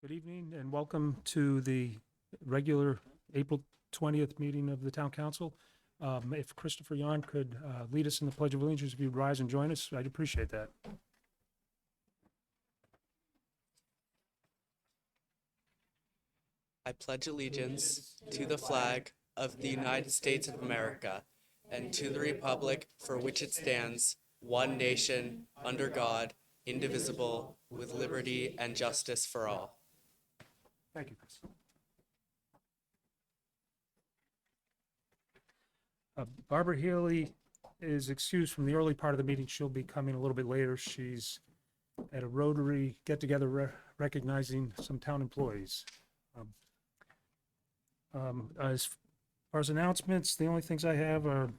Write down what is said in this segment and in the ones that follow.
Good evening and welcome to the regular April 20th meeting of the Town Council. If Christopher Yon could lead us in the Pledge of Allegiance, if you'd rise and join us, I'd appreciate that. I pledge allegiance to the flag of the United States of America and to the republic for which it stands, one nation, under God, indivisible, with liberty and justice for all. Thank you, Chris. Barbara Healy is excused from the early part of the meeting. She'll be coming a little bit later. She's at a Rotary get-together recognizing some town employees. As far as announcements, the only things I have are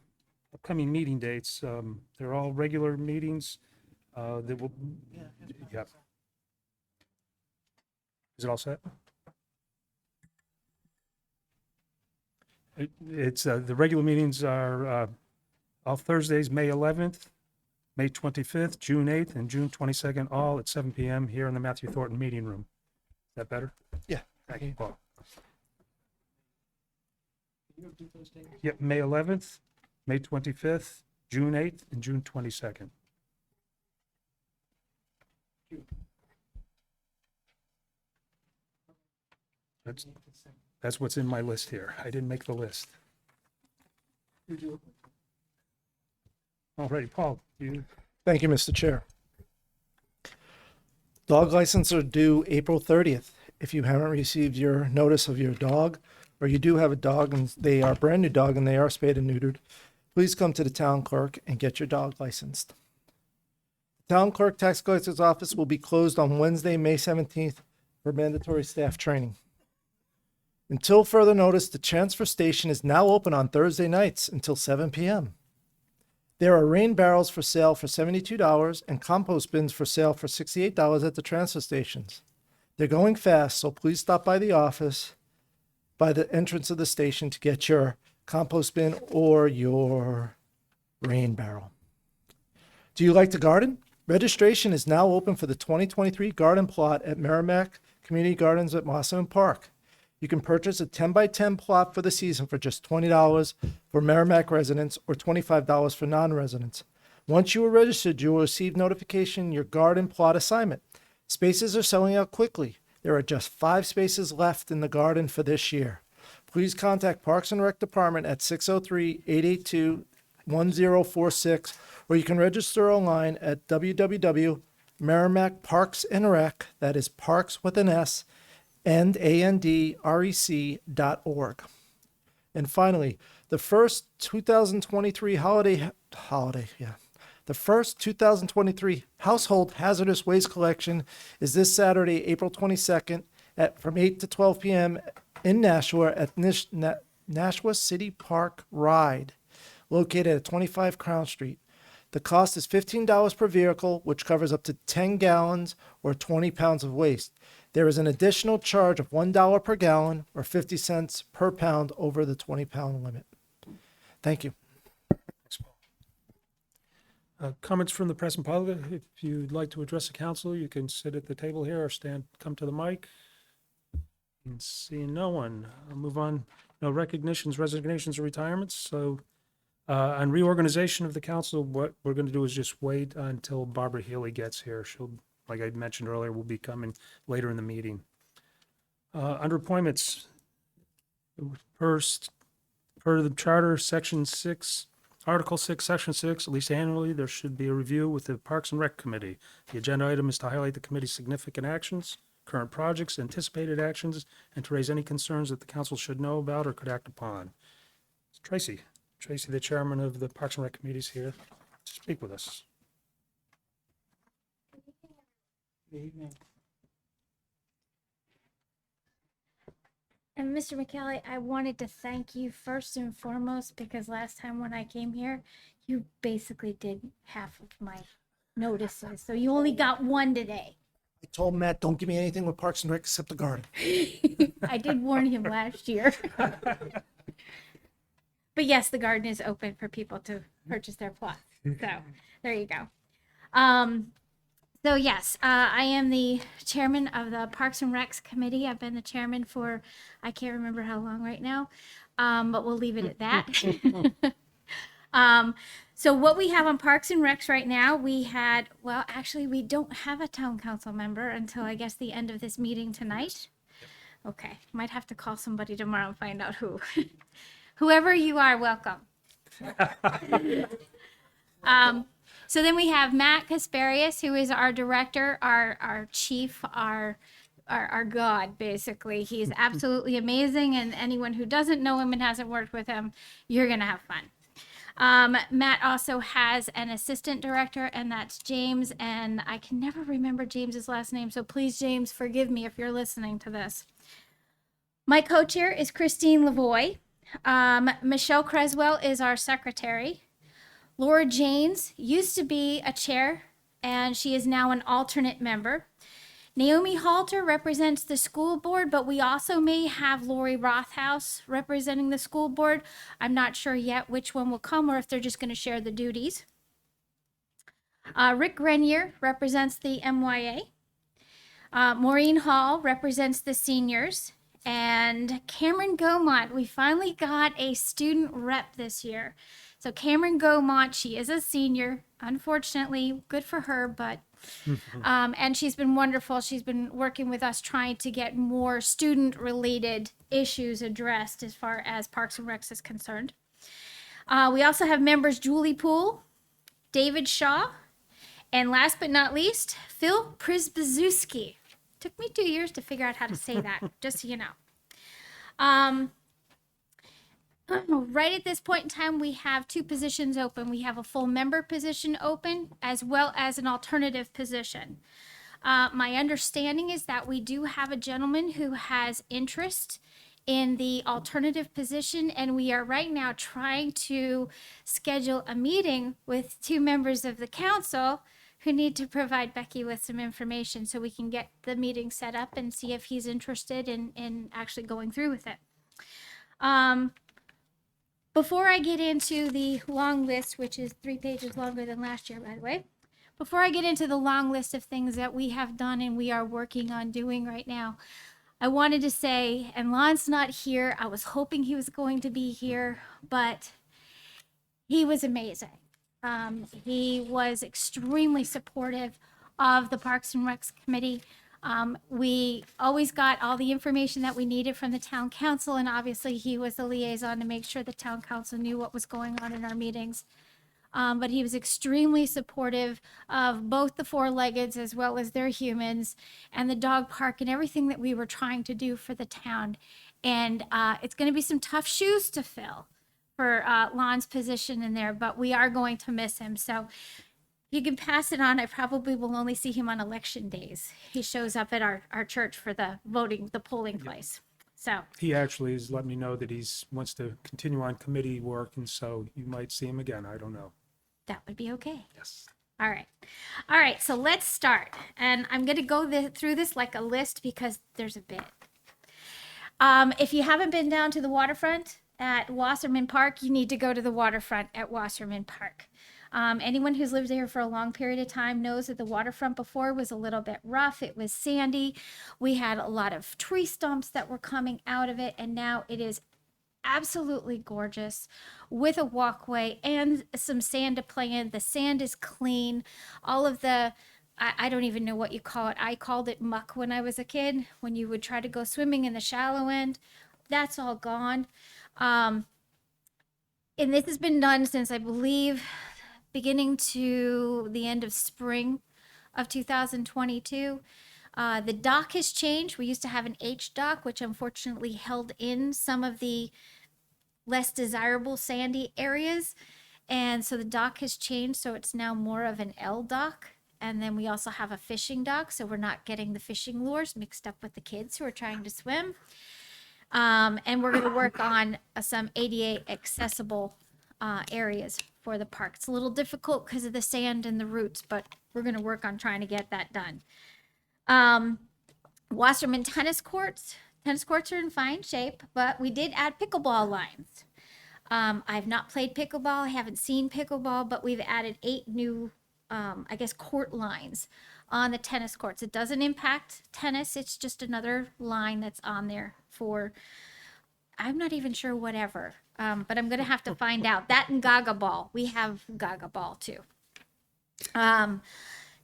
upcoming meeting dates. They're all regular meetings. That will, yeah. Is it all set? It's the regular meetings are all Thursdays, May 11th, May 25th, June 8th, and June 22nd, all at 7 p.m. here in the Matthew Thornton Meeting Room. Is that better? Yeah. Thank you, Paul. Yep, May 11th, May 25th, June 8th, and June 22nd. That's what's in my list here. I didn't make the list. Alrighty, Paul, you, Thank you, Mr. Chair. Dog licenses are due April 30th. If you haven't received your notice of your dog, or you do have a dog and they are a brand new dog and they are spayed and neutered, please come to the town clerk and get your dog licensed. The town clerk tax collector's office will be closed on Wednesday, May 17th for mandatory staff training. Until further notice, the transfer station is now open on Thursday nights until 7 p.m. There are rain barrels for sale for $72 and compost bins for sale for $68 at the transfer stations. They're going fast, so please stop by the office by the entrance of the station to get your compost bin or your rain barrel. Do you like to garden? Registration is now open for the 2023 garden plot at Merrimack Community Gardens at Mossman Park. You can purchase a 10 by 10 plot for the season for just $20 for Merrimack residents or $25 for non-residents. Once you are registered, you will receive notification your garden plot assignment. Spaces are selling out quickly. There are just 5 spaces left in the garden for this year. Please contact Parks and Rec Department at 603-882-1046, or you can register online at www.merrimackparksandrec, that is parks with an S, andrec.org. And finally, the first 2023 The first 2023 Household Hazardous Waste Collection is this Saturday, April 22nd, from 8 to 12 p.m. in Nashua at Nashua City Park Ride, located at 25 Crown Street. The cost is $15 per vehicle, which covers up to 10 gallons or 20 pounds of waste. There is an additional charge of $1 per gallon or 50 cents per pound over the 20-pound limit. Thank you. comments from the press and public. If you'd like to address the council, you can sit at the table here or come to the mic. And seeing no one, I'll move on. No recognitions, resignations, or retirements. So on reorganization of the council, what we're going to do is just wait until Barbara Healy gets here. She'll, like I mentioned earlier, will be coming later in the meeting. Under appointments, first, per the charter, section 6, Article 6, Section 6, at least annually, there should be a review with the Parks and Rec Committee. The agenda item is to highlight the committee's significant actions, current projects, anticipated actions, and to raise any concerns that the council should know about or could act upon. Tracy, the chairman of the Parks and Rec Committee, is here to speak with us. Good evening. And Mr. McKelly, I wanted to thank you first and foremost because last time when I came here, you basically did half of my notices. So you only got one today. I told Matt, don't give me anything with Parks and Rec except the garden. I did warn him last year. But yes, the garden is open for people to purchase their plots. So there you go. So yes, I am the chairman of the Parks and Recs Committee. I've been the chairman for, I can't remember how long right now, but we'll leave it at that. So what we have on Parks and Recs right now, well, actually, we don't have a town council member until I guess the end of this meeting tonight. Okay, might have to call somebody tomorrow and find out who. Whoever you are, welcome. So then we have Matt Kasparius, who is our director, our chief, our god, basically. He's absolutely amazing, and anyone who doesn't know him and hasn't worked with him, you're gonna have fun. Matt also has an assistant director, and that's James, and I can never remember James's last name, so please, James, forgive me if you're listening to this. My co-chair is Christine Lavoie. Michelle Creswell is our secretary. Laura Janes used to be a chair, and she is now an alternate member. Naomi Halter represents the school board, but we also may have Lori Rothaus representing the school board. I'm not sure yet which one will come or if they're just going to share the duties. Rick Grenier represents the MYA. Maureen Hall represents the seniors. And Cameron Gaumont, we finally got a student rep this year. So Cameron Gaumont, she is a senior, unfortunately, good for her, but, and she's been wonderful. She's been working with us trying to get more student-related issues addressed as far as Parks and Recs is concerned. We also have members Julie Poole, David Shaw, and last but not least, Phil Przybylski. Took me 2 years to figure out how to say that, just so you know. Right at this point in time, we have 2 positions open. We have a full member position open as well as an alternative position. My understanding is that we do have a gentleman who has interest in the alternative position, and we are right now trying to schedule a meeting with 2 members of the council who need to provide Becky with some information so we can get the meeting set up and see if he's interested in actually going through with it. Before I get into the long list, which is 3 pages longer than last year, by the way, before I get into the long list of things that we have done and we are working on doing right now, I wanted to say, and Lon's not here, I was hoping he was going to be here, but he was amazing. He was extremely supportive of the Parks and Recs Committee. We always got all the information that we needed from the town council, and obviously he was the liaison to make sure the town council knew what was going on in our meetings. But he was extremely supportive of both the four-leggeds as well as their humans and the dog park and everything that we were trying to do for the town. And it's going to be some tough shoes to fill for Lon's position in there, but we are going to miss him. So you can pass it on. I probably will only see him on election days. He shows up at our church for the voting, the polling place. So He actually has let me know that wants to continue on committee work, and so you might see him again. I don't know. that would be okay. Yes. All right. All right. So let's start. And I'm going to go through this like a list because there's a bit. If you haven't been down to the waterfront at Wasserman Park, you need to go to the waterfront at Wasserman Park. Anyone who's lived there for a long period of time knows that the waterfront before was a little bit rough. It was sandy. We had a lot of tree stumps that were coming out of it, and now it is absolutely gorgeous with a walkway and some sand to play in. The sand is clean. All of the, I don't even know what you call it. I called it muck when I was a kid, when you would try to go swimming in the shallow end. That's all gone. And this has been done since, I believe, beginning to the end of spring of 2022. The dock has changed. We used to have an H dock, which unfortunately held in some of the less desirable sandy areas. And so the dock has changed, so it's now more of an L dock. And then we also have a fishing dock, so we're not getting the fishing lures mixed up with the kids who are trying to swim. And we're going to work on some ADA accessible areas for the park. It's a little difficult because of the sand and the roots, but we're going to work on trying to get that done. Wasserman tennis courts. Tennis courts are in fine shape, but we did add pickleball lines. I've not played pickleball. I haven't seen pickleball, but we've added 8 new I guess, court lines on the tennis courts. It doesn't impact tennis. It's just another line that's on there for, I'm not even sure whatever, but I'm going to have to find out. That and Gaga Ball. We have Gaga Ball too.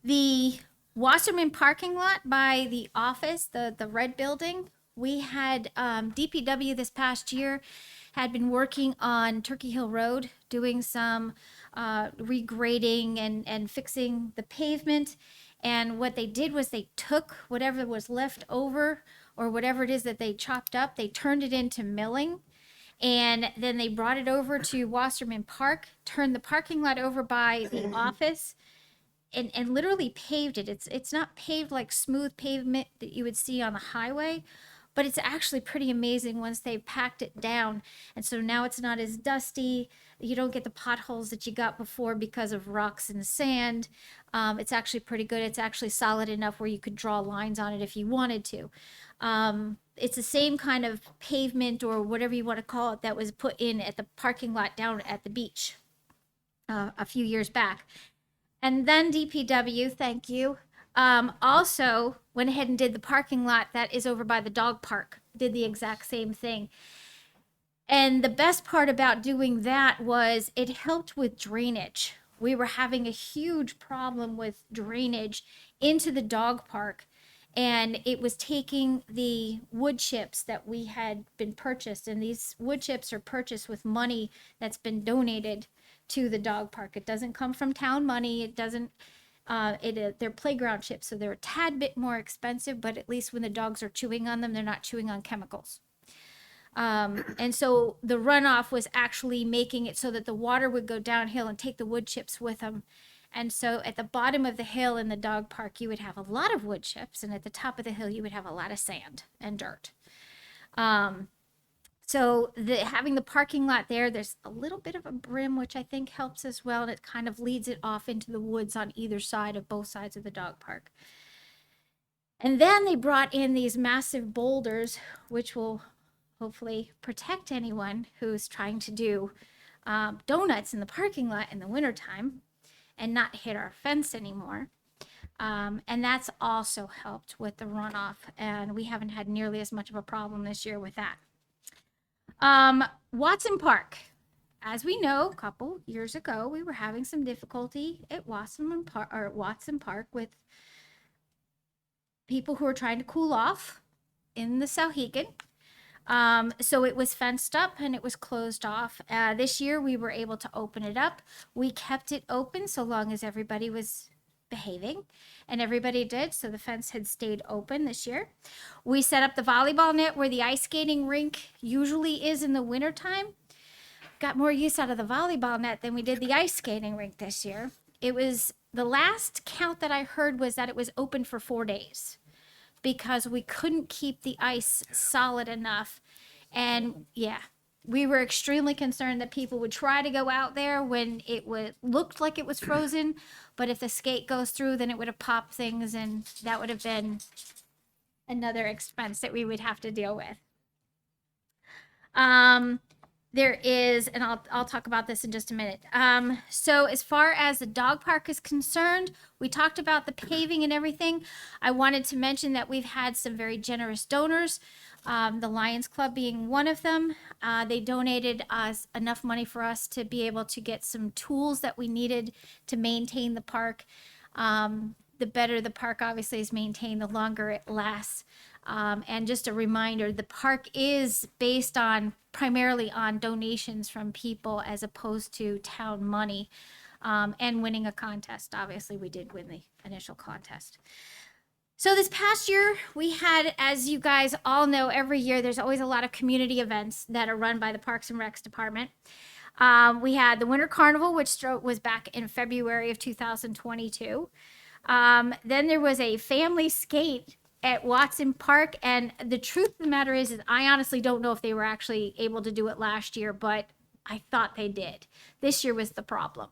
The Wasserman parking lot by the office, the red building, we had DPW this past year had been working on Turkey Hill Road, doing some regrading and fixing the pavement. And what they did was they took whatever was left over or whatever it is that they chopped up, they turned it into milling. And then they brought it over to Wasserman Park, turned the parking lot over by the office, and literally paved it. It's not paved like smooth pavement that you would see on the highway, but it's actually pretty amazing once they packed it down. And so now it's not as dusty. You don't get the potholes that you got before because of rocks and sand. It's actually pretty good. It's actually solid enough where you could draw lines on it if you wanted to. It's the same kind of pavement or whatever you want to call it that was put in at the parking lot down at the beach a few years back. And then DPW, thank you, also went ahead and did the parking lot that is over by the dog park, did the exact same thing. And the best part about doing that was it helped with drainage. We were having a huge problem with drainage into the dog park, and it was taking the wood chips that we had been purchased, and these wood chips are purchased with money that's been donated to the dog park. It doesn't come from town money. It doesn't, they're playground chips, so they're a tad bit more expensive, but at least when the dogs are chewing on them, they're not chewing on chemicals. And so the runoff was actually making it so that the water would go downhill and take the wood chips with them. And so at the bottom of the hill in the dog park, you would have a lot of wood chips, and at the top of the hill, you would have a lot of sand and dirt. So having the parking lot there, there's a little bit of a brim, which I think helps as well. And it kind of leads it off into the woods on either side of both sides of the dog park. And then they brought in these massive boulders, which will hopefully protect anyone who's trying to do donuts in the parking lot in the wintertime and not hit our fence anymore. And that's also helped with the runoff. And we haven't had nearly as much of a problem this year with that. Watson Park. As we know, a couple years ago, we were having some difficulty at Watson Park with people who were trying to cool off in the Souhegan. So it was fenced up and it was closed off. This year we were able to open it up. We kept it open so long as everybody was behaving, and everybody did. So the fence had stayed open this year. We set up the volleyball net where the ice skating rink usually is in the wintertime. Got more use out of the volleyball net than we did the ice skating rink this year. It was, the last count that I heard was that it was open for 4 days because we couldn't keep the ice solid enough. And yeah, we were extremely concerned that people would try to go out there when it looked like it was frozen, but if the skate goes through, then it would have popped things, and that would have been another expense that we would have to deal with. There is, and I'll talk about this in just a minute. So as far as the dog park is concerned, we talked about the paving and everything. I wanted to mention that we've had some very generous donors. The Lions Club being one of them. They donated us enough money for us to be able to get some tools that we needed to maintain the park. The better the park obviously is maintained, the longer it lasts. And just a reminder, the park is based on primarily on donations from people as opposed to town money, and winning a contest. Obviously, we did win the initial contest. So this past year, we had, as you guys all know, every year there's always a lot of community events that are run by the Parks and Recs Department. We had the Winter Carnival, which was back in February of 2022. Then there was a family skate at Watson Park, and the truth of the matter is I honestly don't know if they were actually able to do it last year, but I thought they did. This year was the problem.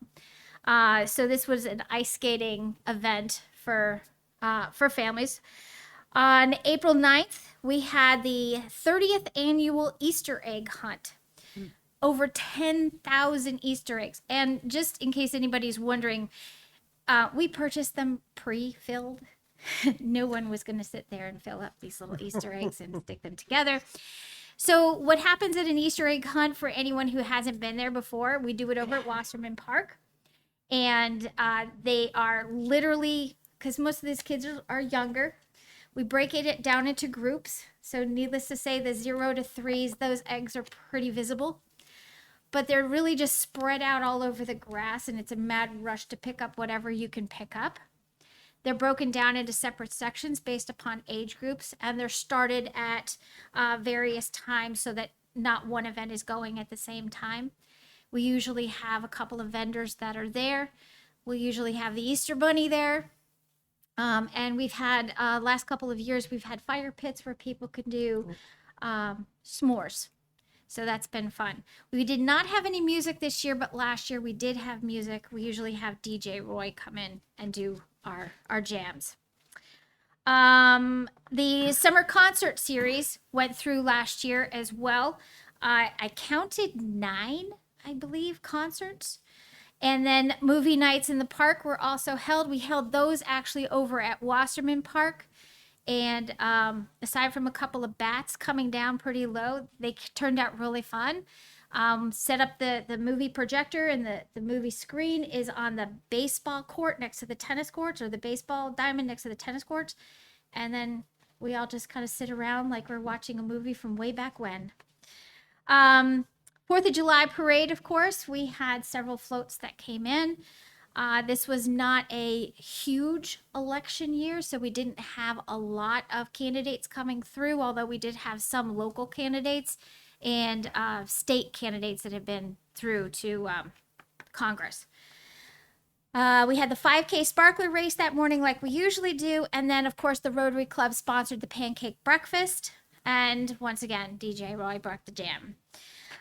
So this was an ice skating event for families. On April 9th, we had the 30th annual Easter egg hunt. Over 10,000 Easter eggs. And just in case anybody's wondering, We purchased them pre-filled. No one was going to sit there and fill up these little Easter eggs and stick them together. So what happens at an Easter egg hunt, for anyone who hasn't been there before, we do it over at Wasserman Park. And they are literally, because most of these kids are younger, we break it down into groups. So needless to say, the 0 to 3s, those eggs are pretty visible. But they're really just spread out all over the grass, and it's a mad rush to pick up whatever you can pick up. They're broken down into separate sections based upon age groups, and they're started at various times so that not one event is going at the same time. We usually have a couple of vendors that are there. We usually have the Easter Bunny there. And we've had, last couple of years, we've had fire pits where people can do s'mores. So that's been fun. We did not have any music this year, but last year we did have music. We usually have DJ Roy come in and do our jams. The summer concert series went through last year as well. I counted 9, I believe, concerts. And then movie nights in the park were also held. We held those actually over at Wasserman Park. And aside from a couple of bats coming down pretty low, they turned out really fun. Set up the movie projector, and the movie screen is on the baseball court next to the tennis courts, or the baseball diamond next to the tennis courts. And then we all just kind of sit around like we're watching a movie from way back when. 4th of July parade, of course, we had several floats that came in. This was not a huge election year, so we didn't have a lot of candidates coming through, although we did have some local candidates and state candidates that have been through to Congress. We had the 5K sparkler race that morning like we usually do, and then, of course, the Rotary Club sponsored the pancake breakfast, and once again, DJ Roy brought the jam.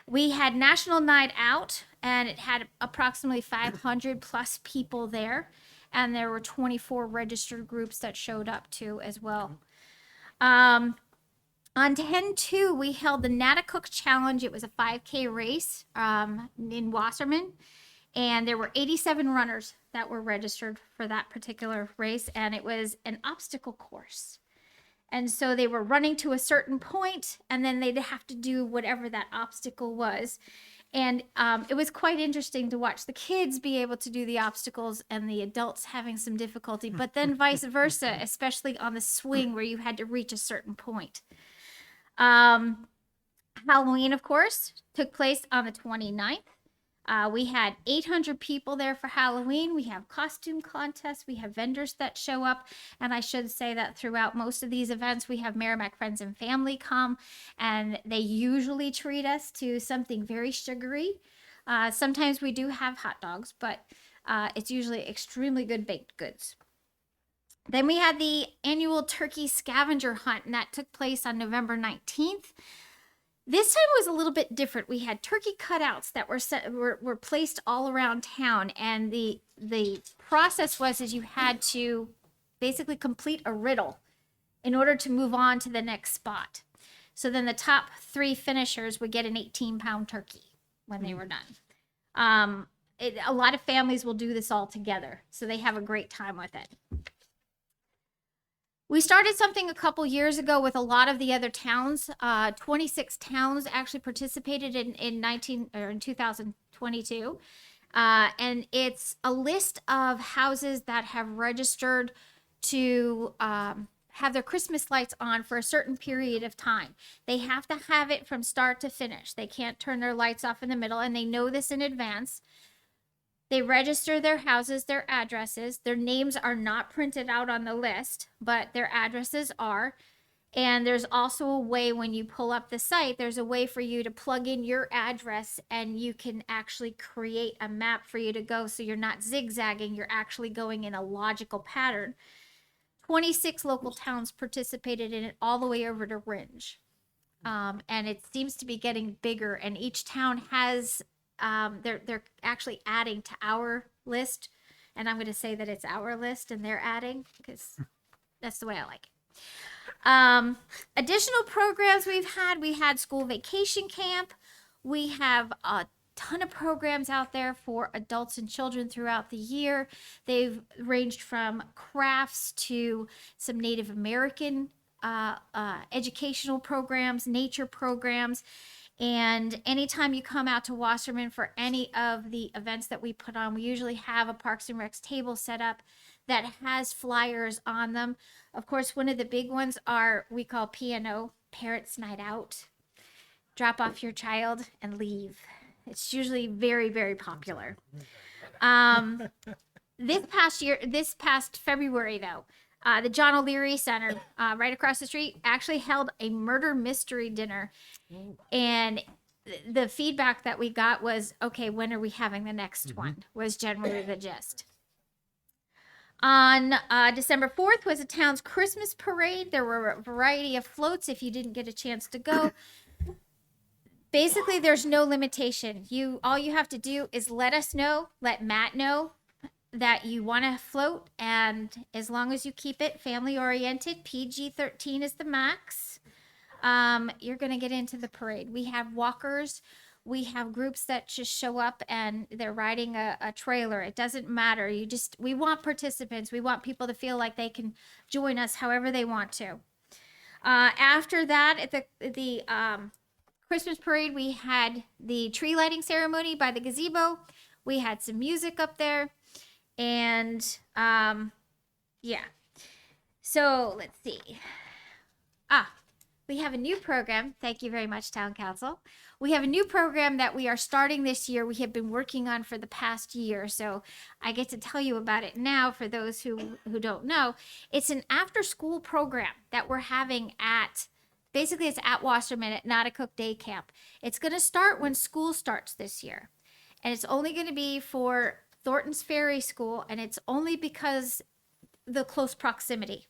We had National Night Out, and it had approximately 500 plus people there, and there were 24 registered groups that showed up too as well. On 10/2, we held the Natticook Challenge. It was a 5K race in Wasserman, and there were 87 runners that were registered for that particular race, and it was an obstacle course. And so they were running to a certain point, and then they'd have to do whatever that obstacle was. And it was quite interesting to watch the kids be able to do the obstacles and the adults having some difficulty, but then vice versa, especially on the swing where you had to reach a certain point. Halloween, of course, took place on the 29th. We had 800 people there for Halloween. We have costume contests. We have vendors that show up. And I should say that throughout most of these events, we have Merrimack Friends and Family come, and they usually treat us to something very sugary. Sometimes we do have hot dogs, but it's usually extremely good baked goods. Then we had the annual turkey scavenger hunt, and that took place on November 19th. This time was a little bit different. We had turkey cutouts that were placed all around town, and the process was you had to basically complete a riddle in order to move on to the next spot. So then the top 3 finishers would get an 18-pound turkey when they were done. A lot of families will do this all together, so they have a great time with it. We started something a couple years ago with a lot of the other towns. 26 towns actually participated in 2022. And it's a list of houses that have registered to have their Christmas lights on for a certain period of time. They have to have it from start to finish. They can't turn their lights off in the middle, and they know this in advance. They register their houses, their addresses. Their names are not printed out on the list, but their addresses are. And there's also a way, when you pull up the site, there's a way for you to plug in your address, and you can actually create a map for you to go, so you're not zigzagging, you're actually going in a logical pattern. 26 local towns participated in it all the way over to Ringe. And it seems to be getting bigger, and each town has they're actually adding to our list, and I'm going to say that it's our list and they're adding, because that's the way I like it. Additional programs we had school vacation camp. We have ton of programs out there for adults and children throughout the year. They've ranged from crafts to some Native American educational programs, nature programs. And anytime you come out to Wasserman for any of the events that we put on, we usually have a Parks and Recs table set up that has flyers on them. Of course, one of the big ones we call P&O, Parents Night Out. Drop off your child and leave. It's usually very, very popular. This past February, though, the John O'Leary Center, right across the street, actually held a murder mystery dinner. And the feedback that we got was, okay, when are we having the next one? Was generally the gist. On December 4th was the town's Christmas parade. There were a variety of floats if you didn't get a chance to go. Basically, there's no limitation. All you have to do is let us know, let Matt know that you want to float, and as long as you keep it family oriented, PG-13 is the max, you're going to get into the parade. We have walkers. We have groups that just show up and they're riding a trailer. It doesn't matter. We want participants. We want people to feel like they can join us however they want to. After that, at the Christmas parade, we had the tree lighting ceremony by the gazebo. We had some music up there. And yeah. So let's see. We have a new program. Thank you very much, Town Council. We have a new program that we are starting this year. We have been working on for the past year. So I get to tell you about it now for those who don't know. It's an after-school program that we're having basically it's at Wasserman at Nottacook Day Camp. It's going to start when school starts this year. And it's only going to be for Thornton's Ferry School, and it's only because the close proximity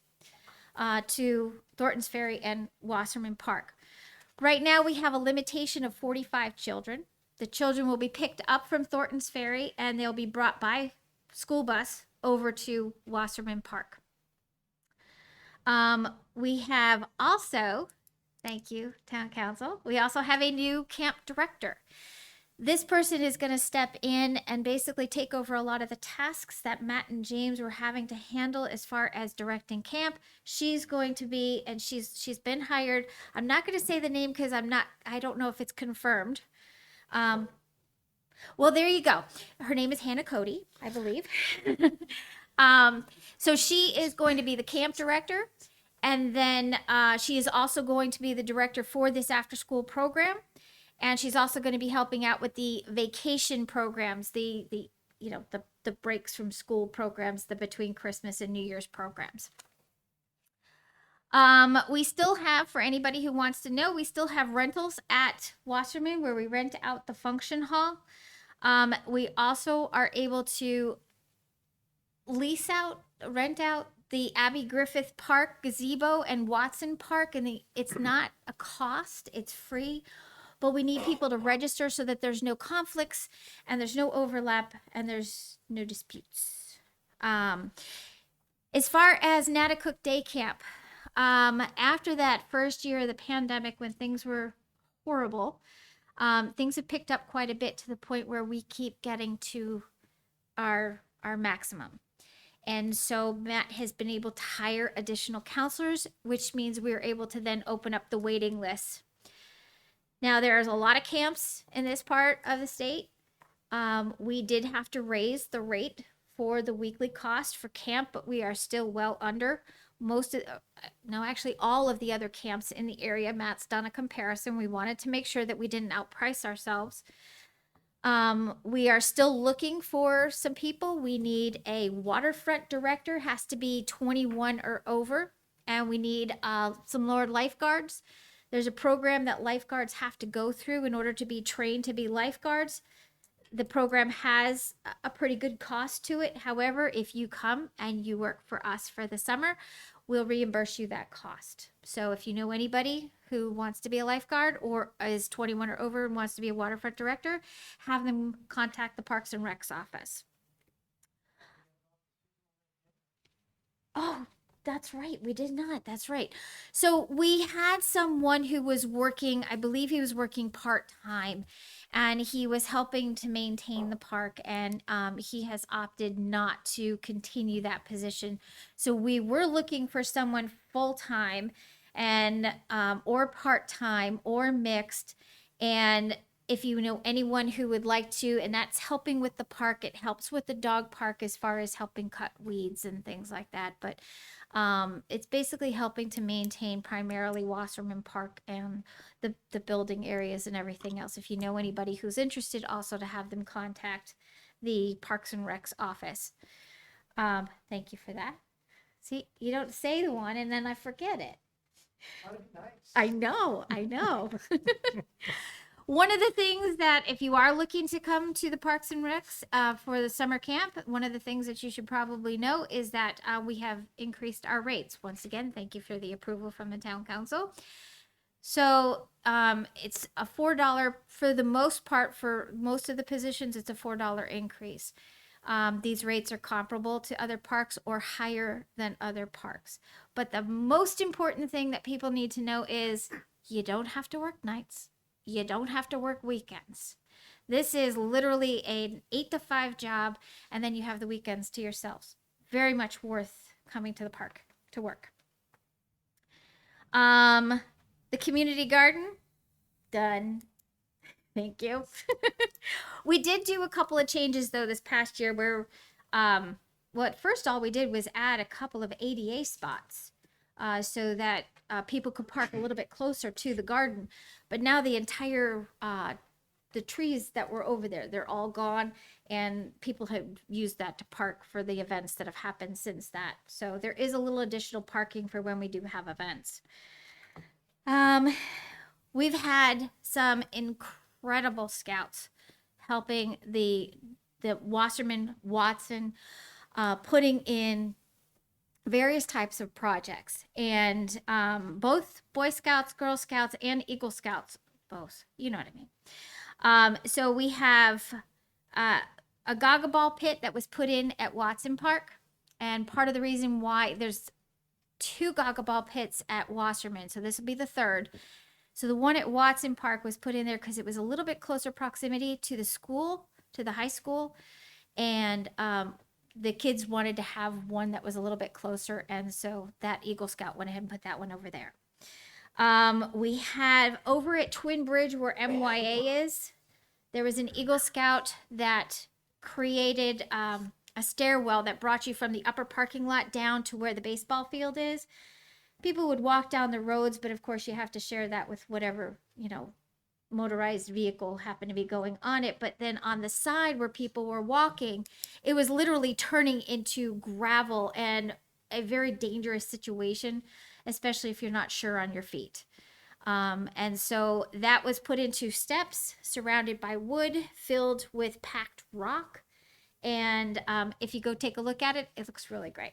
to Thornton's Ferry and Wasserman Park. Right now, we have a limitation of 45 children. The children will be picked up from Thornton's Ferry, and they'll be brought by school bus over to Wasserman Park. We have also, thank you, Town Council, we also have a new camp director. This person is going to step in and basically take over a lot of the tasks that Matt and James were having to handle as far as directing camp. She's going to be, and she's been hired. I'm not going to say the name because I don't know if it's confirmed. Well, there you go. Her name is Hannah Cody, I believe. So she is going to be the camp director. And then she is also going to be the director for this after school program. And she's also going to be helping out with the vacation programs, the breaks from school programs, the between Christmas and New Year's programs. We still have, for anybody who wants to know, we still have rentals at Wasserman where we rent out the function hall. We also are able to rent out the Abby Griffith Park gazebo and Watson Park, and it's not a cost, it's free. But we need people to register so that there's no conflicts and there's no overlap and there's no disputes. As far as Nottacook Day Camp, after that first year of the pandemic when things were horrible, things have picked up quite a bit to the point where we keep getting to our maximum. And so Matt has been able to hire additional counselors, which means we're able to then open up the waiting list. Now, there's a lot of camps in this part of the state. We did have to raise the rate for the weekly cost for camp, but we are still well under all of the other camps in the area. Matt's done a comparison. We wanted to make sure that we didn't outprice ourselves. We are still looking for some people. We need a waterfront director, has to be 21 or over, and we need some Lord lifeguards. There's a program that lifeguards have to go through in order to be trained to be lifeguards. The program has a pretty good cost to it. However, if you come and you work for us for the summer, we'll reimburse you that cost. So if you know anybody who wants to be a lifeguard or is 21 or over and wants to be a waterfront director, have them contact the Parks and Recs office. Oh, that's right. We did not. That's right. So we had someone who was working, I believe he was working part-time, and he was helping to maintain the park, and he has opted not to continue that position. So we were looking for someone full-time and or part-time or mixed. And if you know anyone who would like to, and that's helping with the park, it helps with the dog park as far as helping cut weeds and things like that. But it's basically helping to maintain primarily Wasserman Park and the building areas and everything else. If you know anybody who's interested, also to have them contact the Parks and Recs office. Thank you for that. See, you don't say the one and then I forget it. I know, I know. One of the things that, if you are looking to come to the Parks and Recs for the summer camp, one of the things that you should probably know is that we have increased our rates. Once again, thank you for the approval from the town council. So it's a $4 for the most part. For most of the positions, it's a $4 increase. These rates are comparable to other parks or higher than other parks. But the most important thing that people need to know is you don't have to work nights. You don't have to work weekends. This is literally an 8 to 5 job, and then you have the weekends to yourselves. Very much worth coming to the park to work. The community garden, done. Thank you. We did do a couple of changes though this past year where first all we did was add a couple of ADA spots so that people could park a little bit closer to the garden. But now the entire the trees that were over there, they're all gone, and people have used that to park for the events that have happened since that. So there is a little additional parking for when we do have events. We've had some incredible scouts helping the Wasserman Watson putting in various types of projects, and both Boy Scouts, Girl Scouts, and Eagle Scouts, both, you know what I mean. So we have a Gaga Ball pit that was put in at Watson Park, and part of the reason why there's 2 Gaga Ball pits at Wasserman, so this will be the 3rd. So the one at Watson Park was put in there because it was a little bit closer proximity to the school, to the high school, and the kids wanted to have one that was a little bit closer, and so that Eagle Scout went ahead and put that one over there. We have over at Twin Bridge where MYA is, there was an Eagle Scout that created a stairwell that brought you from the upper parking lot down to where the baseball field is. People would walk down the roads, but of course you have to share that with whatever, motorized vehicle happened to be going on it. But then on the side where people were walking, it was literally turning into gravel and a very dangerous situation, especially if you're not sure on your feet. And so that was put into steps surrounded by wood filled with packed rock. And if you go take a look at it, it looks really great.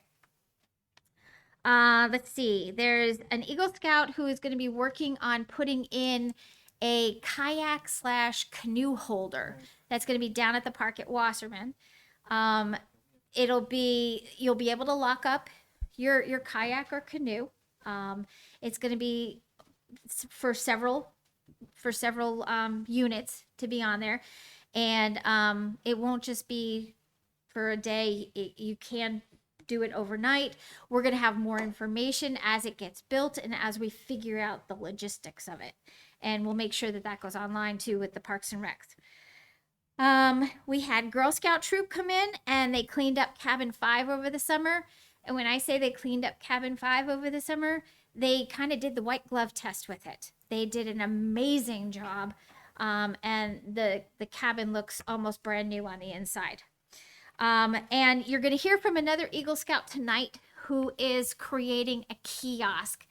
Let's see. There's an Eagle Scout who is going to be working on putting in a kayak / canoe holder that's going to be down at the park at Wasserman. You'll be able to lock up your kayak or canoe. It's going to be for several units to be on there, and it won't just be for a day. You can do it overnight. We're going to have more information as it gets built and as we figure out the logistics of it. And we'll make sure that that goes online too with the Parks and Recs. We had Girl Scout troop come in and they cleaned up Cabin 5 over the summer. And when I say they cleaned up Cabin 5 over the summer, they kind of did the white glove test with it. They did an amazing job. And the cabin looks almost brand new on the inside. And you're going to hear from another Eagle Scout tonight who is creating a kiosk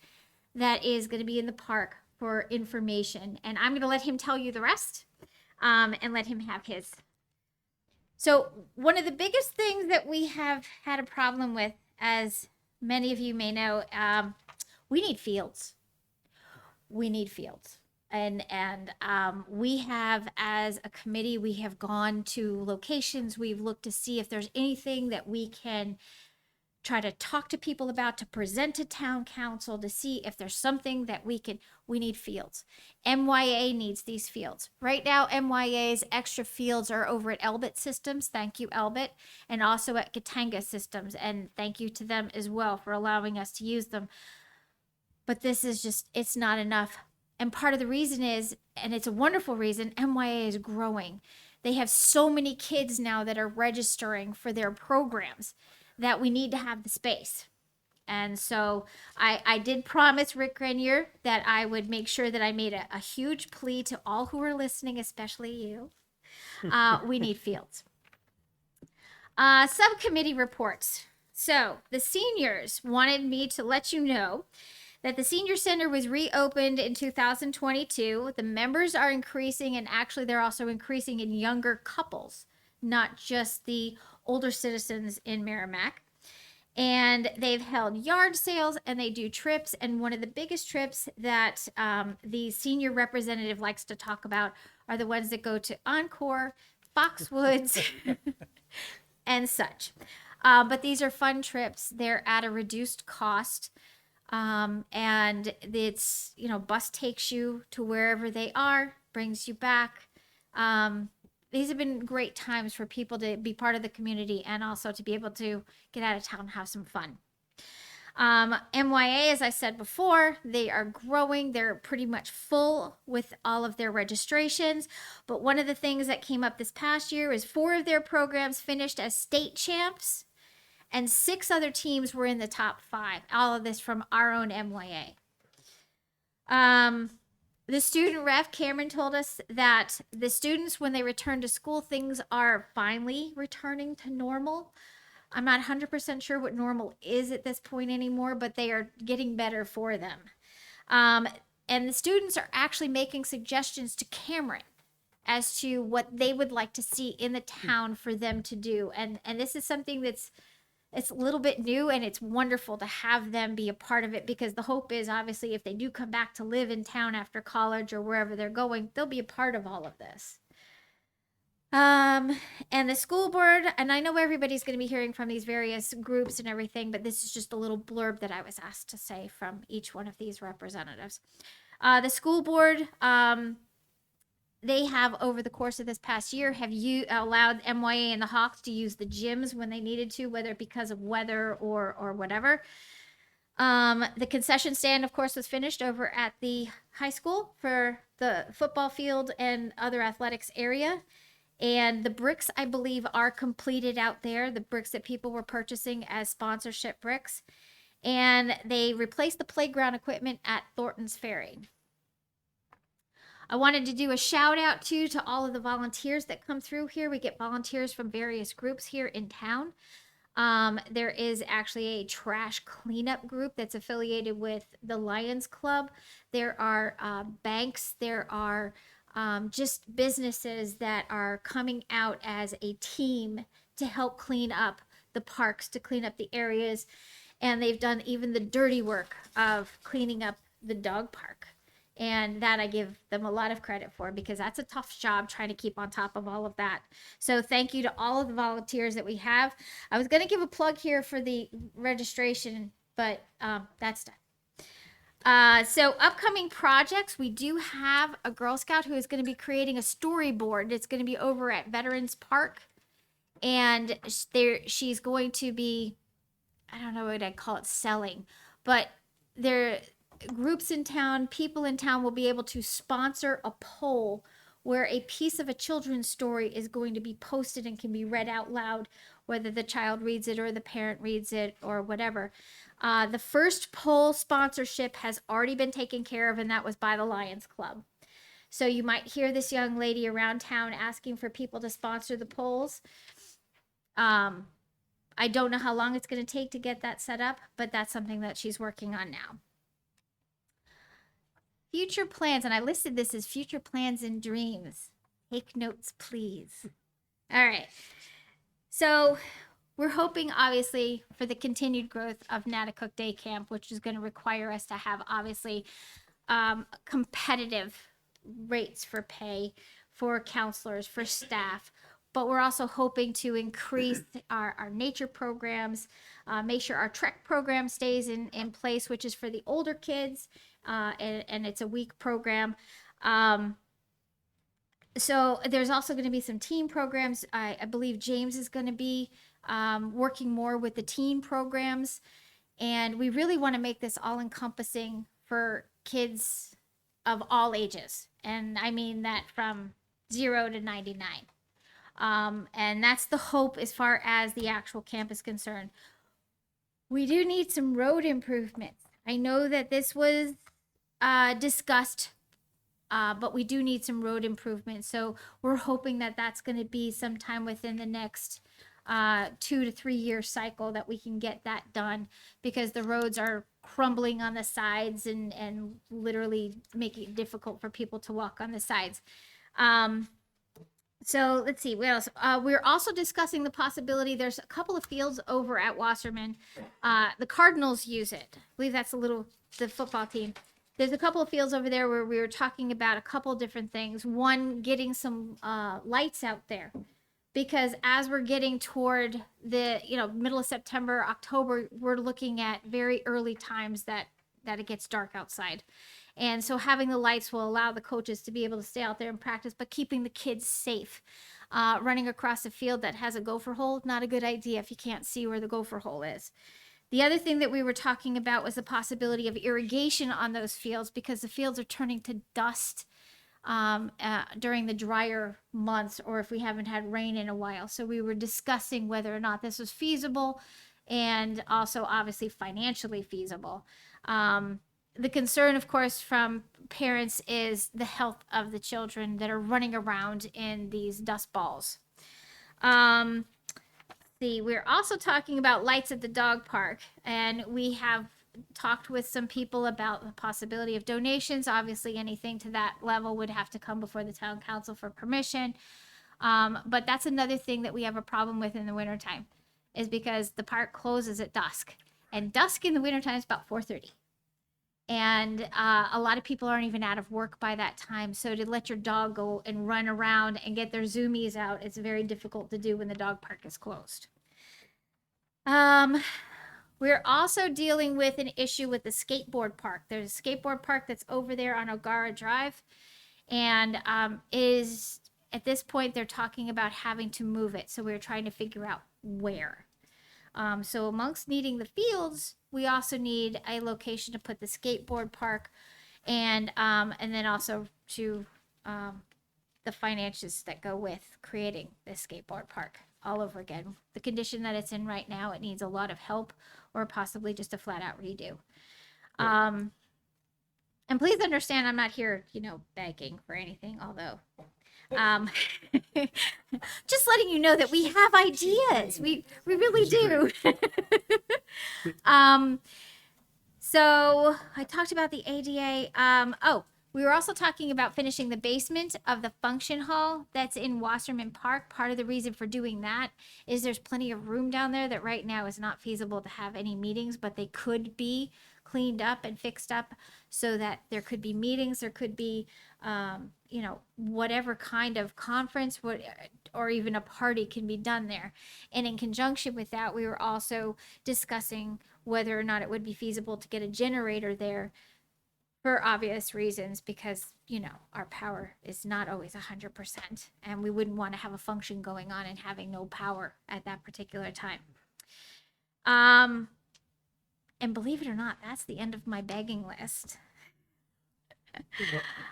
that is going to be in the park for information. And I'm going to let him tell you the rest and let him have his. So one of the biggest things that we have had a problem with, as many of you may know, we need fields. We need fields. And we have, as a committee, we have gone to locations. We've looked to see if there's anything that we can try to talk to people about, to present to town council, to see if there's something that we need fields. MYA needs these fields. Right now, MYA's extra fields are over at Elbit Systems. Thank you, Elbit. And also at Katanga Systems. And thank you to them as well for allowing us to use them. But this is just, it's not enough. And part of the reason is, and it's a wonderful reason, MYA is growing. They have so many kids now that are registering for their programs that we need to have the space. And so I did promise Rick Grenier that I would make sure that I made a huge plea to all who are listening, especially you. We need fields. Subcommittee reports. So the seniors wanted me to let you know that the senior center was reopened in 2022. The members are increasing, and actually they're also increasing in younger couples, not just the older citizens in Merrimack. And they've held yard sales and they do trips. And one of the biggest trips that the senior representative likes to talk about are the ones that go to Encore, Foxwoods, and such. But these are fun trips. They're at a reduced cost. And it's, bus takes you to wherever they are, brings you back. These have been great times for people to be part of the community and also to be able to get out of town and have some fun. MYA, as I said before, they are growing. They're pretty much full with all of their registrations. But one of the things that came up this past year is 4 of their programs finished as state champs, and 6 other teams were in the top 5. All of this from our own MYA. The student rep, Cameron, told us that the students, when they return to school, things are finally returning to normal. I'm not 100% sure what normal is at this point anymore, but they are getting better for them. And the students are actually making suggestions to Cameron as to what they would like to see in the town for them to do. And this is something it's a little bit new, and it's wonderful to have them be a part of it, because the hope is, obviously, if they do come back to live in town after college or wherever they're going, they'll be a part of all of this. And the school board, and I know everybody's going to be hearing from these various groups and everything, but this is just a little blurb that I was asked to say from each one of these representatives. The school board, they have, over the course of this past year, have you allowed MYA and the Hawks to use the gyms when they needed to, whether because of weather or whatever. The concession stand, of course, was finished over at the high school for the football field and other athletics area. And the bricks, I believe, are completed out there, the bricks that people were purchasing as sponsorship bricks. And they replaced the playground equipment at Thornton's Ferry. I wanted to do a shout out to all of the volunteers that come through here. We get volunteers from various groups here in town. There is actually a trash cleanup group that's affiliated with the Lions Club. There are banks. There are just businesses that are coming out as a team to help clean up the parks, to clean up the areas. And they've done even the dirty work of cleaning up the dog park. And that I give them a lot of credit for, because that's a tough job trying to keep on top of all of that. So thank you to all of the volunteers that we have. I was going to give a plug here for the registration, but that's done. So upcoming projects, we do have a Girl Scout who is going to be creating a storyboard. It's going to be over at Veterans Park. And she's going to be, I don't know what I'd call it, selling, but groups in town, people in town will be able to sponsor a poll where a piece of a children's story is going to be posted and can be read out loud, whether the child reads it or the parent reads it or whatever. The first poll sponsorship has already been taken care of, and that was by the Lions Club. So you might hear this young lady around town asking for people to sponsor the polls. I don't know how long it's going to take to get that set up, but that's something that she's working on now. Future plans, and I listed this as future plans and dreams. Take notes, please. All right. So we're hoping, obviously, for the continued growth of Natticook Day Camp, which is going to require us to have, obviously, competitive rates for pay for counselors, for staff. but we're also hoping to increase our nature programs, make sure our trek program stays in place, which is for the older kids, and it's a week program. So there's also going to be some teen programs. I believe James is going to be working more with the teen programs. And we really want to make this all encompassing for kids of all ages. And I mean that from 0 to 99. And that's the hope as far as the actual camp is concerned. We do need some road improvements. I know that this was discussed, but we do need some road improvements. So we're hoping that that's going to be sometime within the next 2 to 3 year cycle that we can get that done, because the roads are crumbling on the sides and literally making it difficult for people to walk on the sides. So let's see what else. We're also discussing the possibility. There's a couple of fields over at Wasserman. The Cardinals use it. I believe that's the football team. There's a couple of fields over there where we were talking about a couple different things. One, getting some lights out there, because as we're getting toward the middle of September, October, we're looking at very early times that it gets dark outside. And so having the lights will allow the coaches to be able to stay out there and practice, but keeping the kids safe. Running across a field that has a gopher hole, not a good idea if you can't see where the gopher hole is. The other thing that we were talking about was the possibility of irrigation on those fields, because the fields are turning to dust during the drier months, or if we haven't had rain in a while. So we were discussing whether or not this was feasible, and also obviously financially feasible. The concern, of course, from parents is the health of the children that are running around in these dust balls. We're also talking about lights at the dog park, and we have talked with some people about the possibility of donations. Obviously, anything to that level would have to come before the town council for permission. But that's another thing that we have a problem with in the wintertime, is because the park closes at dusk, and dusk in the wintertime is about 4:30. And a lot of people aren't even out of work by that time. So to let your dog go and run around and get their zoomies out, it's very difficult to do when the dog park is closed. We're also dealing with an issue with the skateboard park. There's a skateboard park that's over there on O'Gara Drive. And at this point, they're talking about having to move it. So we're trying to figure out where. So amongst needing the fields, we also need a location to put the skateboard park, and then also to the finances that go with creating this skateboard park all over again. The condition that it's in right now, it needs a lot of help, or possibly just a flat out redo. And please understand, I'm not here, begging for anything, although just letting you know that we have ideas. We really do. So I talked about the ADA. We were also talking about finishing the basement of the function hall that's in Wasserman Park. Part of the reason for doing that is there's plenty of room down there that right now is not feasible to have any meetings, but they could be cleaned up and fixed up so that there could be meetings, there could be, whatever kind of conference or even a party can be done there. And in conjunction with that, we were also discussing whether or not it would be feasible to get a generator there, for obvious reasons, because, our power is not always 100%, and we wouldn't want to have a function going on and having no power at that particular time. And believe it or not, that's the end of my begging list.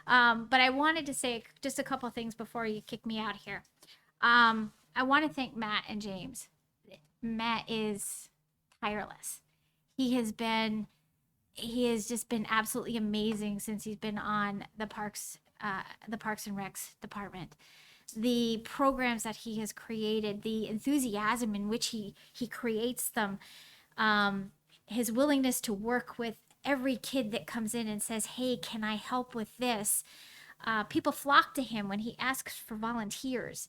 But I wanted to say just a couple things before you kick me out here. I want to thank Matt and James. Matt is tireless. He has just been absolutely amazing since he's been on the Parks and Recs department. The programs that he has created, the enthusiasm in which he creates them, his willingness to work with every kid that comes in and says, hey, can I help with this? People flock to him when he asks for volunteers.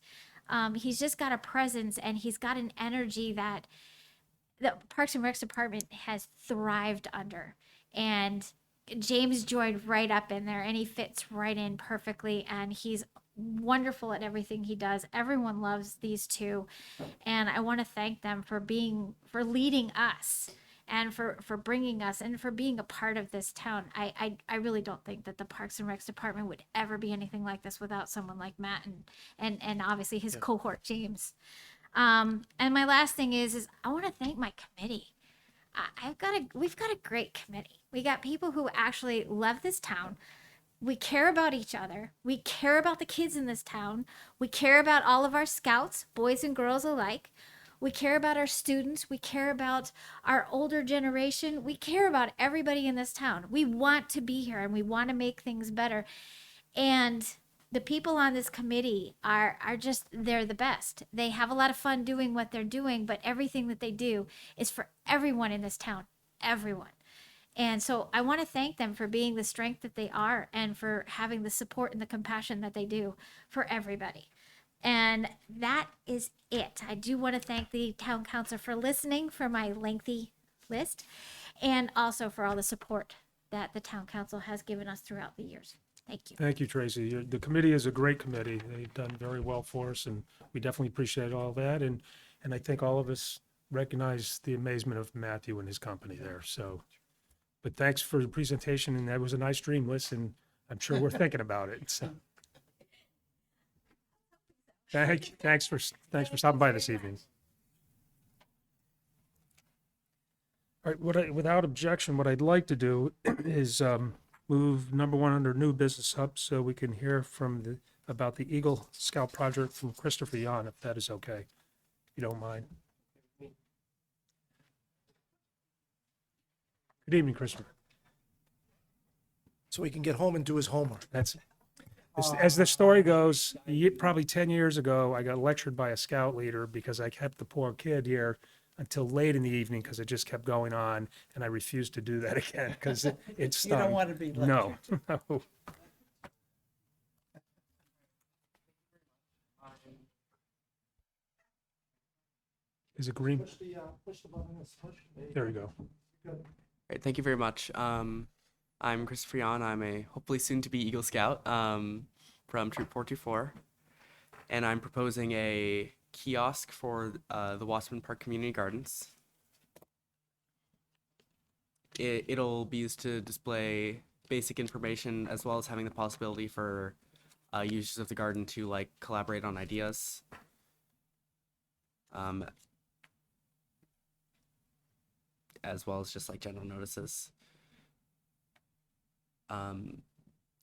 He's just got a presence, and he's got an energy that the Parks and Recs department has thrived under. And James joined right up in there, and he fits right in perfectly. And he's wonderful at everything he does. Everyone loves these two, and I want to thank them for leading us and for bringing us and for being a part of this town. I really don't think that the Parks and Recs department would ever be anything like this without someone like Matt and obviously his cohort James. And my last thing is I want to thank my committee. We've got a great committee. We got people who actually love this town. We care about each other. We care about the kids in this town. We care about all of our scouts, boys and girls alike. We care about our students. We care about our older generation. We care about everybody in this town. We want to be here and we want to make things better. And the people on this committee are just, they're the best. They have a lot of fun doing what they're doing, but everything that they do is for everyone in this town, everyone. And so I want to thank them for being the strength that they are and for having the support and the compassion that they do for everybody. And that is it. I do want to thank the town council for listening for my lengthy list and also for all the support that the town council has given us throughout the years. Thank you. Thank you, Tracy. The committee is a great committee. They've done very well for us, and we definitely appreciate all that. And I think all of us recognize the amazement of Matthew and his company there. So, but thanks for the presentation, and that was a nice dream list, and I'm sure we're thinking about it. So, thanks for stopping by this evening. All right, without objection, what I'd like to do is move number 1 under new business up so we can hear about the Eagle Scout project from Christopher Yan, if that is okay, if you don't mind. Good evening, Christopher. So he can get home and do his homework. As the story goes, probably 10 years ago, I got lectured by a scout leader because I kept the poor kid here until late in the evening because it just kept going on, and I refused to do that again because it stung. You don't want to be lectured. No, no. Is it green? Push the button. There you go. Great, thank you very much. I'm Christopher Yan. I'm a hopefully soon to be Eagle Scout from Troop 424, and I'm proposing a kiosk for the Wasserman Park Community Gardens. It'll be used to display basic information as well as having the possibility for users of the garden to like collaborate on ideas. As well as just like general notices.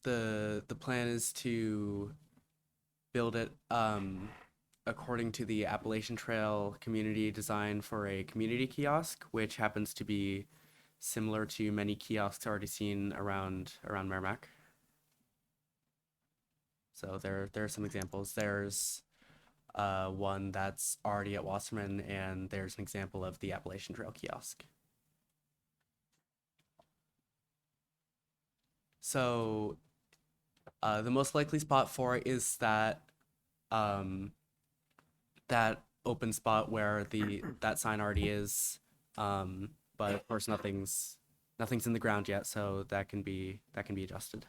The plan is to build it according to the Appalachian Trail community design for a community kiosk, which happens to be similar to many kiosks already seen around Merrimack. So there are some examples. There's one that's already at Wasserman, and there's an example of the Appalachian Trail kiosk. So the most likely spot for it is that that open spot where that sign already is, but of course nothing's in the ground yet, so that can be adjusted.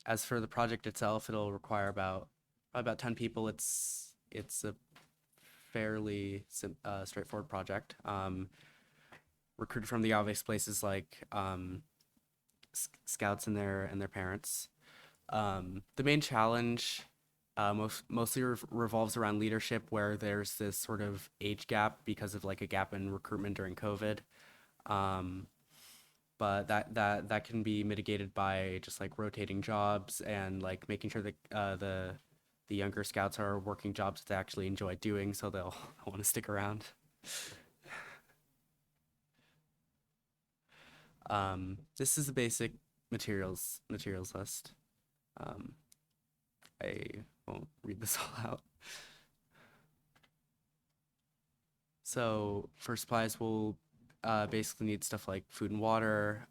As for the project itself, it'll require probably about 10 people. It's a fairly straightforward project. Recruited from the obvious places like scouts and their parents. The main challenge mostly revolves around leadership, where there's this sort of age gap because of like a gap in recruitment during COVID. But that can be mitigated by just like rotating jobs and like making sure that the younger scouts are working jobs that they actually enjoy doing, so they'll want to stick around. This is the basic materials list. I won't read this all out. So for supplies, we'll basically need stuff like food and water,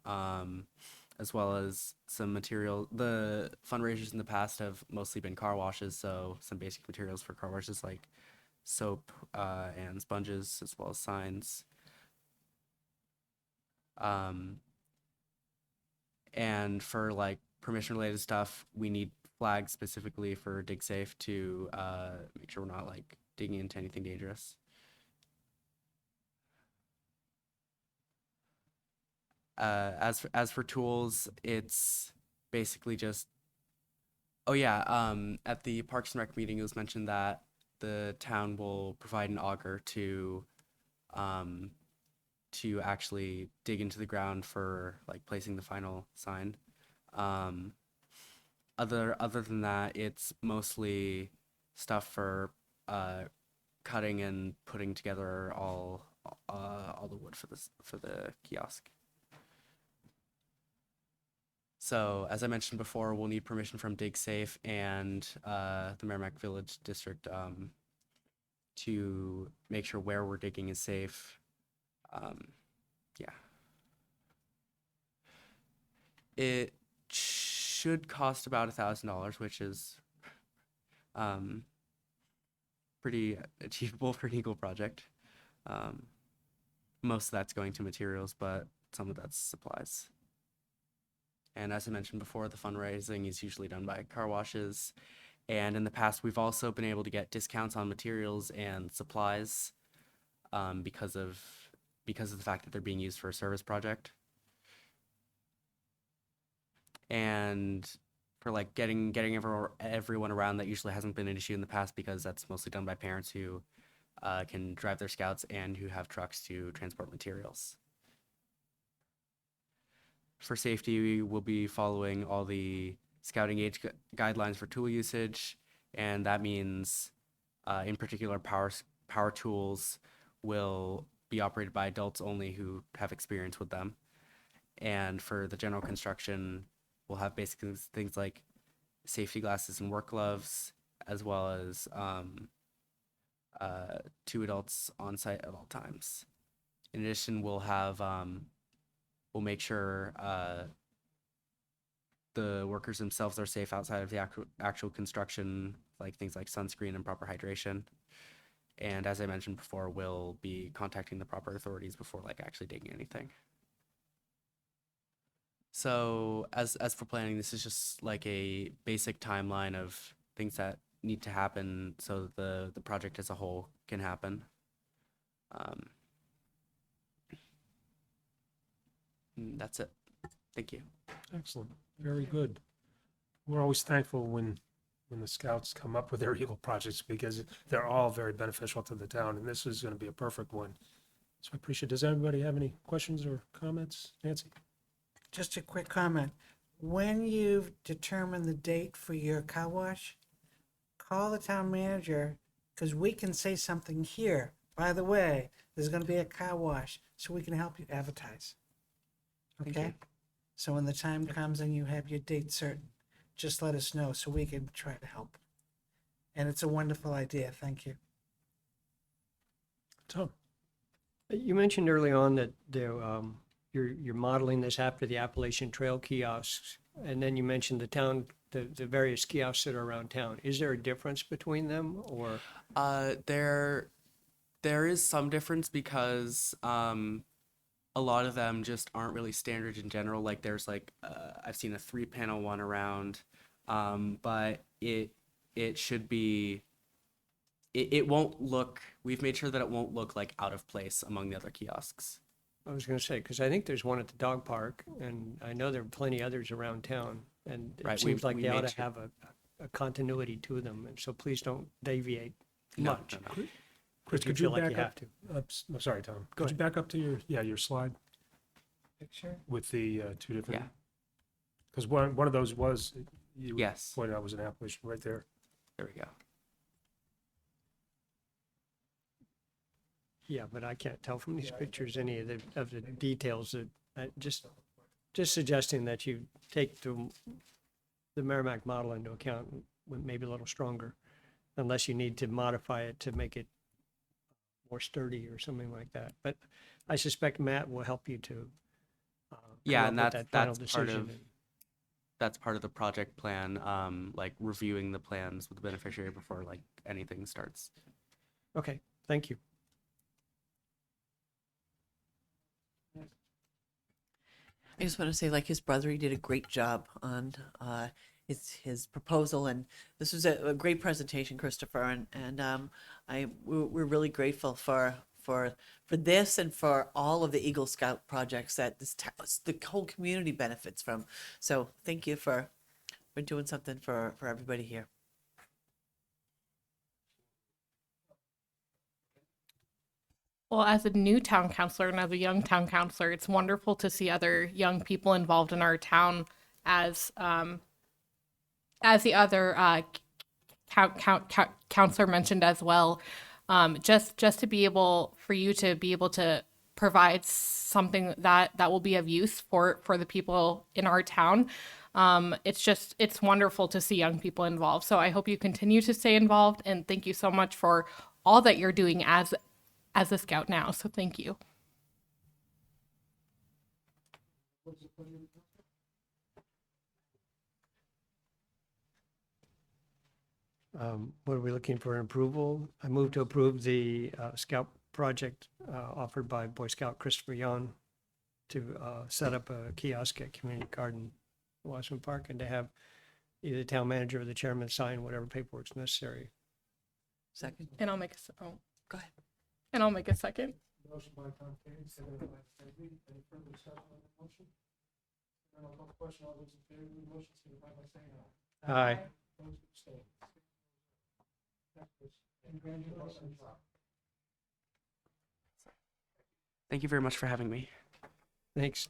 as well as some material. The fundraisers in the past have mostly been car washes, so some basic materials for car washes like soap and sponges, as well as signs. And for like permission related stuff, we need flags specifically for dig safe to make sure we're not like digging into anything dangerous. As for tools, it's basically just, oh yeah, at the Parks and Rec meeting, it was mentioned that the town will provide an auger to actually dig into the ground for like placing the final sign. Other than that, it's mostly stuff for cutting and putting together all the wood for the kiosk. So as I mentioned before, we'll need permission from DigSafe and the Merrimack Village District to make sure where we're digging is safe. Yeah. It should cost about $1,000, which is pretty achievable for an Eagle project. Most of that's going to materials, but some of that's supplies. And as I mentioned before, the fundraising is usually done by car washes. And in the past, we've also been able to get discounts on materials and supplies because of the fact that they're being used for a service project. And for like getting everyone around, that usually hasn't been an issue in the past because that's mostly done by parents who can drive their scouts and who have trucks to transport materials. For safety, we will be following all the scouting age guidelines for tool usage, and that means, in particular, power tools will be operated by adults only who have experience with them. And for the general construction, we'll have basically things like safety glasses and work gloves, as well as 2 adults on site at all times. In addition, we'll have we'll make sure the workers themselves are safe outside of the actual construction, like things like sunscreen and proper hydration. And as I mentioned before, we'll be contacting the proper authorities before like actually digging anything. So as for planning, this is just like a basic timeline of things that need to happen so that the project as a whole can happen. That's it. Thank you. Excellent. Very good. We're always thankful when the scouts come up with their Eagle projects because they're all very beneficial to the town, and this is going to be a perfect one. So I appreciate it. Does anybody have any questions or comments? Nancy? Just a quick comment. When you've determined the date for your car wash, call the town manager because we can say something here. By the way, there's going to be a car wash, so we can help you advertise. Thank Okay? you. So when the time comes and you have your date certain, just let us know so we can try to help. And it's a wonderful idea. Thank you. Tom? You mentioned early on that you're modeling this after the Appalachian Trail kiosks, and then you mentioned the various kiosks that are around town. Is there a difference between them, or? There is some difference because a lot of them just aren't really standard in general. Like there's like I've seen a 3-panel one around, but it should be. It won't look. We've made sure that it won't look like out of place among the other kiosks. I was going to say, because I think there's one at the dog park, and I know there are plenty others around town, and it Right, seems like we they ought made to sure- have a continuity to to them, and so please don't deviate No, much. no. Chris, if you could you feel like back you up? have to. I'm sorry, Tom. Go Could you back up to your slide Picture? with the 2 different? Yeah. Because one of those was, you Yes. pointed out was an Appalachian right there. There we go. Yeah, but I can't tell from these pictures any of the details that, just suggesting that you take the Merrimack model into account, maybe a little stronger, unless you need to modify it to make it more sturdy or something like that. But I suspect Matt will help you to Yeah, come and up with that's that final that's part decision. of that's part of the project plan. Like reviewing the plans with the beneficiary before like anything starts. Okay, thank you. I just want to say, like his brother, he did a great job on his proposal, and this was a great presentation, Christopher. We're really grateful for this and for all of the Eagle Scout projects that the whole community benefits from. So thank you for doing something for everybody here. Well, as a new town councilor and as a young town councilor, it's wonderful to see other young people involved in our town as the other counselor mentioned as well. Just to be able for you to be able to provide something that will be of use for the people in our town. It's wonderful to see young people involved. So I hope you continue to stay involved, and thank you so much for all that you're doing as a scout now. So thank you. What are we looking for, an approval? I move to approve the scout project offered by Boy Scout Christopher Young to set up a kiosk at Community Garden, Washington Park, and to have either the town manager or the chairman sign whatever paperwork's necessary. Second. And I'll make Go ahead. And I'll make a second. Motion by Tom Kane, seconded by Kenny. Any further discussion on the motion? None, I'll call the question. All those in favor of the motion, signify by saying aye. Aye. Opposed, abstained. Congratulations. Thank you very much for having me. Thanks.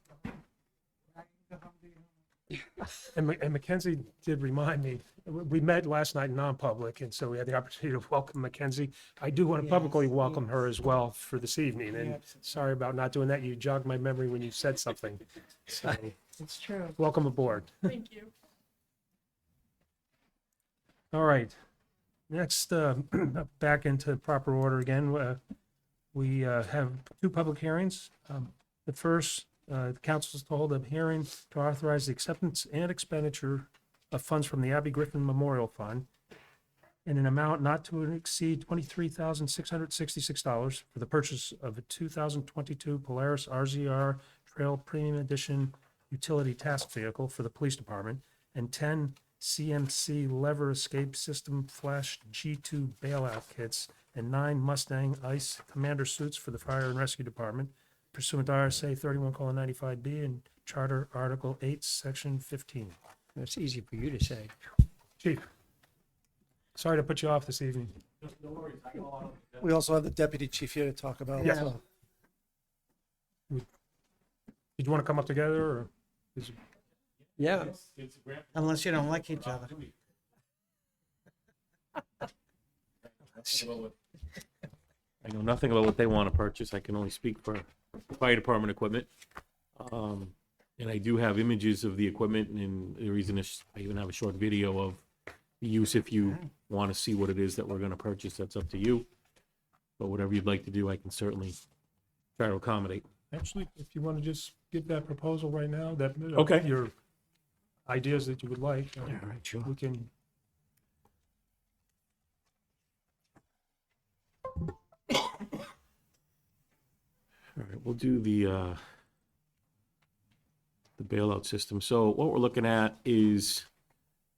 And Mackenzie did remind me, we met last night in non-public, and so we had the opportunity to welcome Mackenzie. I do want to publicly welcome her as well for this evening, and sorry about not doing that. You jogged my memory when you said something. So, It's true. welcome aboard. Thank you. All right. Next, back into proper order again. We have two public hearings. The first, the council is to hold a hearing to authorize the acceptance and expenditure of funds from the Abby Griffin Memorial Fund in an amount not to exceed $23,666 for the purchase of a 2022 Polaris RZR Trail Premium Edition utility task vehicle for the police department and 10 CMC lever escape system flash G2 bailout kits and 9 Mustang ICE commander suits for the fire and rescue department pursuant to RSA 31:95B and Charter Article 8, Section 15. That's easy for you to say. Chief, sorry to put you off this evening. We also have the deputy chief here to talk about it. Yeah. So, Did you want to come up together or? Yeah. Unless you don't like each other. I know nothing about what they want to purchase. I can only speak for fire department equipment. And I do have images of the equipment, and the reason is I even have a short video of the use if you want to see what it is that we're going to purchase. That's up to you. But whatever you'd like to do, I can certainly try to accommodate. Actually, if you want to just give that proposal right now, that. Okay. Your ideas that you would like. All right, sure. We can. All right, we'll do the bailout system. So what we're looking at is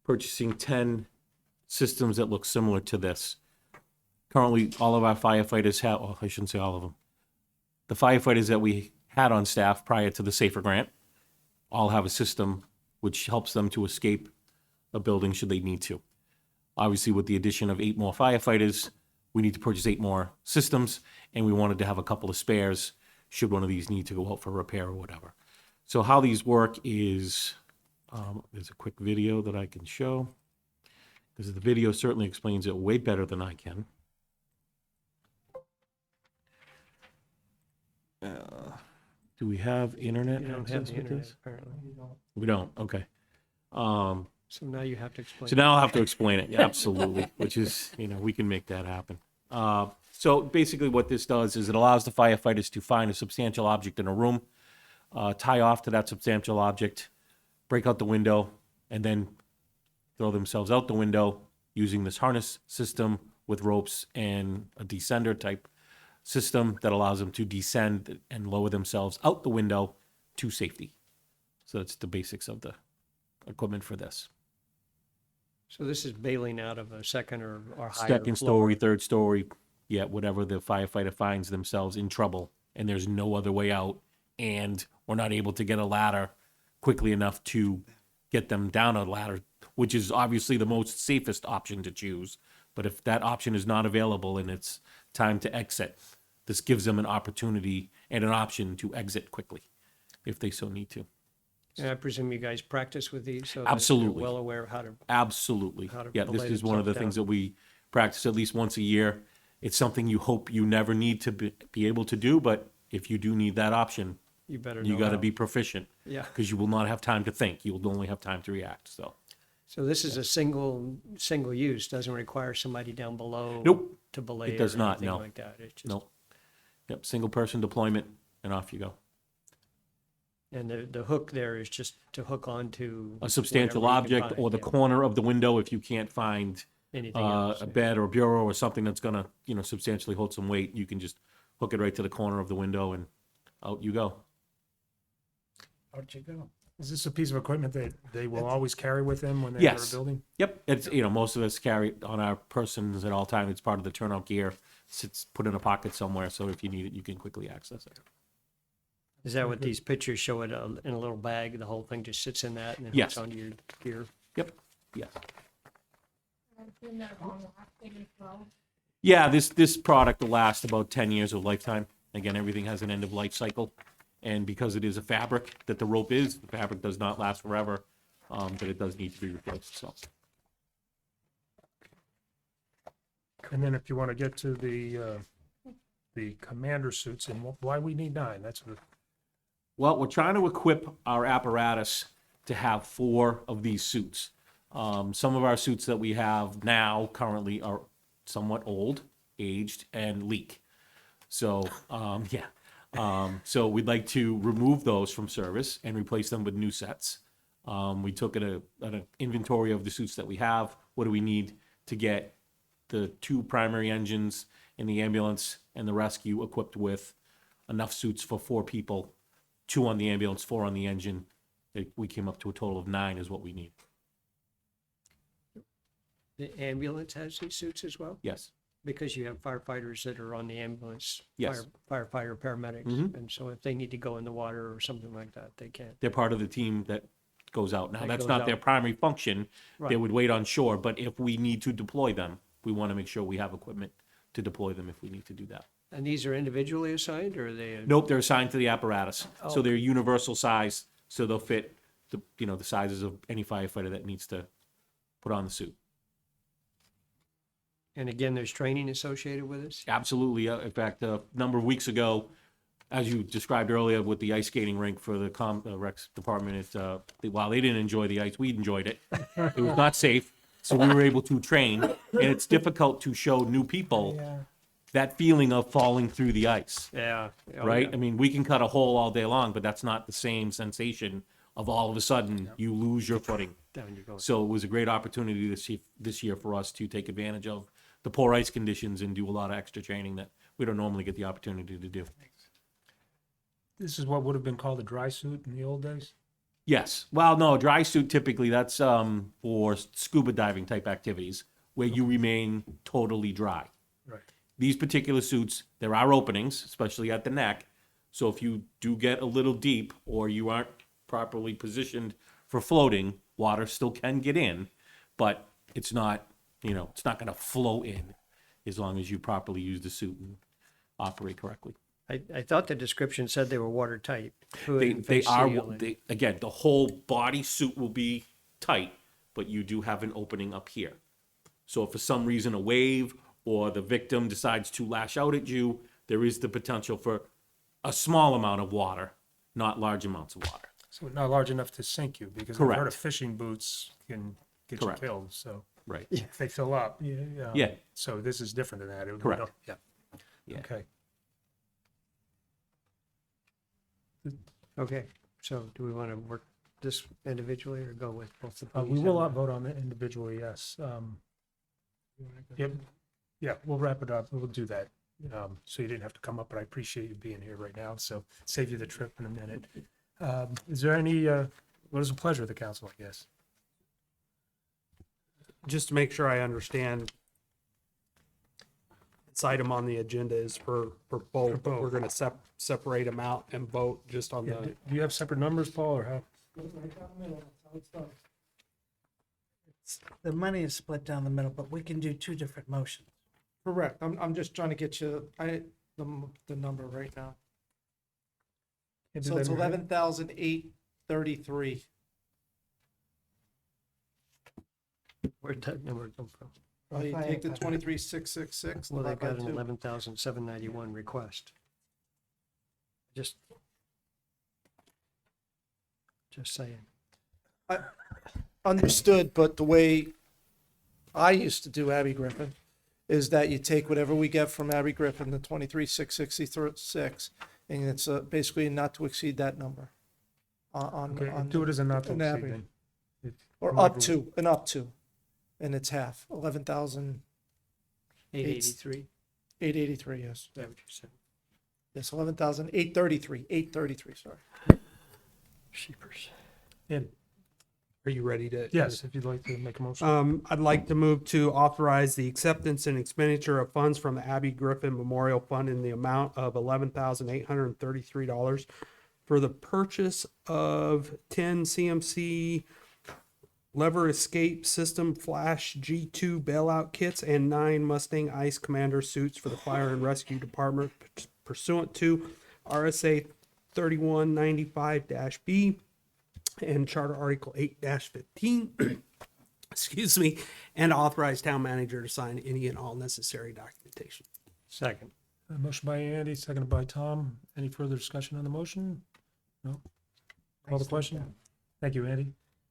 purchasing 10 systems that look similar to this. Currently, all of our firefighters have, well, I shouldn't say all of them. The firefighters that we had on staff prior to the SAFER grant all have a system which helps them to escape a building should they need to. Obviously, with the addition of 8 more firefighters, we need to purchase 8 more systems, and we wanted to have a couple of spares should one of these need to go out for repair or whatever. So how these work is, there's a quick video that I can show, because the video certainly explains it way better than I can. Do we have internet You don't access have the with internet, this? apparently. We don't, okay. So now you have to explain. So now I'll have to explain it, yeah, absolutely, which is, we can make that happen. So basically what this does is it allows the firefighters to find a substantial object in a room, tie off to that substantial object, break out the window, and then throw themselves out the window using this harness system with ropes and a descender type system that allows them to descend and lower themselves out the window to safety. So that's the basics of the equipment for this. So this is bailing out of a second or higher Second floor. story, third story, yeah, whatever the firefighter finds themselves in trouble and there's no other way out and we're not able to get a ladder quickly enough to get them down a ladder, which is obviously the most safest option to choose. But if that option is not available and it's time to exit, this gives them an opportunity and an option to exit quickly if they so need to. And I presume you guys practice with these, so that Absolutely. you're well aware of how to. Absolutely. How to Yeah, this belay is one of the themselves things down. that we practice at least once a year. It's something you hope you never need to be able to do, but if you do need that option, You better. you know got to how. be proficient Yeah. because you will not have time to think. You'll only have time to react. So, So this is a single use. Doesn't require somebody down below. Nope. To belay It does or not, anything no. like that. It's just. nope. Yep, single person deployment and off you go. And the hook there is just to hook onto. A substantial whatever you can object find, or the yeah. corner of the window if you can't find Anything else. a yeah. bed or a bureau or something that's going to, substantially hold some weight. You can just hook it right to the corner of the window and out you go. Out you go. Is this a piece of equipment that they will always carry with them when they enter Yes. a building? Yep, it's, most of us carry it on our persons at all times. It's part of the turnout gear. Sits put in a pocket somewhere, so if you need it, you can quickly access it. Is that what these pictures show it in a little bag? The whole thing just sits in that and then Yes. hooks onto your gear? Yep, yes. Yeah, this product will last about 10 years of lifetime. Again, everything has an end of life cycle. And because it is a fabric that the rope is, the fabric does not last forever, but it does need to be replaced, so. And then if you want to get to the commander suits, and why we need 9, that's the, Well, we're trying to equip our apparatus to have 4 of these suits. Some of our suits that we have now currently are somewhat old, aged, and leak. So, yeah. So we'd like to remove those from service and replace them with new sets. We took an inventory of the suits that we have. What do we need to get the 2 primary engines in the ambulance and the rescue equipped with enough suits for 4 people, 2 on the ambulance, 4 on the engine. We came up to a total of 9 is what we need. The ambulance has these suits as well? Yes. Because you have firefighters that are on the ambulance. Yes. Firefighter, paramedics. Mhm. And so if they need to go in the water or something like that, they can. They're part of the team that goes out. Now, That that's goes not their out. primary function. They Right. would wait on shore, but if we need to deploy them, we want to make sure we have equipment to deploy them if we need to do that. And these are individually assigned or are they? Nope, they're assigned to the apparatus. So Oh. they're universal size, so they'll fit the sizes of any firefighter that needs to put on the suit. And again, there's training associated with this? Absolutely. In fact, a number of weeks ago, as you described earlier with the ice skating rink for the Recs department, while they didn't enjoy the ice, we enjoyed it. It was not safe, so we were able to train. And it's difficult to show new people Yeah. that feeling of falling through the ice, Yeah. Oh, right? yeah. I mean, we can cut a hole all day long, but that's not the same sensation of all of a sudden you lose your footing. Down you go. So it was a great opportunity this year for us to take advantage of the poor ice conditions and do a lot of extra training that we don't normally get the opportunity to do. this is what would have been called a dry suit in the old days? Yes. Well, no, dry suit typically that's for scuba diving type activities where you remain totally dry. Right. These particular suits, there are openings, especially at the neck. So if you do get a little deep or you aren't properly positioned for floating, water still can get in, but it's not, it's not going to flow in as long as you properly use the suit and operate correctly. I thought the description said they were watertight. hood They, and they face are, seal and- again, the whole body suit will be tight, but you do have an opening up here. So if for some reason a wave or the victim decides to lash out at you, there is the potential for a small amount of water, not large amounts of water. So not large enough to sink you, because I've heard of Correct. fishing boots can get Correct. you killed, so Right. if they fill up, yeah. Yeah. So this is different than that. We Correct. don't- Yeah. Yeah. Okay. Okay, so do we want to work this individually or go with both the We police will and- vote on it individually, yes. Yep, yeah, we'll wrap it up. We'll do that. So you didn't have to come up, but I appreciate you being here right now, so save you the trip in a minute. Is there any, what is the pleasure of the council, I guess? Just to make sure I understand, this item on the agenda is for both, but we're gonna separate them out and vote just on Yeah, the, do you have separate numbers, Paul, or how? The money is split down the middle, but we can do two different motions. Correct. I'm just trying to get you, the number right now. Can't do So that it's in your head? 11,833. Where'd that number come from? Well, you take the 23,666. Well, they've divide by got an 2. 11,791 request. Just saying. Understood, but the way I used to do Abby Griffin is that you take whatever we get from Abby Griffin, the 23,666, and it's basically not to exceed that number. Okay, On do it as a not to an exceed average. then. Or up to, and it's half, 883. 11,883, yes. Is that what you said? Yes, 11,833, sorry. Sheepers. And, are you ready to? yes, if you'd like to make a motion. I'd like to move to authorize the acceptance and expenditure of funds from the Abby Griffin Memorial Fund in the amount of $11,833 for the purchase of 10 CMC lever escape system flash G2 bailout kits and 9 Mustang Ice Commander suits for the Fire and Rescue Department pursuant to RSA 3195-B and Charter Article 8-15, excuse me, and authorize town manager to sign any and all necessary documentation. Second. Motion by Andy, seconded by Tom. Any further discussion on the motion? No? Call the question? Thank you, Andy.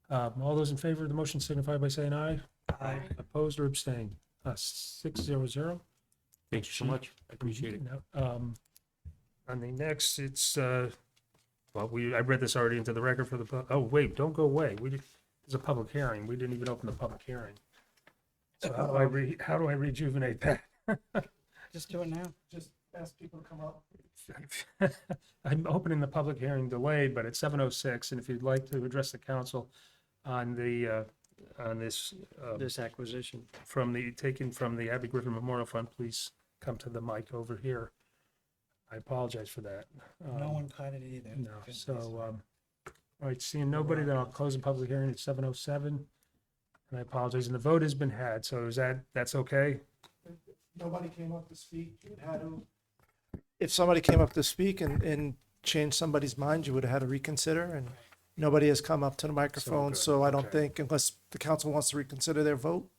All those in favor of the motion signify by saying aye. Aye. Opposed or abstained? 600. Thank you so much. I appreciate it. Now, on the next, it's, well, I read this already into the record for the, oh, wait, don't go away. There's a public hearing. We didn't even open the public hearing. So how do I rejuvenate that? Just do it now. Just ask people to come up. I'm opening the public hearing delayed, but it's 7:06, and if you'd like to address the council on the, on this, This acquisition. taken from the Abby Griffin Memorial Fund, please come to the mic over here. I apologize for that. No one caught it either. No, so, all right, seeing nobody, then I'll close the public hearing at 7:07. And I apologize, and the vote has been had, so that's okay? Nobody came up to speak. You had to. If somebody came up to speak and changed somebody's mind, you would have had to reconsider, and nobody has come up to the microphone, good. so I don't Okay. think, unless the council wants to reconsider their vote,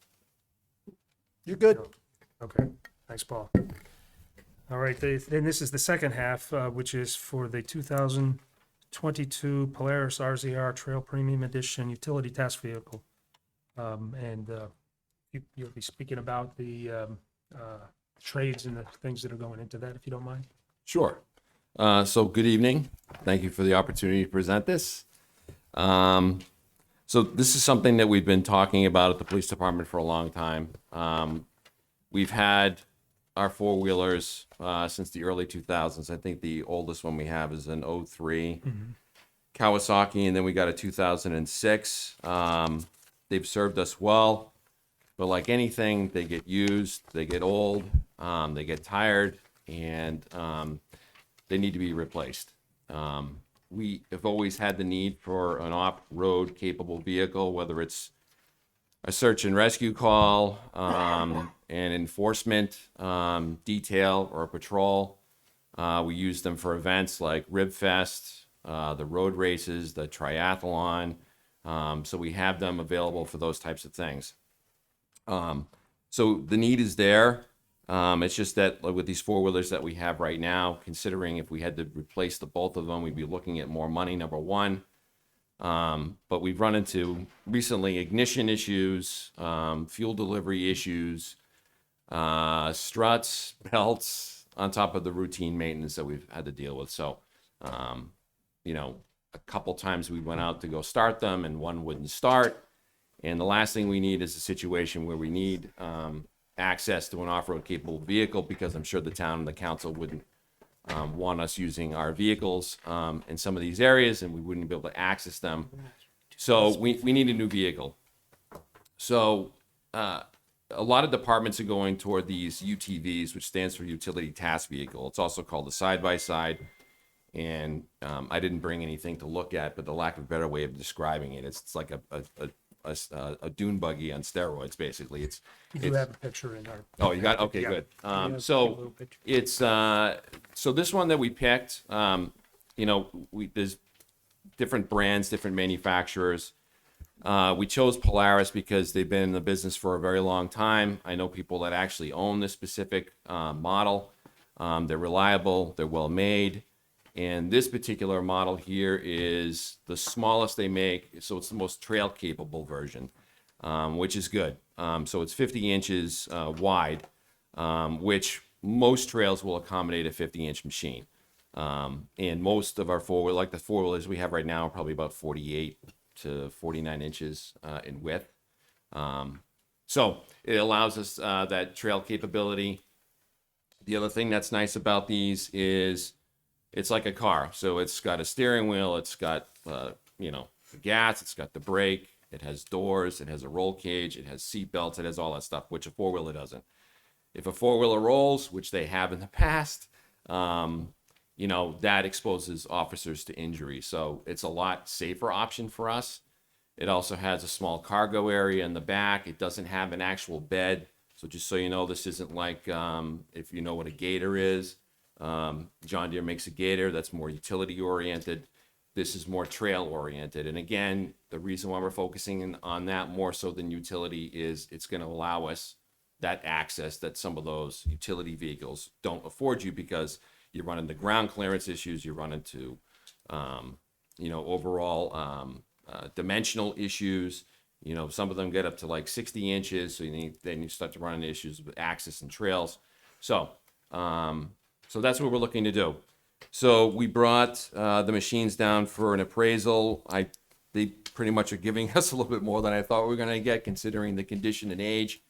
you're good. Okay, thanks, Paul. All right, then this is the second half, which is for the 2022 Polaris RZR Trail Premium Edition Utility Task Vehicle. And you'll be speaking about the trades and the things that are going into that, if you don't mind. Sure. So good evening. Thank you for the opportunity to present this. So this is something that we've been talking about at the police department for a long time. We've had our four-wheelers since the early 2000s. I think the oldest one we have is an 03 Kawasaki, and then we got a 2006. They've served us well, but like anything, they get used, they get old, they get tired, and they need to be replaced. We have always had the need for an off-road capable vehicle, whether it's a search and rescue call, an enforcement detail, or a patrol. We use them for events like Rib Fest, the road races, the triathlon. So we have them available for those types of things. So the need is there. It's just that like, with these four-wheelers that we have right now, considering if we had to replace the both of them, we'd be looking at more money, number one. But we've run into recently ignition issues, fuel delivery issues, struts, belts, on top of the routine maintenance that we've had to deal with. So, you know, a couple times we went out to go start them and one wouldn't start. And the last thing we need is a situation where we need access to an off-road capable vehicle, because I'm sure the town and the council wouldn't want us using our vehicles in some of these areas, and we wouldn't be able to access them. So we need a new vehicle. So a lot of departments are going toward these UTVs, which stands for Utility Task Vehicle. It's also called a side-by-side. And I didn't bring anything to look at, but the lack of a better way of describing it, it's like a dune buggy on steroids, basically. We do have a picture in our. Oh, you got, okay, good. So it's, so this one that we picked, there's different brands, different manufacturers. We chose Polaris because they've been in the business for a very long time. I know people that actually own this specific model. They're reliable, they're well made. And this particular model here is the smallest they make, so it's the most trail capable version, which is good. So it's 50 inches wide, which most trails will accommodate a 50-inch machine. And most of our like the four-wheelers we have right now, are probably about 48 to 49 inches in width. So it allows us that trail capability. The other thing that's nice about these is it's like a car. So it's got a steering wheel, it's got, the gas, it's got the brake, it has doors, it has a roll cage, it has seat belts, it has all that stuff, which a four-wheeler doesn't. If a four-wheeler rolls, which they have in the past, that exposes officers to injury. So it's a lot safer option for us. It also has a small cargo area in the back. It doesn't have an actual bed. So just so you know, this isn't like, if you know what a Gator is, John Deere makes a Gator that's more utility oriented. This is more trail oriented. And again, the reason why we're focusing on that more so than utility is it's going to allow us that access that some of those utility vehicles don't afford you, because you run into ground clearance issues, you run into, overall dimensional issues. Some of them get up to like 60 inches, so then you start to run into issues with access and trails. So that's what we're looking to do. So we brought the machines down for an appraisal. They pretty much are giving us a little bit more than I thought we were going to get, considering the condition and age.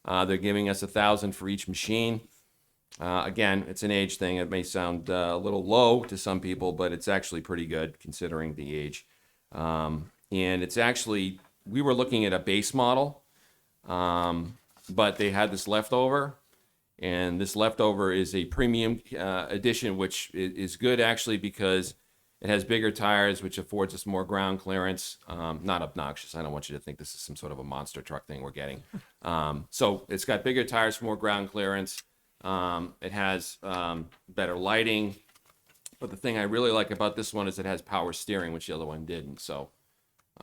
They're giving us $1,000 for each machine. Again, it's an age thing. It may sound a little low to some people, but it's actually pretty good considering the age. And it's actually, we were looking at a base model, but they had this leftover. And this leftover is a premium edition, which is good actually because it has bigger tires, which affords us more ground clearance. Not obnoxious. I don't want you to think this is some sort of a monster truck thing we're getting. So it's got bigger tires for more ground clearance. It has better lighting. But the thing I really like about this one is it has power steering, which the other one didn't. So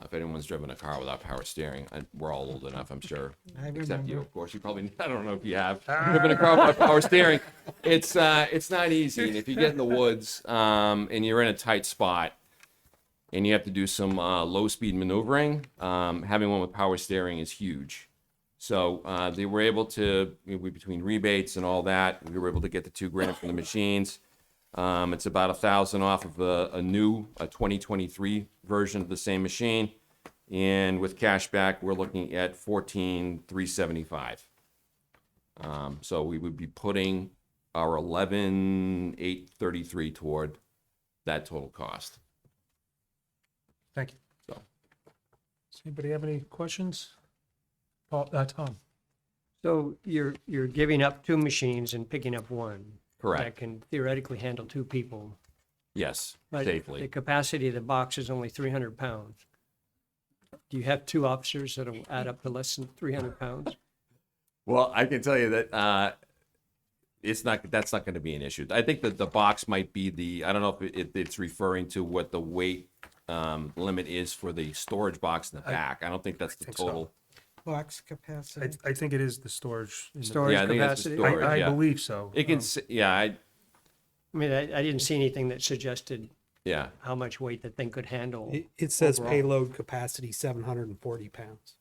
if anyone's driven a car without power steering, we're all old enough, I'm sure. Except you, of course. You probably, I don't know if you have driven a car without power steering. It's not easy. And if you get in the woods and you're in a tight spot and you have to do some low-speed maneuvering, having one with power steering is huge. So they were able to, between rebates and all that, we were able to get the $2,000 from the machines. It's about $1,000 off of a new 2023 version of the same machine, and with cash back, we're looking at $14,375. So we would be putting our $11,833 toward that total cost. Thank you. So. Does anybody have any questions? Paul, Tom? So you're giving up 2 machines and picking up 1. Correct. That can theoretically handle 2 people. Yes, But safely. the capacity of the box is only 300 pounds. Do you have 2 officers that'll add up to less than 300 pounds? Well, I can tell you that that's not going to be an issue. I think that the box might be I don't know if it's referring to what the weight limit is for the storage box in the back. I don't think that's the think so. total. Box capacity. I think it is the storage. in the- Storage Yeah, I think that's the capacity? storage. I yeah. believe so. It can, I mean, I didn't see anything that suggested yeah. how much weight the thing could handle. It says Overall. payload capacity 740 pounds.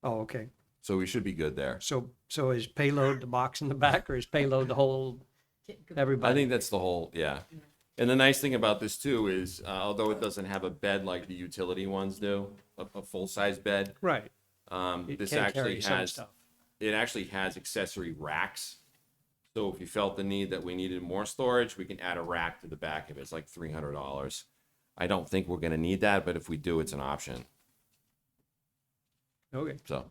Oh, okay. So we should be good there. So is payload the box in the back, or is payload the whole, everybody? I think that's the whole, yeah. And the nice thing about this too is, although it doesn't have a bed like the utility ones do, a full-size bed, Right. It this can actually carry some has, stuff. it actually has accessory racks. So if you felt the need that we needed more storage, we can add a rack to the back of it. It's like $300. I don't think we're gonna need that, but if we do, it's an option. Okay. So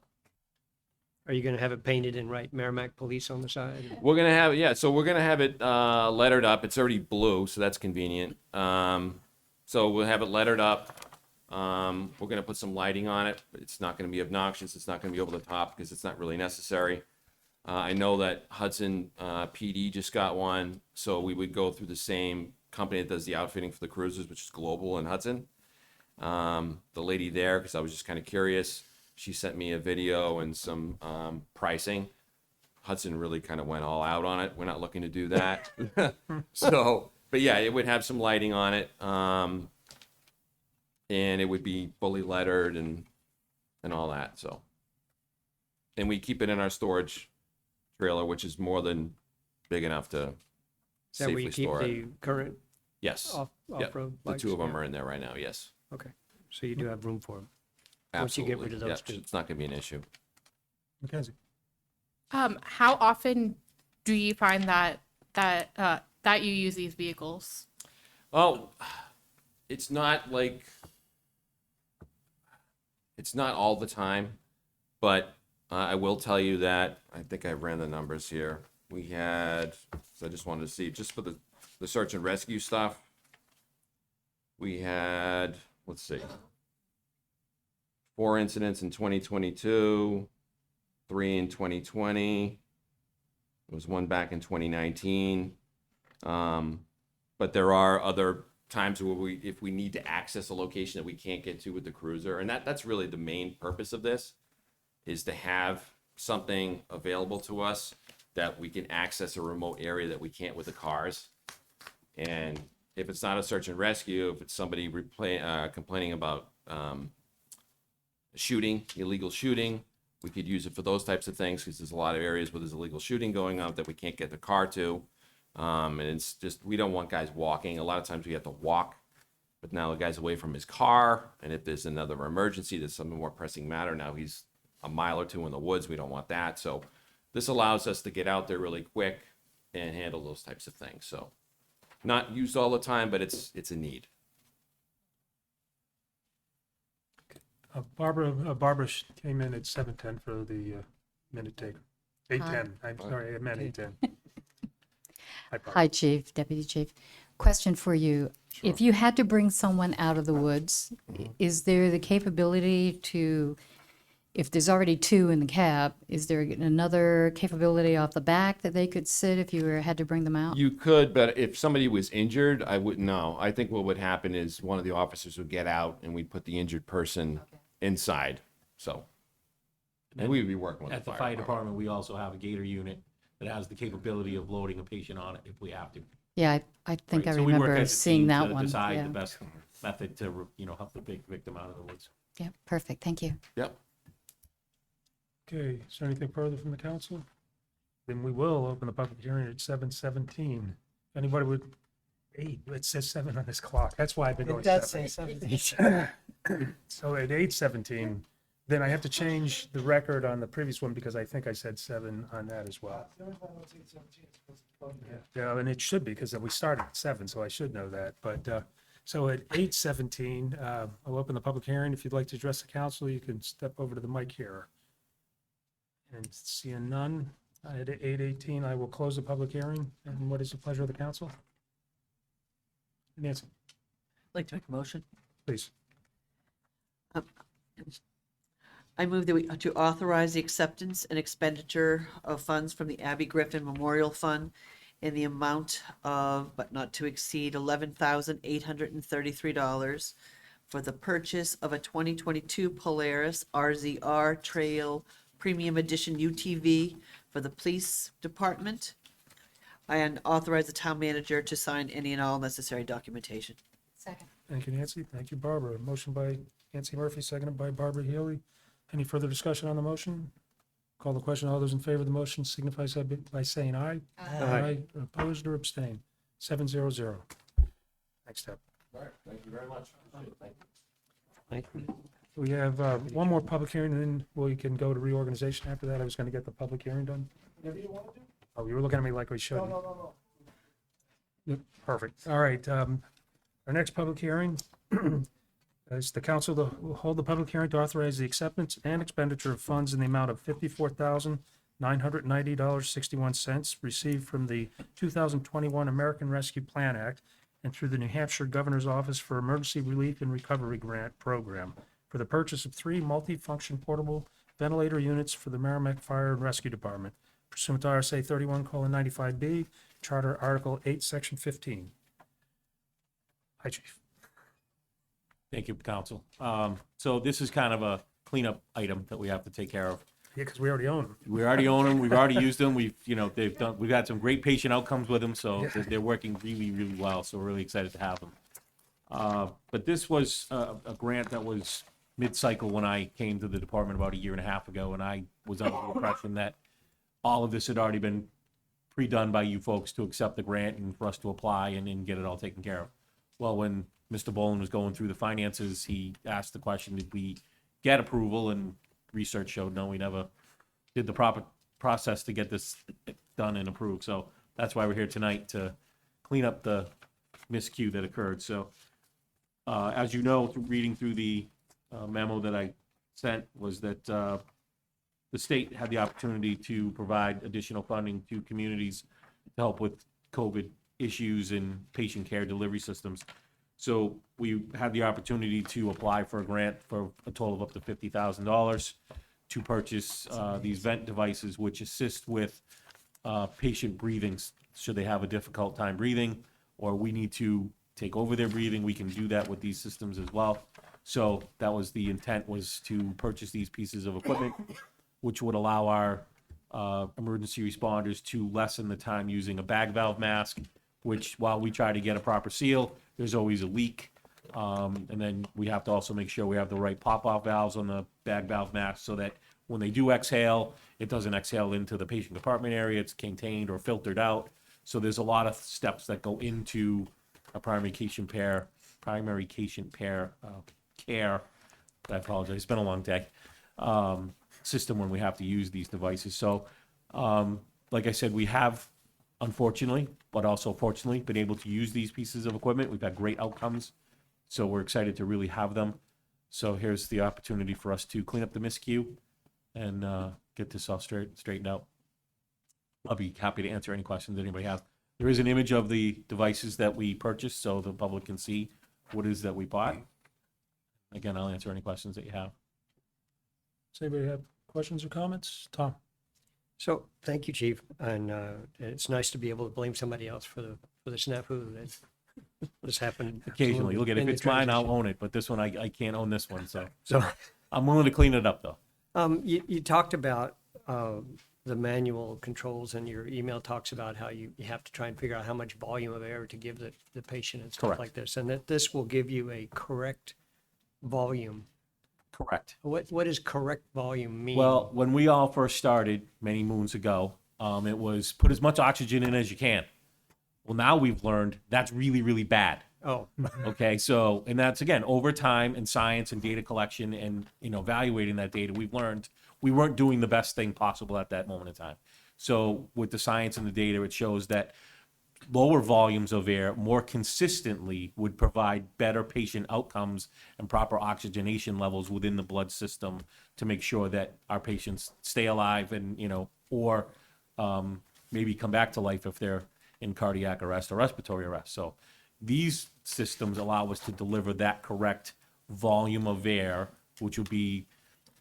Are you gonna have it painted and write Merrimack Police on the side? we're gonna have, yeah, so we're gonna have it lettered up. It's already blue, so that's convenient. So we'll have it lettered up. We're gonna put some lighting on it, but it's not gonna be obnoxious. It's not gonna be over the top because it's not really necessary. I know that Hudson PD just got one, so we would go through the same company that does the outfitting for the cruisers, which is Global in Hudson. The lady there, because I was just kind of curious, she sent me a video and some pricing. Hudson really kind of went all out on it. We're not looking to do that. So, but yeah, it would have some lighting on it. And it would be fully lettered and all that, so. And we keep it in our storage trailer, which is more than big enough to Is that where safely you keep store it. the current Yes, off-road the bikes? two of them Yeah. are in there right now, yes. Okay, so you do have room for them. Once you get rid Absolutely. of those Yeah, two. it's not gonna be an issue. Mackenzie. How often do you find that you use these vehicles? Oh, it's not like, it's not all the time, but I will tell you that, I think I ran the numbers here. We had, so I just wanted to see, just for the search and rescue stuff, we had, let's see, 4 incidents in 2022, 3 in 2020. There was one back in 2019. But there are other times where if we need to access a location that we can't get to with the cruiser, and that's really the main purpose of this, is to have something available to us that we can access a remote area that we can't with the cars. And if it's not a search and rescue, if it's somebody complaining about shooting, illegal shooting, we could use it for those types of things, because there's a lot of areas where there's illegal shooting going on that we can't get the car to. And it's just, we don't want guys walking. A lot of times we have to walk, but now the guy's away from his car. And if there's another emergency, there's some more pressing matter. Now he's a mile or two in the woods. We don't want that. So this allows us to get out there really quick and handle those types of things. So not used all the time, but it's a need. Barbara came in at 7:10 for the minute taker. 8:10. I'm sorry, I meant 8:10. Hi, Barbara. Hi, Chief, Deputy Chief. Question for you. If you had to bring someone out of the woods, is there the capability to, if there's already 2 in the cab, is there another capability off the back that they could sit if had to bring them out? You could, but if somebody was injured, I wouldn't know. I think what would happen is one of the officers would get out and we'd put the injured person inside. So, and we would be working with At the fire department, we also have a gator unit that has the capability of loading a patient on it if we have to. Yeah, I think I Right, so we work remember as a seeing team that to one. decide Yeah. the best method to, help the big victim out of the woods. Yeah, perfect. Thank you. Yep. Okay, is there anything further from the council? Then we will open the public hearing at 7:17. If anybody would, 8, it says 7 on this clock. That's why I've been going It does 7. say something. So at 8:17, then I have to change the record on the previous one because I think I said 7 on that as well. Yeah, and it should be because we started at 7, so I should know that. But so at 8:17, I'll open the public hearing. If you'd like to address the council, you can step over to the mic here. And seeing none, at 8:18, I will close the public hearing. And what is the pleasure of the council? Nancy, I'd like to make a motion. please. I move that to authorize the acceptance and expenditure of funds from the Abby Griffin Memorial Fund in the amount of, but not to exceed, $11,833 for the purchase of a 2022 Polaris RZR Trail Premium Edition UTV for the police department, and authorize the town manager to sign any and all necessary documentation. Second. Thank you, Nancy. Thank you, Barbara. Motion by Nancy Murphy, seconded by Barbara Healy. Any further discussion on the motion? Call the question. All those in favor of the motion signify so by saying aye. Aye. Opposed or abstained? 700. Next step. All right, thank you very much. Thank you. We have one more public hearing, and then we can go to reorganization after that. I was going to get the public hearing done. Oh, you were looking at me like we shouldn't. no. Yep, perfect. All right, our next public hearing is the council to hold the public hearing to authorize the acceptance and expenditure of funds in the amount of $54,990.61 received from the 2021 American Rescue Plan Act and through the New Hampshire Governor's Office for Emergency Relief and Recovery Grant Program for the purchase of 3 multi-function portable ventilator units for the Merrimack Fire and Rescue Department pursuant to RSA 31:95B, Charter Article 8, Section 15. Hi, Chief. Thank you, council. So this is kind of a cleanup item that we have to take care of. Yeah, because we already own them. We already own them. We've already used them. We've had some great patient outcomes with them, so they're working really, really well. So we're really excited to have them. But this was a grant that was mid-cycle when I came to the department about 1.5 years ago, and I was under the impression that all of this had already been pre-done by you folks to accept the grant and for us to apply and get it all taken care of. Well, when Mr. Boland was going through the finances, he asked the question, did we get approval? And research showed no, we never did the proper process to get this done and approved. So that's why we're here tonight, to clean up the miscue that occurred. So as you know, reading through the memo that I sent, was that the state had the opportunity to provide additional funding to communities to help with COVID issues and patient care delivery systems. So we had the opportunity to apply for a grant for a total of up to $50,000 to purchase these vent devices, which assist with patient breathing. Should they have a difficult time breathing, or we need to take over their breathing, we can do that with these systems as well. So that was the intent, was to purchase these pieces of equipment, which would allow our emergency responders to lessen the time using a bag valve mask, which, while we try to get a proper seal, there's always a leak. And then we have to also make sure we have the right pop-off valves on the bag valve mask so that when they do exhale, it doesn't exhale into the patient compartment area, it's contained or filtered out. So there's a lot of steps that go into a primary patient care, care, I apologize, it's been a long day, system when we have to use these devices. So, like I said, we have, unfortunately, but also fortunately, been able to use these pieces of equipment. We've had great outcomes. So we're excited to really have them. So here's the opportunity for us to clean up the miscue and get this all straightened out. I'll be happy to answer any questions that anybody has. There is an image of the devices that we purchased so the public can see what it is that we bought. Again, I'll answer any questions that you have. Does anybody have questions or comments? Tom? So, thank you, Chief, and it's nice to be able to blame somebody else for the snafu that has happened. Occasionally, look at it. in If the it's mine, I'll transition. own it, but this one, I can't own this one, so So, I'm willing to clean it up, though. you talked about the manual controls, and your email talks about how you have to try and figure out how much volume of air to give the patient and stuff Correct. like this, and that this will give you a correct volume. Correct. What does correct volume mean? Well, when we all first started many moons ago, it was put as much oxygen in as you can. Well, now we've learned that's really, really bad. Oh, Okay, so, and that's again, over time and science and data collection and, evaluating that data, we've learned we weren't doing the best thing possible at that moment in time. So with the science and the data, it shows that lower volumes of air more consistently would provide better patient outcomes and proper oxygenation levels within the blood system to make sure that our patients stay alive and, or maybe come back to life if they're in cardiac arrest or respiratory arrest. So these systems allow us to deliver that correct volume of air, which would be,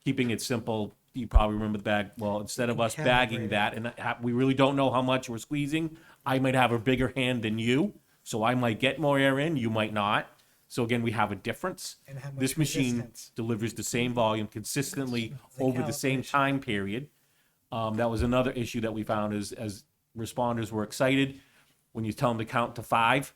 keeping it simple, you probably remember the bag. Well, instead of us bagging that, and we really don't know how much we're squeezing, I might have a bigger hand than you, so I might get more air in, you might not. So again, we have a difference. And how much This machine resistance. delivers the same volume consistently The over the same calibration. time period. That was another issue that we found is, as responders were excited, when you tell them to count to 5,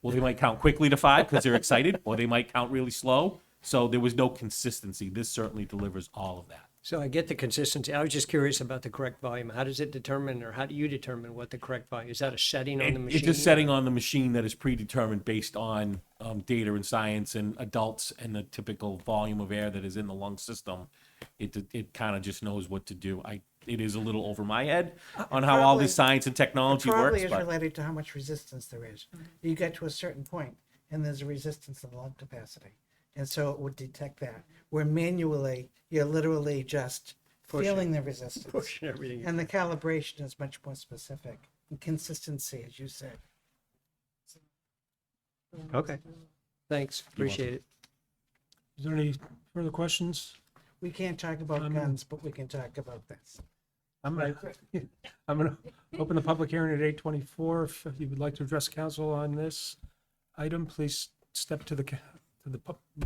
well, they might count quickly to 5 because they're excited, or they might count really slow. So there was no consistency. This certainly delivers all of that. so I get the consistency. I was just curious about the correct volume. How does it determine, or how do you determine what the correct volume? Is that a setting on the machine? It's a setting on the machine that is predetermined based on data and science and adults and the typical volume of air that is in the lung system. It kind of just knows what to do. it is a little over my head on how all this science and It technology probably works, is but related to how much resistance there is. You get to a certain point, and there's a resistance to the lung capacity, and so it would detect that. Where manually, you're literally just feeling the resistance, Pushing everything. and the calibration is much more specific. And consistency, as you said. Okay. Thanks. Appreciate it. Is there any further questions? We can't talk about guns, but we can talk about this. I'm gonna open the public hearing at 8:24. If you would like to address council on this item, please step to the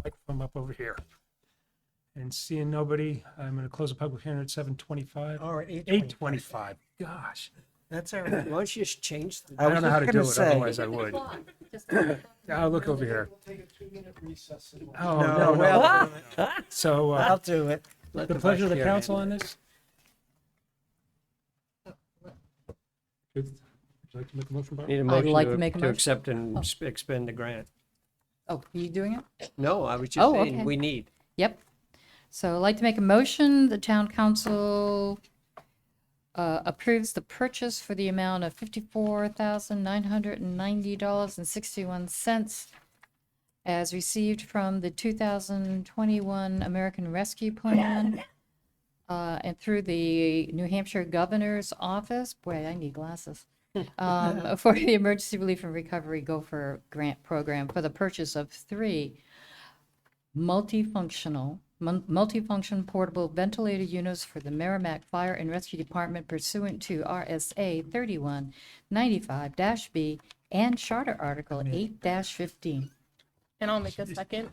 microphone up over here. And seeing nobody, I'm gonna close the public hearing at 7:25. Or 8:25. Gosh, That's all right. Why don't you just change the? I don't know how to do it, say. otherwise I would. I'll look over here. Take a 2-minute recess. Oh, no. So, I'll do it. Let the the pleasure of vice the chair council handle on this? Good. Would you like to make a motion, Bob? Need a I'd motion like to make a to motion. accept and expend the grant. Oh, are you doing it? No, I was just Oh, saying, okay. we need. Yep. So I'd like to make a motion, the town council approves the purchase for the amount of $54,990.61 as received from the 2021 American Rescue Plan and through the New Hampshire Governor's Office. Boy, I need glasses. For the Emergency Relief and Recovery Gopher Grant Program for the purchase of 3 multifunction portable ventilator units for the Merrimack Fire and Rescue Department pursuant to RSA 3195-B and Charter Article 8-15. And I'll make a second.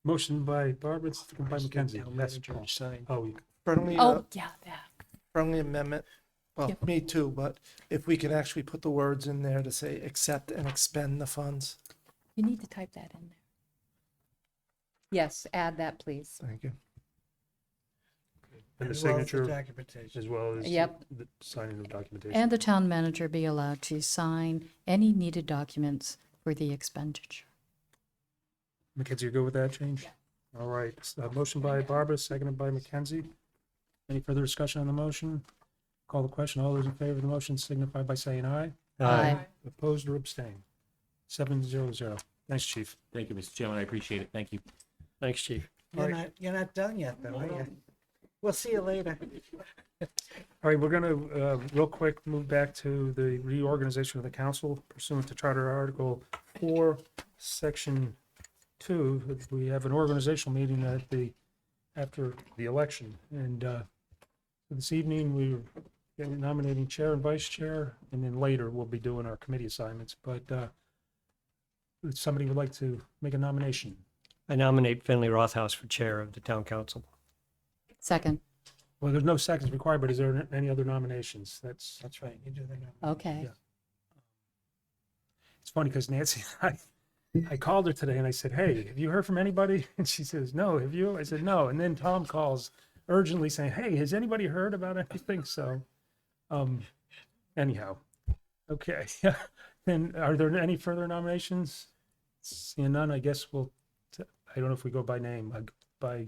Motion by Barbara, second by Mackenzie. Town Yes, manager Paul. sign. Oh, Friendly, Oh, yeah, that. friendly amendment. Well, Yep. me too, but if we can actually put the words in there to say accept and expend the funds. You need to type that in there. Yes, add that, please. Thank you. and the As well as the signature documentation. as well as Yep. the signing of documentation. And the town manager be allowed to sign any needed documents for the expenditure. Mackenzie, you go with that change? All right, motion by Barbara, seconded by Mackenzie. Any further discussion on the motion? Call the question. All those in favor of the motion signify by saying aye. Aye. Opposed or abstained? 700. Thanks, chief. thank you, Mr. Chairman, I appreciate it. Thank you. Thanks, chief. You're not done yet, though, are you? We'll see you later. All right, we're gonna, real quick, move back to the reorganization of the council pursuant to Charter Article 4, Section 2. We have an organizational meeting after the election. And this evening, we're nominating chair and vice chair, and then later we'll be doing our committee assignments. But if somebody would like to make a nomination. I nominate Finley Rothaus for chair of the town council. Second. Well, there's no seconds required, but is there any other nominations? That's Right, you do the number. Okay. Yeah. It's funny because Nancy, I called her today and I said, hey, have you heard from anybody? And she says, no, have you? I said, no. And then Tom calls urgently saying, hey, has anybody heard about anything? So, anyhow, okay. Then are there any further nominations? Seeing none, I guess I don't know if we go by name, by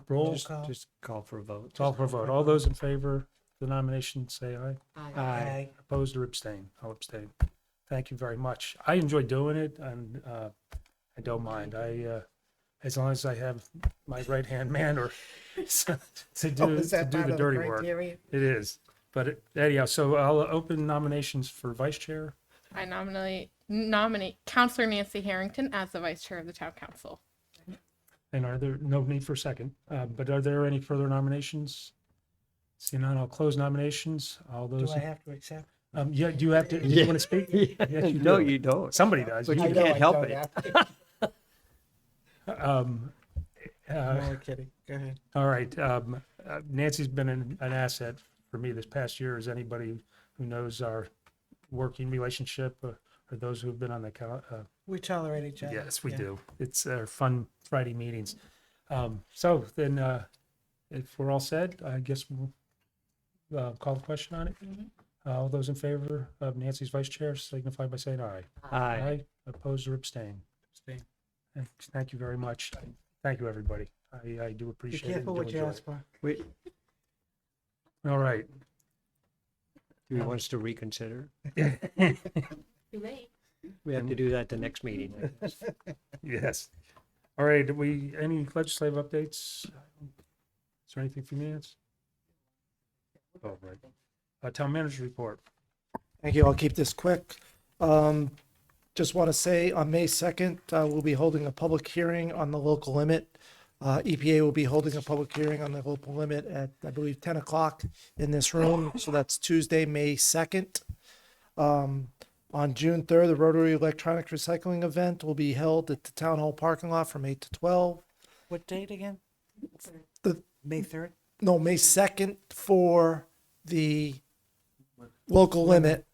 roll. Just call for a vote. Call for a vote. All those in favor of the nomination, say aye. Aye. Opposed or abstain? I'll abstain. Thank you very much. I enjoy doing it, and I don't mind. As long as I have my right-hand man or to do Is that the part of the dirty work. criteria? It is. But anyhow, so I'll open nominations for vice chair. I nominate Counselor Nancy Harrington as the vice chair of the town council. And are there, no need for a second, but are there any further nominations? Seeing none, I'll close nominations. All Do those, I have to accept? yeah, do you have to, do you want to speak? Yes, you No, do. you don't. Somebody does. But You you do. can't help it. No kidding. Go ahead. All right. Nancy's been an asset for me this past year. As anybody who knows our working relationship, or those who've been on the We tolerate each other. yes, we Yeah. do. It's fun Friday meetings. So then, if we're all set, I guess we'll call the question on it. All those in favor of Nancy's vice chair signify by saying aye. Aye. Opposed or abstain? Abstain. Thank you very much. Thank you, everybody. I do Be appreciate it. careful and do what you enjoy ask it. for. We, All right. Do you want us to reconsider? Too late. We have to do that the next meeting. I guess. Yes. All right, any legislative updates? Is there anything from you, Nance? Oh, right. Town manager report. Thank you. I'll keep this quick. Just want to say on May 2nd, we'll be holding a public hearing on the local limit. EPA will be holding a public hearing on the local limit at, I believe, 10 o'clock in this room. So that's Tuesday, May 2nd. On June 3rd, the Rotary Electronic Recycling event will be held at the Town Hall parking lot from 8 to 12. What date again? The- May 3rd? No, May 2nd for the local limit,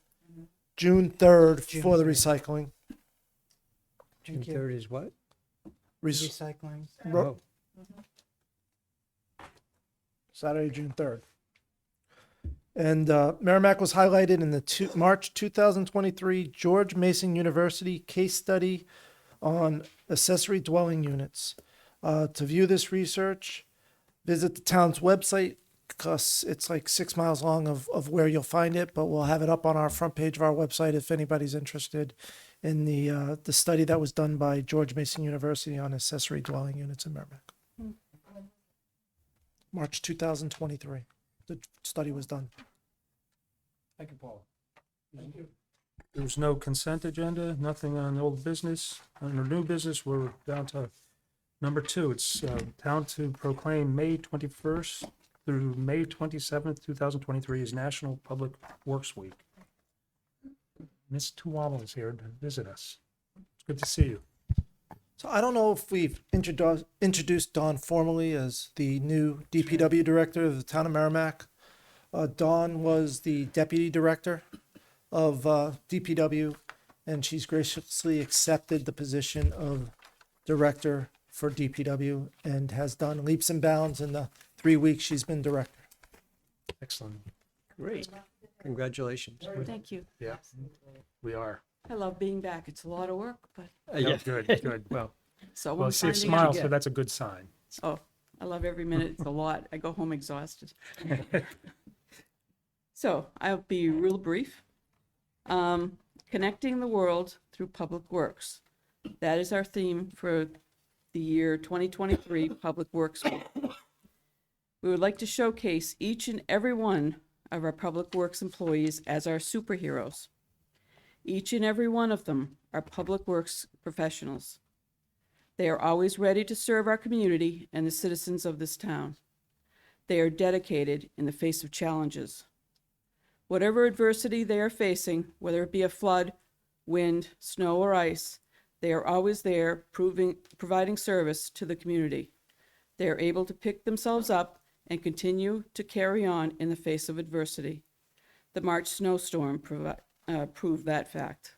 June 3rd for the recycling. June Thank you. 3rd is what? Recycling. Oh, Saturday, June 3rd. And Merrimack was highlighted in the March 2023 George Mason University case study on accessory dwelling units. To view this research, visit the town's website because it's like 6 miles long of where you'll find it, but we'll have it up on our front page of our website if anybody's interested in the study that was done by George Mason University on accessory dwelling units in Merrimack. March 2023, the study was done. Thank you, Paul. There was no consent agenda, nothing on old business. Under new business, we're down to number 2. It's town to proclaim May 21st through May 27th, 2023 is National Public Works Week. Ms. Tuwala is here to visit us. It's good to see you. So I don't know if we've introduced Dawn formally as the new DPW director of the town of Merrimack. Dawn was the deputy director of DPW, and she's graciously accepted the position of director for DPW and has done leaps and bounds in the 3 weeks she's been director. Excellent. great. Congratulations. Thank you. Yeah, we are. I love being back. It's a lot of work, but Yeah. Good, good. Well, so see a I'm finding smile, out. so that's a good sign. Oh, I love every minute. It's a lot. I go home exhausted. So I'll be real brief. Connecting the world through public works. That is our theme for the year 2023 Public Works Week. We would like to showcase each and every one of our public works employees as our superheroes. Each and every one of them are public works professionals. They are always ready to serve our community and the citizens of this town. They are dedicated in the face of challenges. Whatever adversity they are facing, whether it be a flood, wind, snow, or ice, they are always there providing service to the community. They are able to pick themselves up and continue to carry on in the face of adversity. The March snowstorm proved that fact.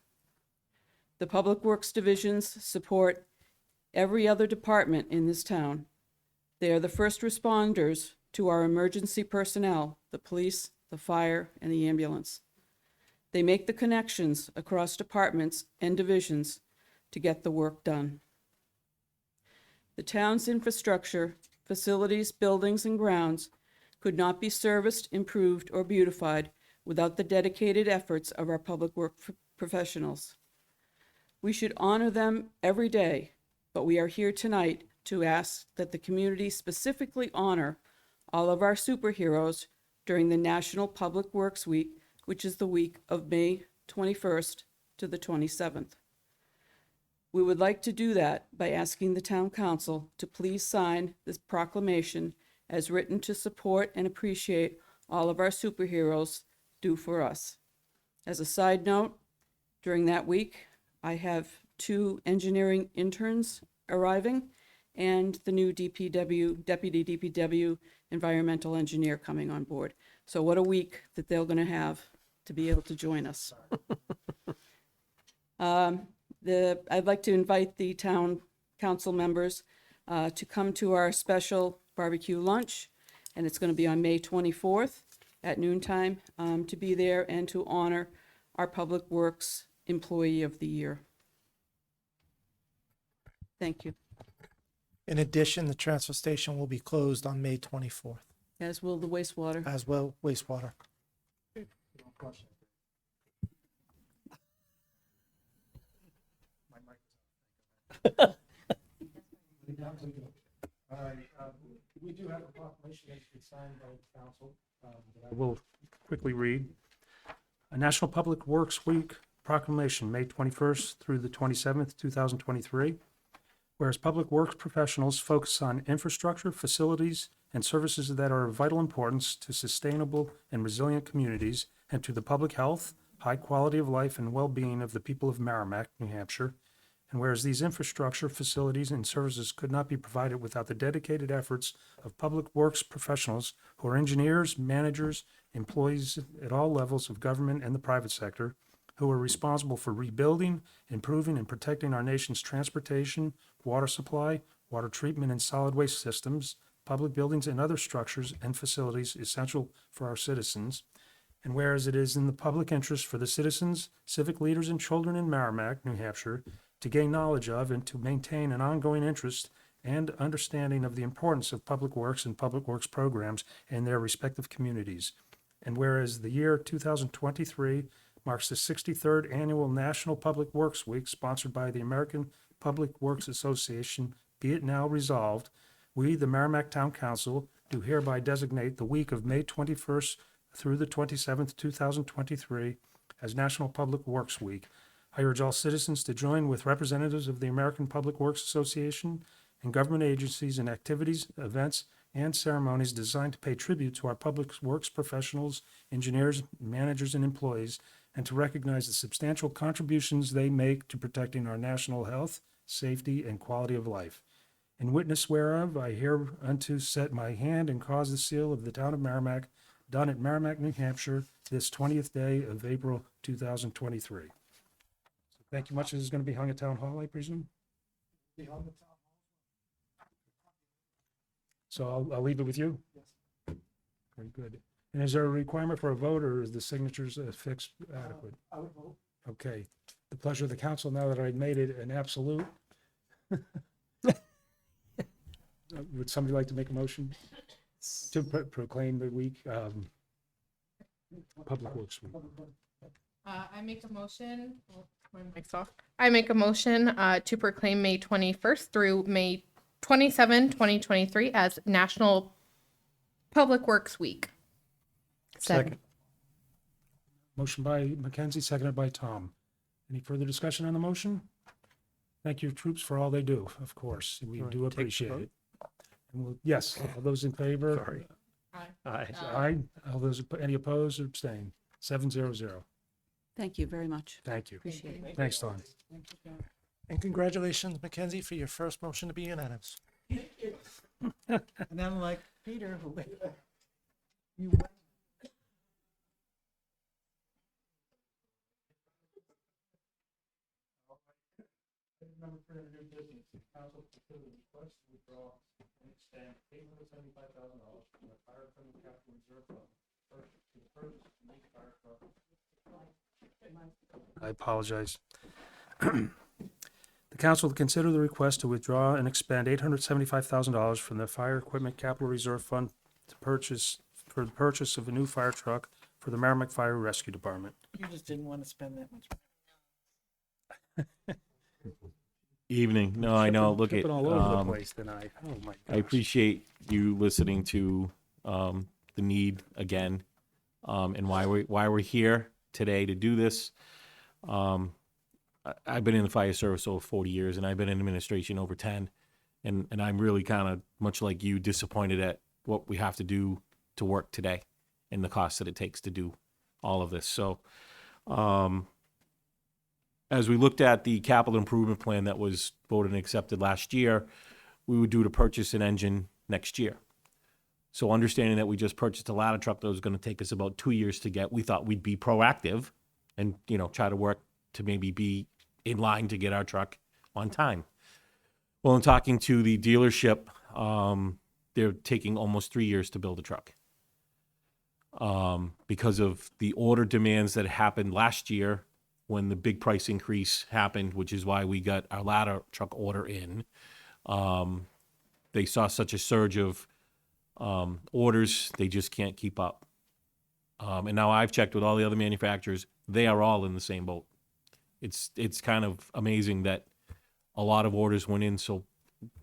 The Public Works divisions support every other department in this town. They are the first responders to our emergency personnel, the police, the fire, and the ambulance. They make the connections across departments and divisions to get the work done. The town's infrastructure, facilities, buildings, and grounds could not be serviced, improved, or beautified without the dedicated efforts of our public work professionals. We should honor them every day, but we are here tonight to ask that the community specifically honor all of our superheroes during the National Public Works Week, which is the week of May 21st to the 27th. We would like to do that by asking the town council to please sign this proclamation as written to support and appreciate all of our superheroes do for us. As a side note, during that week, I have 2 engineering interns arriving and the new deputy DPW environmental engineer coming on board. So what a week that they're going to have to be able to join us. I'd like to invite the town council members to come to our special barbecue lunch, and it's going to be on May 24th at noontime, to be there and to honor our Public Works Employee of the Year. Thank you. In addition, the transfer station will be closed on May 24th. as will the wastewater. as well wastewater. We do have a proclamation that should be signed by the council. I will quickly read. A National Public Works Week proclamation, May 21st through the 27th, 2023. Whereas public works professionals focus on infrastructure, facilities, and services that are of vital importance to sustainable and resilient communities and to the public health, high quality of life, and well-being of the people of Merrimack, New Hampshire. And whereas these infrastructure, facilities, and services could not be provided without the dedicated efforts of public works professionals who are engineers, managers, employees at all levels of government and the private sector, who are responsible for rebuilding, improving, and protecting our nation's transportation, water supply, water treatment and solid waste systems, public buildings and other structures and facilities essential for our citizens. And whereas it is in the public interest for the citizens, civic leaders, and children in Merrimack, New Hampshire, to gain knowledge of and to maintain an ongoing interest and understanding of the importance of public works and public works programs in their respective communities. And whereas the year 2023 marks the 63rd Annual National Public Works Week sponsored by the American Public Works Association, be it now resolved, we, the Merrimack Town Council, do hereby designate the week of May 21st through the 27th, 2023 as National Public Works Week. I urge all citizens to join with representatives of the American Public Works Association and government agencies in activities, events, and ceremonies designed to pay tribute to our public works professionals, engineers, managers, and employees, and to recognize the substantial contributions they make to protecting our national health, safety, and quality of life. In witness whereof, I hereunto set my hand and cause the seal of the town of Merrimack, done at Merrimack, New Hampshire, this 20th day of April 2023. Thank you much. This is going to be hung at Town Hall, I presume? So I'll leave it with you? Yes. Very good. And is there a requirement for a vote, or is the signatures fixed adequate? I would vote. Okay. The pleasure of the council, now that I've made it an absolute. Would somebody like to make a motion to proclaim the week, Public Works Week? I make a motion. My mic's off. I make a motion to proclaim May 21st through May 27, 2023 as National Public Works Week. Second. Motion by Mackenzie, seconded by Tom. Any further discussion on the motion? Thank your troops for all they do, of course. We Want do to take the appreciate vote? it. And yes, all those in favor? Sorry. Aye. Aye. All those, any opposed or abstain? 700. Thank you very much. Thank you. Appreciate it. Thanks, Don. And congratulations, Mackenzie, for your first motion to be unanimous. And I'm like, Peter, you I apologize. The council to consider the request to withdraw and expend $875,000 from the Fire Equipment Capital Reserve Fund for the purchase of a new fire truck for the Merrimack Fire Rescue Department. just didn't want to spend that much. Evening. No, I know. Look at, Tripping all over the place tonight. Oh, my I gosh. appreciate you listening to the need again, and why we're here today to do this. I've been in the fire service over 40 years, and I've been in administration over 10, and I'm really kind of much like you, disappointed at what we have to do to work today and the cost that it takes to do all of this. So, as we looked at the capital improvement plan that was voted and accepted last year, we would do to purchase an engine next year. So understanding that we just purchased a ladder truck that was going to take us about 2 years to get, we thought we'd be proactive and, try to work to maybe be in line to get our truck on time. Well, in talking to the dealership, they're taking almost 3 years to build a truck. Because of the order demands that happened last year when the big price increase happened, which is why we got our ladder truck order in. They saw such a surge of orders, they just can't keep up. And now I've checked with all the other manufacturers, they are all in the same boat. It's kind of amazing that a lot of orders went in so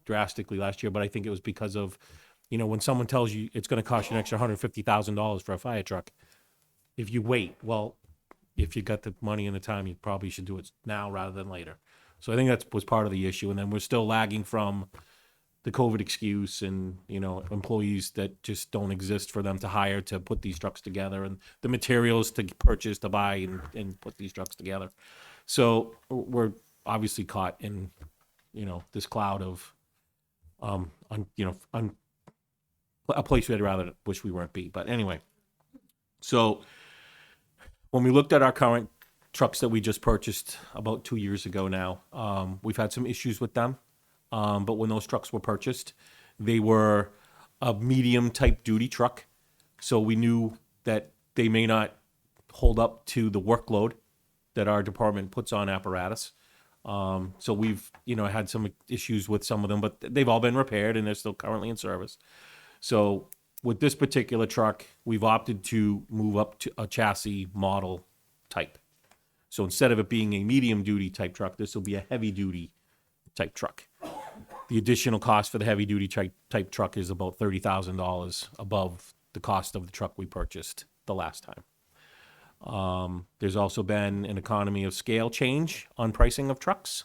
drastically last year, but I think it was because of, you know, when someone tells you it's going to cost you an extra $150,000 for a fire truck, if you wait, well, if you got the money and the time, you probably should do it now rather than later. So I think that was part of the issue. And then we're still lagging from the COVID excuse and, you know, employees that just don't exist for them to hire to put these trucks together and the materials to purchase, to buy and put these trucks together. So we're obviously caught in, you know, this cloud of, a place we'd rather wish we weren't be. But anyway, so when we looked at our current trucks that we just purchased about 2 years ago now, we've had some issues with them. But when those trucks were purchased, they were a medium type duty truck. So we knew that they may not hold up to the workload that our department puts on apparatus. So we've, you know, had some issues with some of them, but they've all been repaired and they're still currently in service. So with this particular truck, we've opted to move up to a chassis model type. So instead of it being a medium duty type truck, this will be a heavy duty type truck. The additional cost for the heavy duty type truck is about $30,000 above the cost of the truck we purchased the last time. There's also been an economy of scale change on pricing of trucks.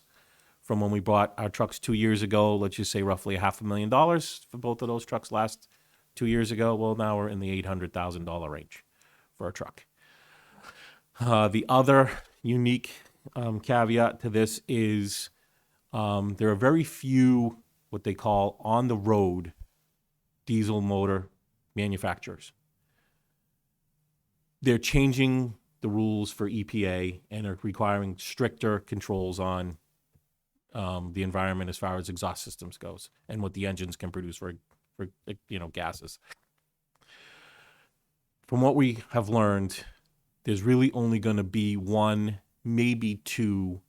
From when we bought our trucks 2 years ago, let's just say roughly $500,000 for both of those trucks last 2 years ago. Well, now we're in the $800,000 range for a truck. The other unique caveat to this is there are very few what they call on-the-road diesel motor manufacturers. They're changing the rules for EPA and are requiring stricter controls on the environment as far as exhaust systems goes and what the engines can produce for gases. From what we have learned, there's really only going to be one, maybe two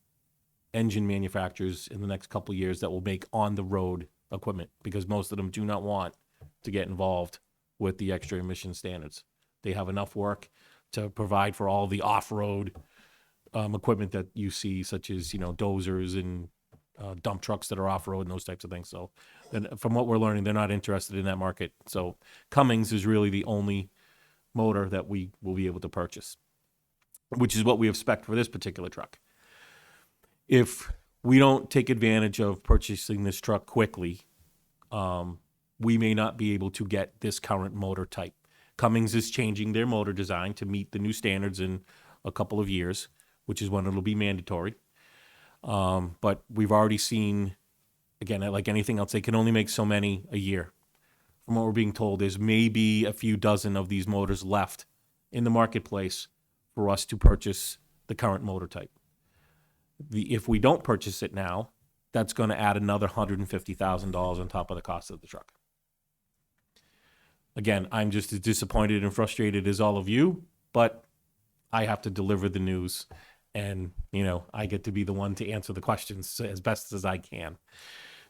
engine manufacturers in the next couple of years that will make on-the-road equipment because most of them do not want to get involved with the extra emission standards. They have enough work to provide for all the off-road equipment that you see, such as, you know, dozers and dump trucks that are off-road and those types of things. So then from what we're learning, they're not interested in that market. So Cummins is really the only motor that we will be able to purchase, which is what we expect for this particular truck. If we don't take advantage of purchasing this truck quickly, we may not be able to get this current motor type. Cummins is changing their motor design to meet the new standards in a couple of years, which is when it'll be mandatory. But we've already seen, again, like anything else, they can only make so many a year. From what we're being told, there's maybe a few dozen of these motors left in the marketplace for us to purchase the current motor type. If we don't purchase it now, that's going to add another $150,000 on top of the cost of the truck. Again, I'm just as disappointed and frustrated as all of you, but I have to deliver the news, and you know, I get to be the one to answer the questions as best as I can.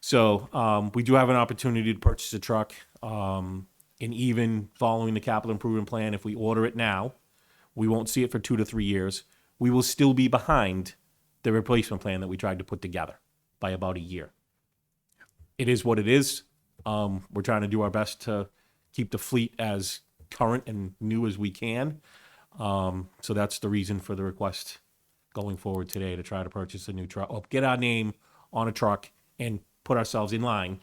So we do have an opportunity to purchase a truck, and even following the capital improvement plan, if we order it now, we won't see it for 2 to 3 years. We will still be behind the replacement plan that we tried to put together by about a year. It is what it is. We're trying to do our best to keep the fleet as current and new as we can. So that's the reason for the request going forward today, to try to purchase a new truck, or get our name on a truck and put ourselves in line.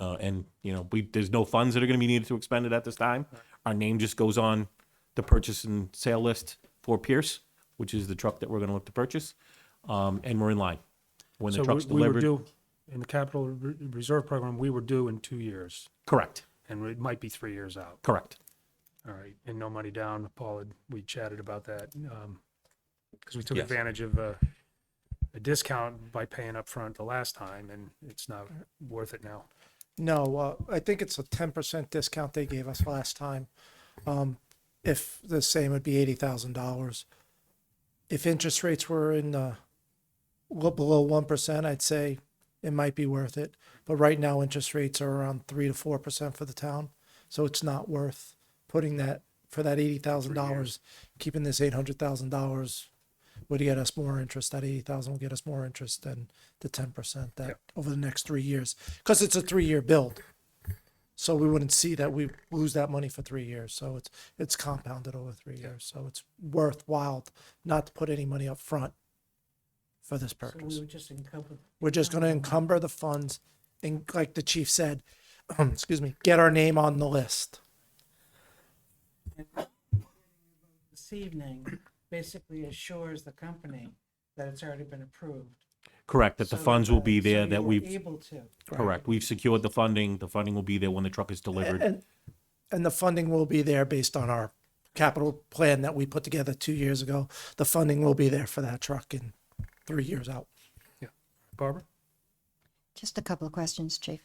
And you know, there's no funds that are going to be needed to expend it at this time. Our name just goes on the purchase and sale list for Pierce, which is the truck that we're going to look to purchase, and we're in line. When the So truck's we were delivered. due, in the capital reserve program, we were due in 2 years, Correct. and it might be 3 years out. Correct. All right, and no money down. Paul, we chatted about that, because we took Yes. advantage of a discount by paying up front the last time, and it's not worth it now. No, I think it's a 10% discount they gave us last time. If the same would be $80,000. If interest rates were in below 1%, I'd say it might be worth it. But right now, interest rates are around 3 to 4% for the town. So it's not worth putting that for that $80,000, keeping this $800,000 would get us more interest. That 80,000 will get us more interest than the 10% that over the next 3 years, because it's a 3-year build. So we wouldn't see that we lose that money for 3 years. So it's compounded over 3 years. So it's worthwhile not to put any money up front for this So purpose. we would just encumber. We're just going to encumber the funds and, like the chief said, excuse me, get our name on the list. This evening basically assures the company that it's already been approved. Correct, that the So funds will be so there, you that were we've, Able to. correct, we've secured the funding will be there when the truck is delivered. And the funding will be there based on our capital plan that we put together 2 years ago. The funding will be there for that truck in 3 years out. Barbara? Just a couple of questions, Chief.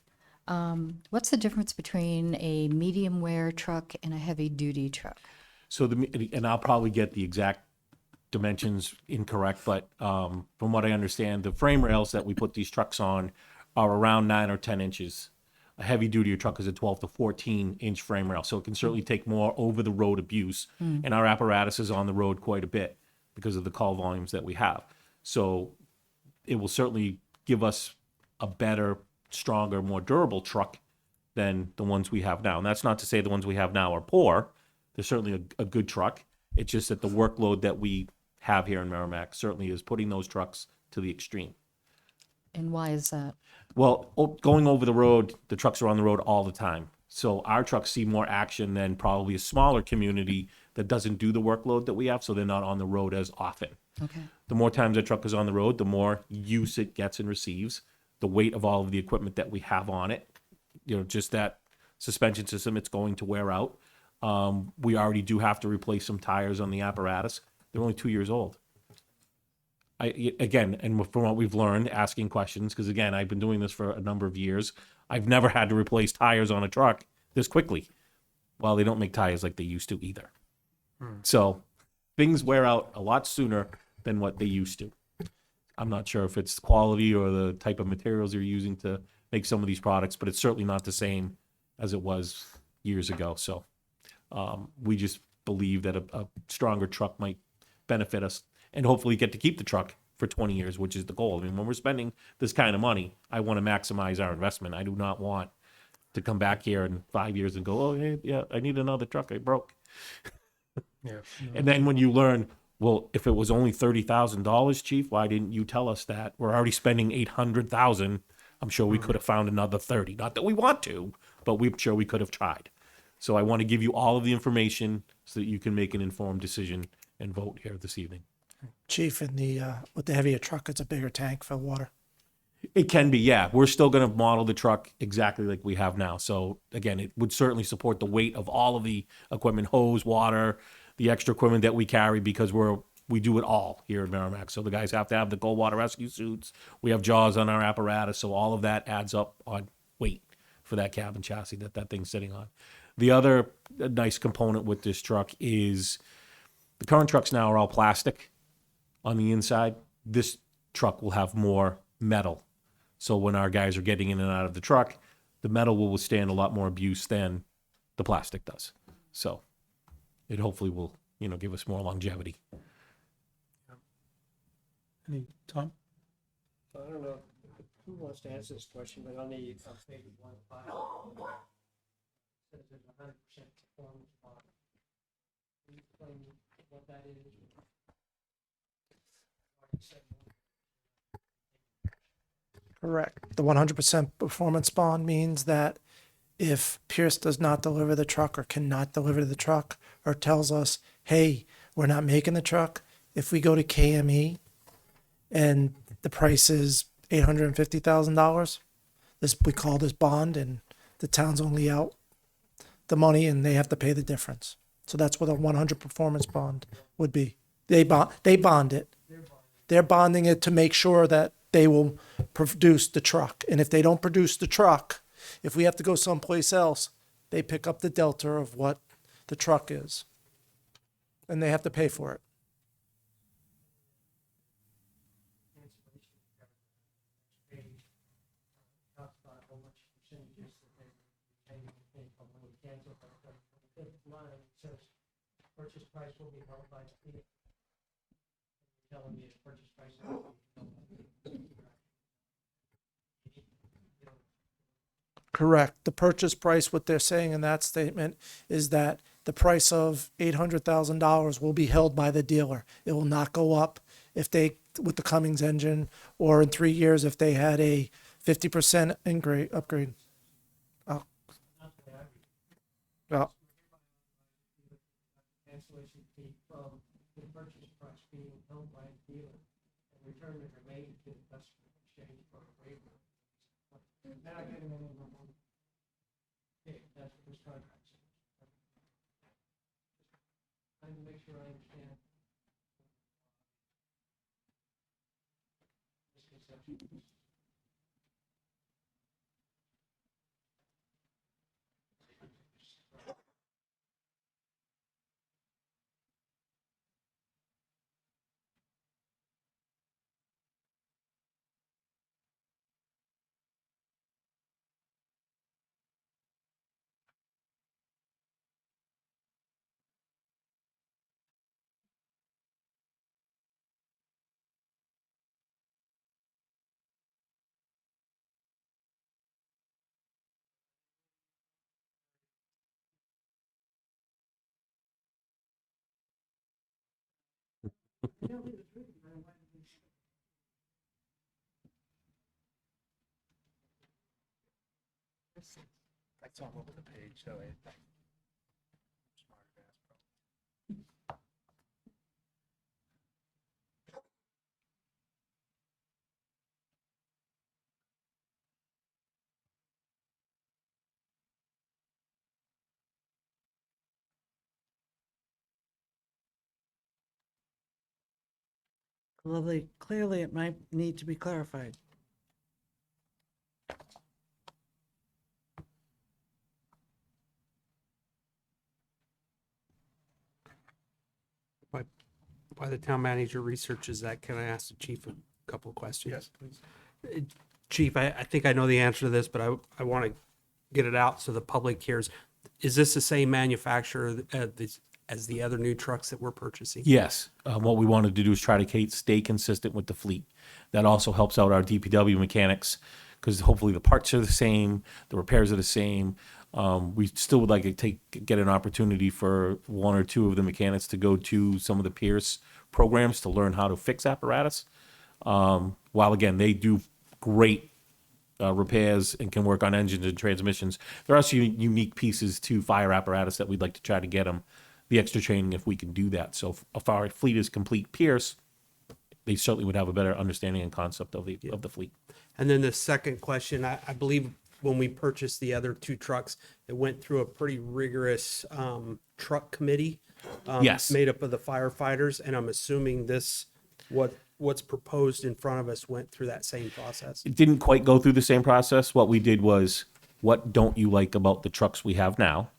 What's the difference between a medium wear truck and a heavy duty truck? So and I'll probably get the exact dimensions incorrect, but from what I understand, the frame rails that we put these trucks on are around 9 or 10 inches. A heavy duty truck is a 12 to 14 inch frame rail, so it can certainly take more over the road abuse. And our apparatus is on the road quite a bit because of the call volumes that we have. So it will certainly give us a better, stronger, more durable truck than the ones we have now. And that's not to say the ones we have now are poor. They're certainly a good truck. It's just that the workload that we have here in Merrimack certainly is putting those trucks to the extreme. And why is that? Well, going over the road, the trucks are on the road all the time. So our trucks see more action than probably a smaller community that doesn't do the workload that we have, so they're not on the road as often. Okay. The more times a truck is on the road, the more use it gets and receives. The weight of all of the equipment that we have on it, just that suspension system, it's going to wear out. We already do have to replace some tires on the apparatus. They're only 2 years old. Again, and from what we've learned, asking questions, because again, I've been doing this for a number of years. I've never had to replace tires on a truck this quickly. Well, they don't make tires like they used to either. So things wear out a lot sooner than what they used to. I'm not sure if it's quality or the type of materials you're using to make some of these products, but it's certainly not the same as it was years ago. So we just believe that a stronger truck might benefit us and hopefully get to keep the truck for 20 years, which is the goal. I mean, when we're spending this kind of money, I want to maximize our investment. I do not want to come back here in 5 years and go, oh, hey, yeah, I need another truck. I broke. Yeah. And then when you learn, well, if it was only $30,000, Chief, why didn't you tell us that? We're already spending $800,000. I'm sure we could have found another 30. Not that we want to, but we're sure we could have tried. So I want to give you all of the information so that you can make an informed decision and vote here this evening. Chief, in the with the heavier truck, it's a bigger tank for water. It can be, yeah. We're still going to model the truck exactly like we have now. So again, it would certainly support the weight of all of the equipment, hose, water, the extra equipment that we carry, because we do it all here at Merrimack. So the guys have to have the cold water rescue suits. We have jaws on our apparatus. So all of that adds up on weight for that cabin chassis that thing's sitting on. The other nice component with this truck is the current trucks now are all plastic on the inside. This truck will have more metal. So when our guys are getting in and out of the truck, the metal will withstand a lot more abuse than the plastic does. So it hopefully will, give us more longevity. Tom? I don't know who wants to answer this question, but on the page 1.5, it says there's 100% performance bond. Can you explain what that is? Correct. The 100% performance bond means that if Pierce does not deliver the truck or cannot deliver the truck or tells us, hey, we're not making the truck, if we go to KME and the price is $850,000, we call this bond, and the town's only out the money and they have to pay the difference. So that's what a 100 performance bond would be. They bond it. They're bonding it to make sure that they will produce the truck. And if they don't produce the truck, if we have to go someplace else, they pick up the delta of what the truck is. And they have to pay for it. Purchase price will be held by the dealer. Telling me the purchase price. Correct. The purchase price, what they're saying in that statement is that the price of $800,000 will be held by the dealer. It will not go up if they, with the Cummins engine, or in 3 years if they had a 50% upgrade. Oh. Well, Cancellation fee from the purchase price being held by the dealer and return the remainder to the customer in exchange for a waiver. They're not getting any more money. Okay, that's what this contract says. Trying to make sure I understand. Misconception. that's all over the page, so Clearly, it might need to be clarified. While the town manager researches that, can I ask the chief a couple of questions? Yes, please. Chief, I think I know the answer to this, but I want to get it out so the public hears. Is this the same manufacturer as the other new trucks that we're purchasing? Yes. What we wanted to do is try to stay consistent with the fleet. That also helps out our DPW mechanics because hopefully the parts are the same, the repairs are the same. We still would like to get an opportunity for one or two of the mechanics to go to some of the Pierce programs to learn how to fix apparatus. While again, they do great repairs and can work on engines and transmissions. There are some unique pieces to fire apparatus that we'd like to try to get them the extra training if we can do that. So if our fleet is complete Pierce, they certainly would have a better understanding and concept of the fleet. And then the second question, I believe when we purchased the other two trucks, it went through a pretty rigorous truck committee. Yes. Made up of the firefighters, and I'm assuming what's proposed in front of us went through that same process. It didn't quite go through the same process. What we did was, what don't you like about the trucks we have now?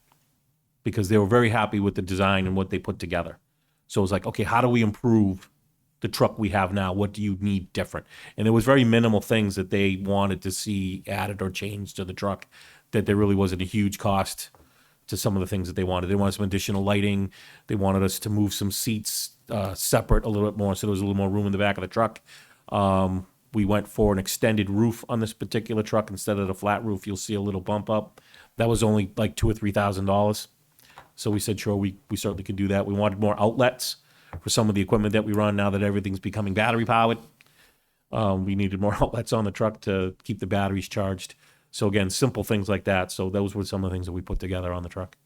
Because they were very happy with the design and what they put together. So it was like, okay, how do we improve the truck we have now? What do you need different? And there was very minimal things that they wanted to see added or changed to the truck, that there really wasn't a huge cost to some of the things that they wanted. They wanted some additional lighting. They wanted us to move some seats separate a little bit more, so there was a little more room in the back of the truck. We went for an extended roof on this particular truck instead of the flat roof. You'll see a little bump up. That was only like $2,000 or $3,000. So we said, sure, we certainly could do that. We wanted more outlets for some of the equipment that we run now that everything's becoming battery powered. We needed more outlets on the truck to keep the batteries charged. So again, simple things like that. So those were some of the things that we put together on the truck.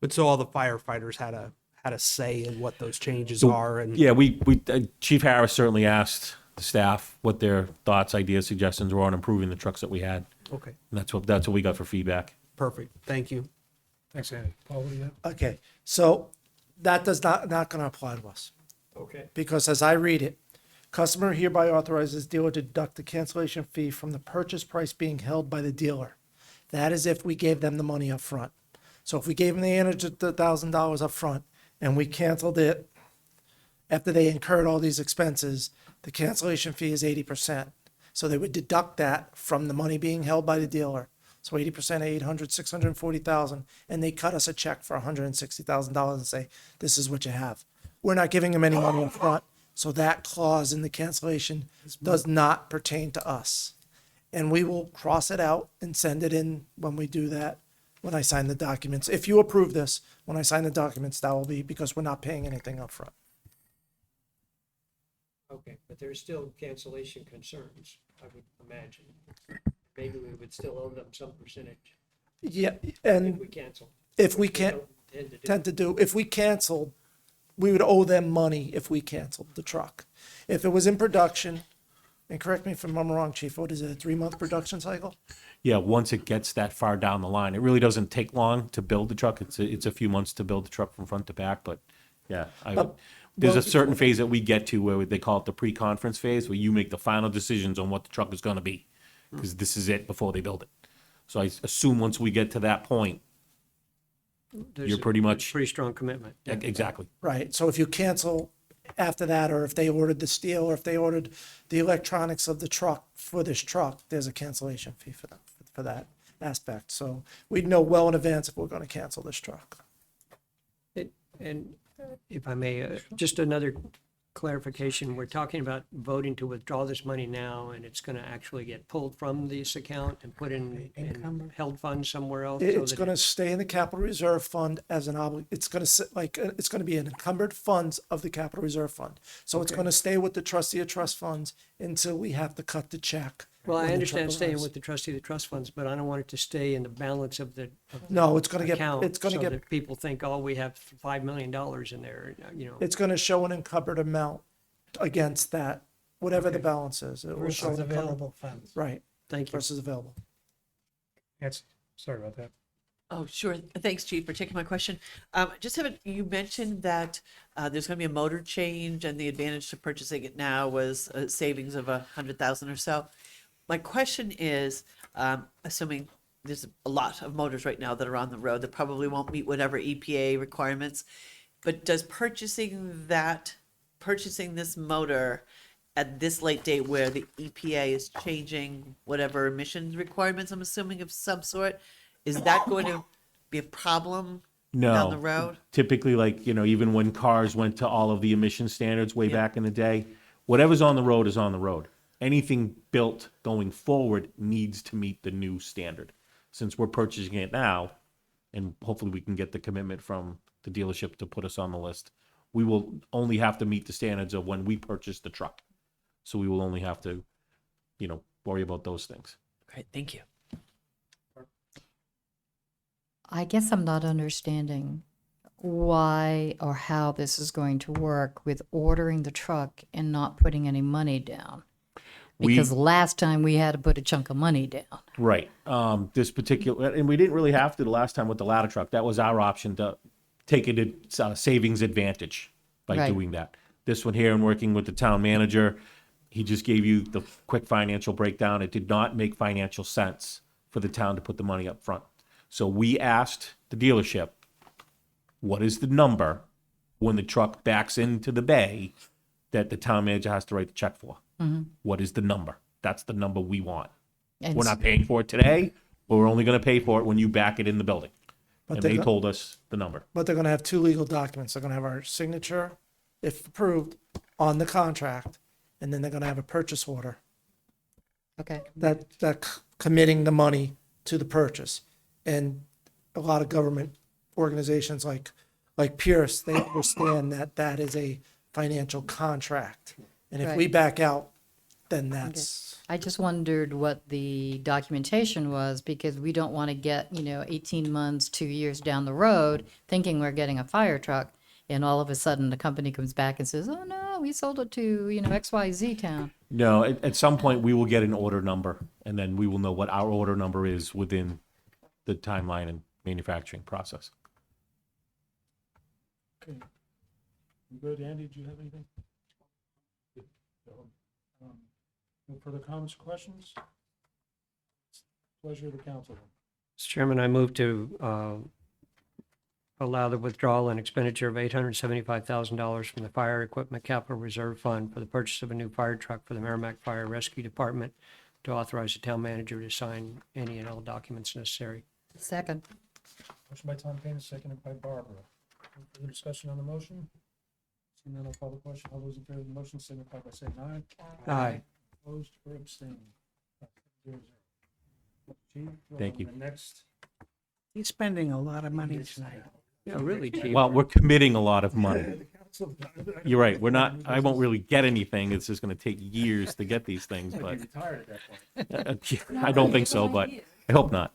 But so all the firefighters had a say in what those changes are. And yeah, we Chief Harris certainly asked the staff what their thoughts, ideas, suggestions were on improving the trucks that we had. Okay, And that's what we got for feedback. perfect. Thank you. Thanks, Andy. Paul, what do you have? Okay, so that does not going to apply to us. Okay. Because as I read it, customer hereby authorizes dealer to deduct the cancellation fee from the purchase price being held by the dealer. That is if we gave them the money up front. So if we gave them the $800,000 up front and we canceled it after they incurred all these expenses, the cancellation fee is 80%. So they would deduct that from the money being held by the dealer So 80% of 800, 640,000, and they cut us a check for $160,000 and say, this is what you have. We're not giving them any money up front. So that clause in the cancellation does not pertain to us. And we will cross it out and send it in when we do that, when I sign the documents. If you approve this, when I sign the documents, that will be because we're not paying anything up front. Okay, but there's still cancellation concerns, I would imagine. Maybe we would still owe them some percentage Yeah, if and we cancel. if we Which can't, don't tend to do. tend to do, if we canceled, we would owe them money if we canceled the truck. If it was in production, and correct me if I'm wrong, Chief, what is it, a 3-month production cycle? Yeah, once it gets that far down the line, it really doesn't take long to build the truck. It's a few months to build the truck from front to back, but yeah, there's a certain phase that we get to where they call it the pre-conference phase, where you make the final decisions on what the truck is gonna be. Because this is it before they build it. So I assume once we get to that point, There's you're a pretty much, Pretty strong commitment. exactly. Right, so if you cancel after that, or if they ordered the steel, or if they ordered the electronics of the truck for this truck, there's a cancellation fee for that aspect. So we'd know well in advance if we're gonna cancel this truck. And if I may, just another clarification, we're talking about voting to withdraw this money now, and it's gonna actually get pulled from this account and put in held funds somewhere else? so It's that gonna stay in the capital reserve fund as an it's gonna sit like, it's gonna be an encumbered funds of the capital reserve fund. So it's gonna stay with the trustee of trust funds until we have to cut the check. Well, I when the understand truck staying arrives. with the trustee of the trust funds, but I don't want it to stay in the balance of the No, it's gonna get, account. it's gonna so get, that people think, oh, we have $5 million in there, it's gonna show an encumbered amount against that, whatever the balance is. It will show Versus an encumbered- available funds. Right, Thank you. versus available. Yes, sorry about that. Oh, sure. Thanks, Chief, for taking my question. Just haven't, you mentioned that there's going to be a motor change and the advantage to purchasing it now was a savings of 100,000 or so. My question is, assuming there's a lot of motors right now that are on the road that probably won't meet whatever EPA requirements, but does purchasing this motor at this late date where the EPA is changing whatever emissions requirements, I'm assuming of some sort, is that going to be a problem down the No, road? typically like, even when cars went to all of the emission standards way Yeah. back in the day, whatever's on the road is on the road. Anything built going forward needs to meet the new standard. Since we're purchasing it now, and hopefully we can get the commitment from the dealership to put us on the list, we will only have to meet the standards of when we purchase the truck. So we will only have to, worry about those things. Great, thank you. I guess I'm not understanding why or how this is going to work with ordering the truck and not putting any money down. Because last time we had to put a chunk of money down. Right. This particular, and we didn't really have to the last time with the ladder truck. That was our option to take it at savings advantage by Right. doing that. This one here and working with the town manager, he just gave you the quick financial breakdown. It did not make financial sense for the town to put the money up front. So we asked the dealership, what is the number when the truck backs into the bay that the town manager has to write the check for? What is the number? That's the number we want. And We're not paying for it today, but we're only going to pay for it when you back it in the building. But And they're they go- told us the number. But they're gonna have two legal documents. They're gonna have our signature, if approved, on the contract, and then they're gonna have a purchase order Okay. that committing the money to the purchase. And a lot of government organizations like Pierce, they understand that that is a financial contract. And if we Right. back out, then that's, I just wondered what the documentation was because we don't want to get, 18 months, 2 years down the road thinking we're getting a fire truck. And all of a sudden the company comes back and says, oh no, we sold it to, XYZ town. No, at some point we will get an order number and then we will know what our order number is within the timeline and manufacturing process. Okay. You good, Andy? Do you have anything? No further comments or questions? Pleasure of the council. Mr. Chairman, I move to allow the withdrawal and expenditure of $875,000 from the Fire Equipment Capital Reserve Fund for the purchase of a new fire truck for the Merrimack Fire Rescue Department to authorize the town manager to sign any and all documents necessary. Second. Motion by Tom Payne, seconded by Barbara. Any further discussion on the motion? Seeing none, I'll call the question. All those in favor of the motion signify by saying aye. Aye. Opposed or abstaining? 5-0. Chief, Thank you. the next. He's spending a lot of money tonight. Yeah, really, Chief. Well, we're committing a lot of money. You're right. We're not, I won't really get anything. It's just gonna take years to get these things, but Retired at that point. I don't think so, but I hope not.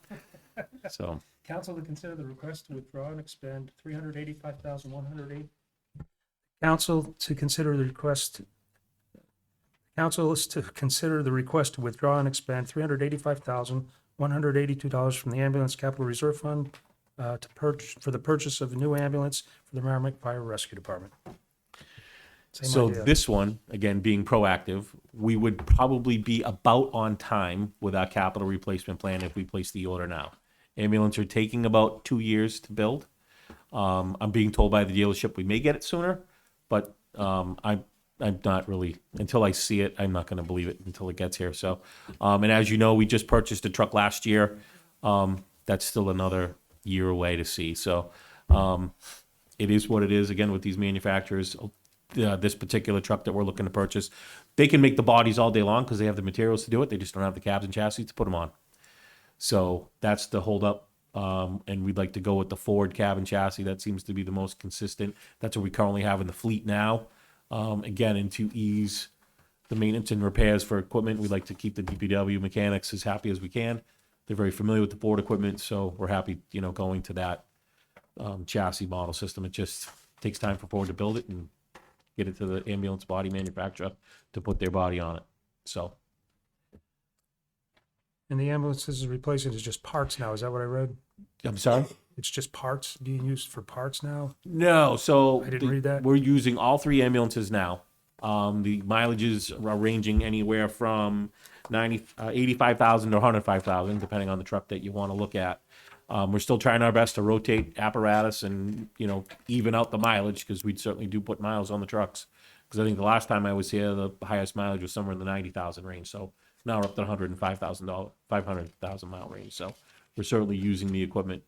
So, Council to consider the request to withdraw and expend $385,108. Council to consider the request. Council is to consider the request to withdraw and expend $385,182 from the Ambulance Capital Reserve Fund for the purchase of a new ambulance for the Merrimack Fire Rescue Department. Same so idea. this one, again, being proactive, we would probably be about on time with our capital replacement plan if we place the order now. Ambulance are taking about 2 years to build. I'm being told by the dealership we may get it sooner, but I'm not really, until I see it, I'm not going to believe it until it gets here. So, and as you know, we just purchased a truck last year. That's still another year away to see. So, it is what it is. Again, with these manufacturers, this particular truck that we're looking to purchase, they can make the bodies all day long because they have the materials to do it. They just don't have the cabs and chassis to put them on. So that's the holdup. And we'd like to go with the Ford cab and chassis. That seems to be the most consistent. That's what we currently have in the fleet now. Again, and to ease the maintenance and repairs for equipment, we'd like to keep the DPW mechanics as happy as we can. They're very familiar with the Ford equipment, so we're happy, going to that chassis model system. It just takes time for Ford to build it and get it to the ambulance body manufacturer to put their body on it. So And the ambulances is replacing is just parts now. Is that what I read? I'm sorry? It's just parts being used for parts now? No, so I didn't read that. We're using all 3 ambulances now. The mileages are ranging anywhere from 85,000 to 105,000, depending on the truck that you want to look at. We're still trying our best to rotate apparatus and, even out the mileage, because we certainly do put miles on the trucks. Because I think the last time I was here, the highest mileage was somewhere in the 90,000 range. So now we're up to the 500,000 mile range. So we're certainly using the equipment.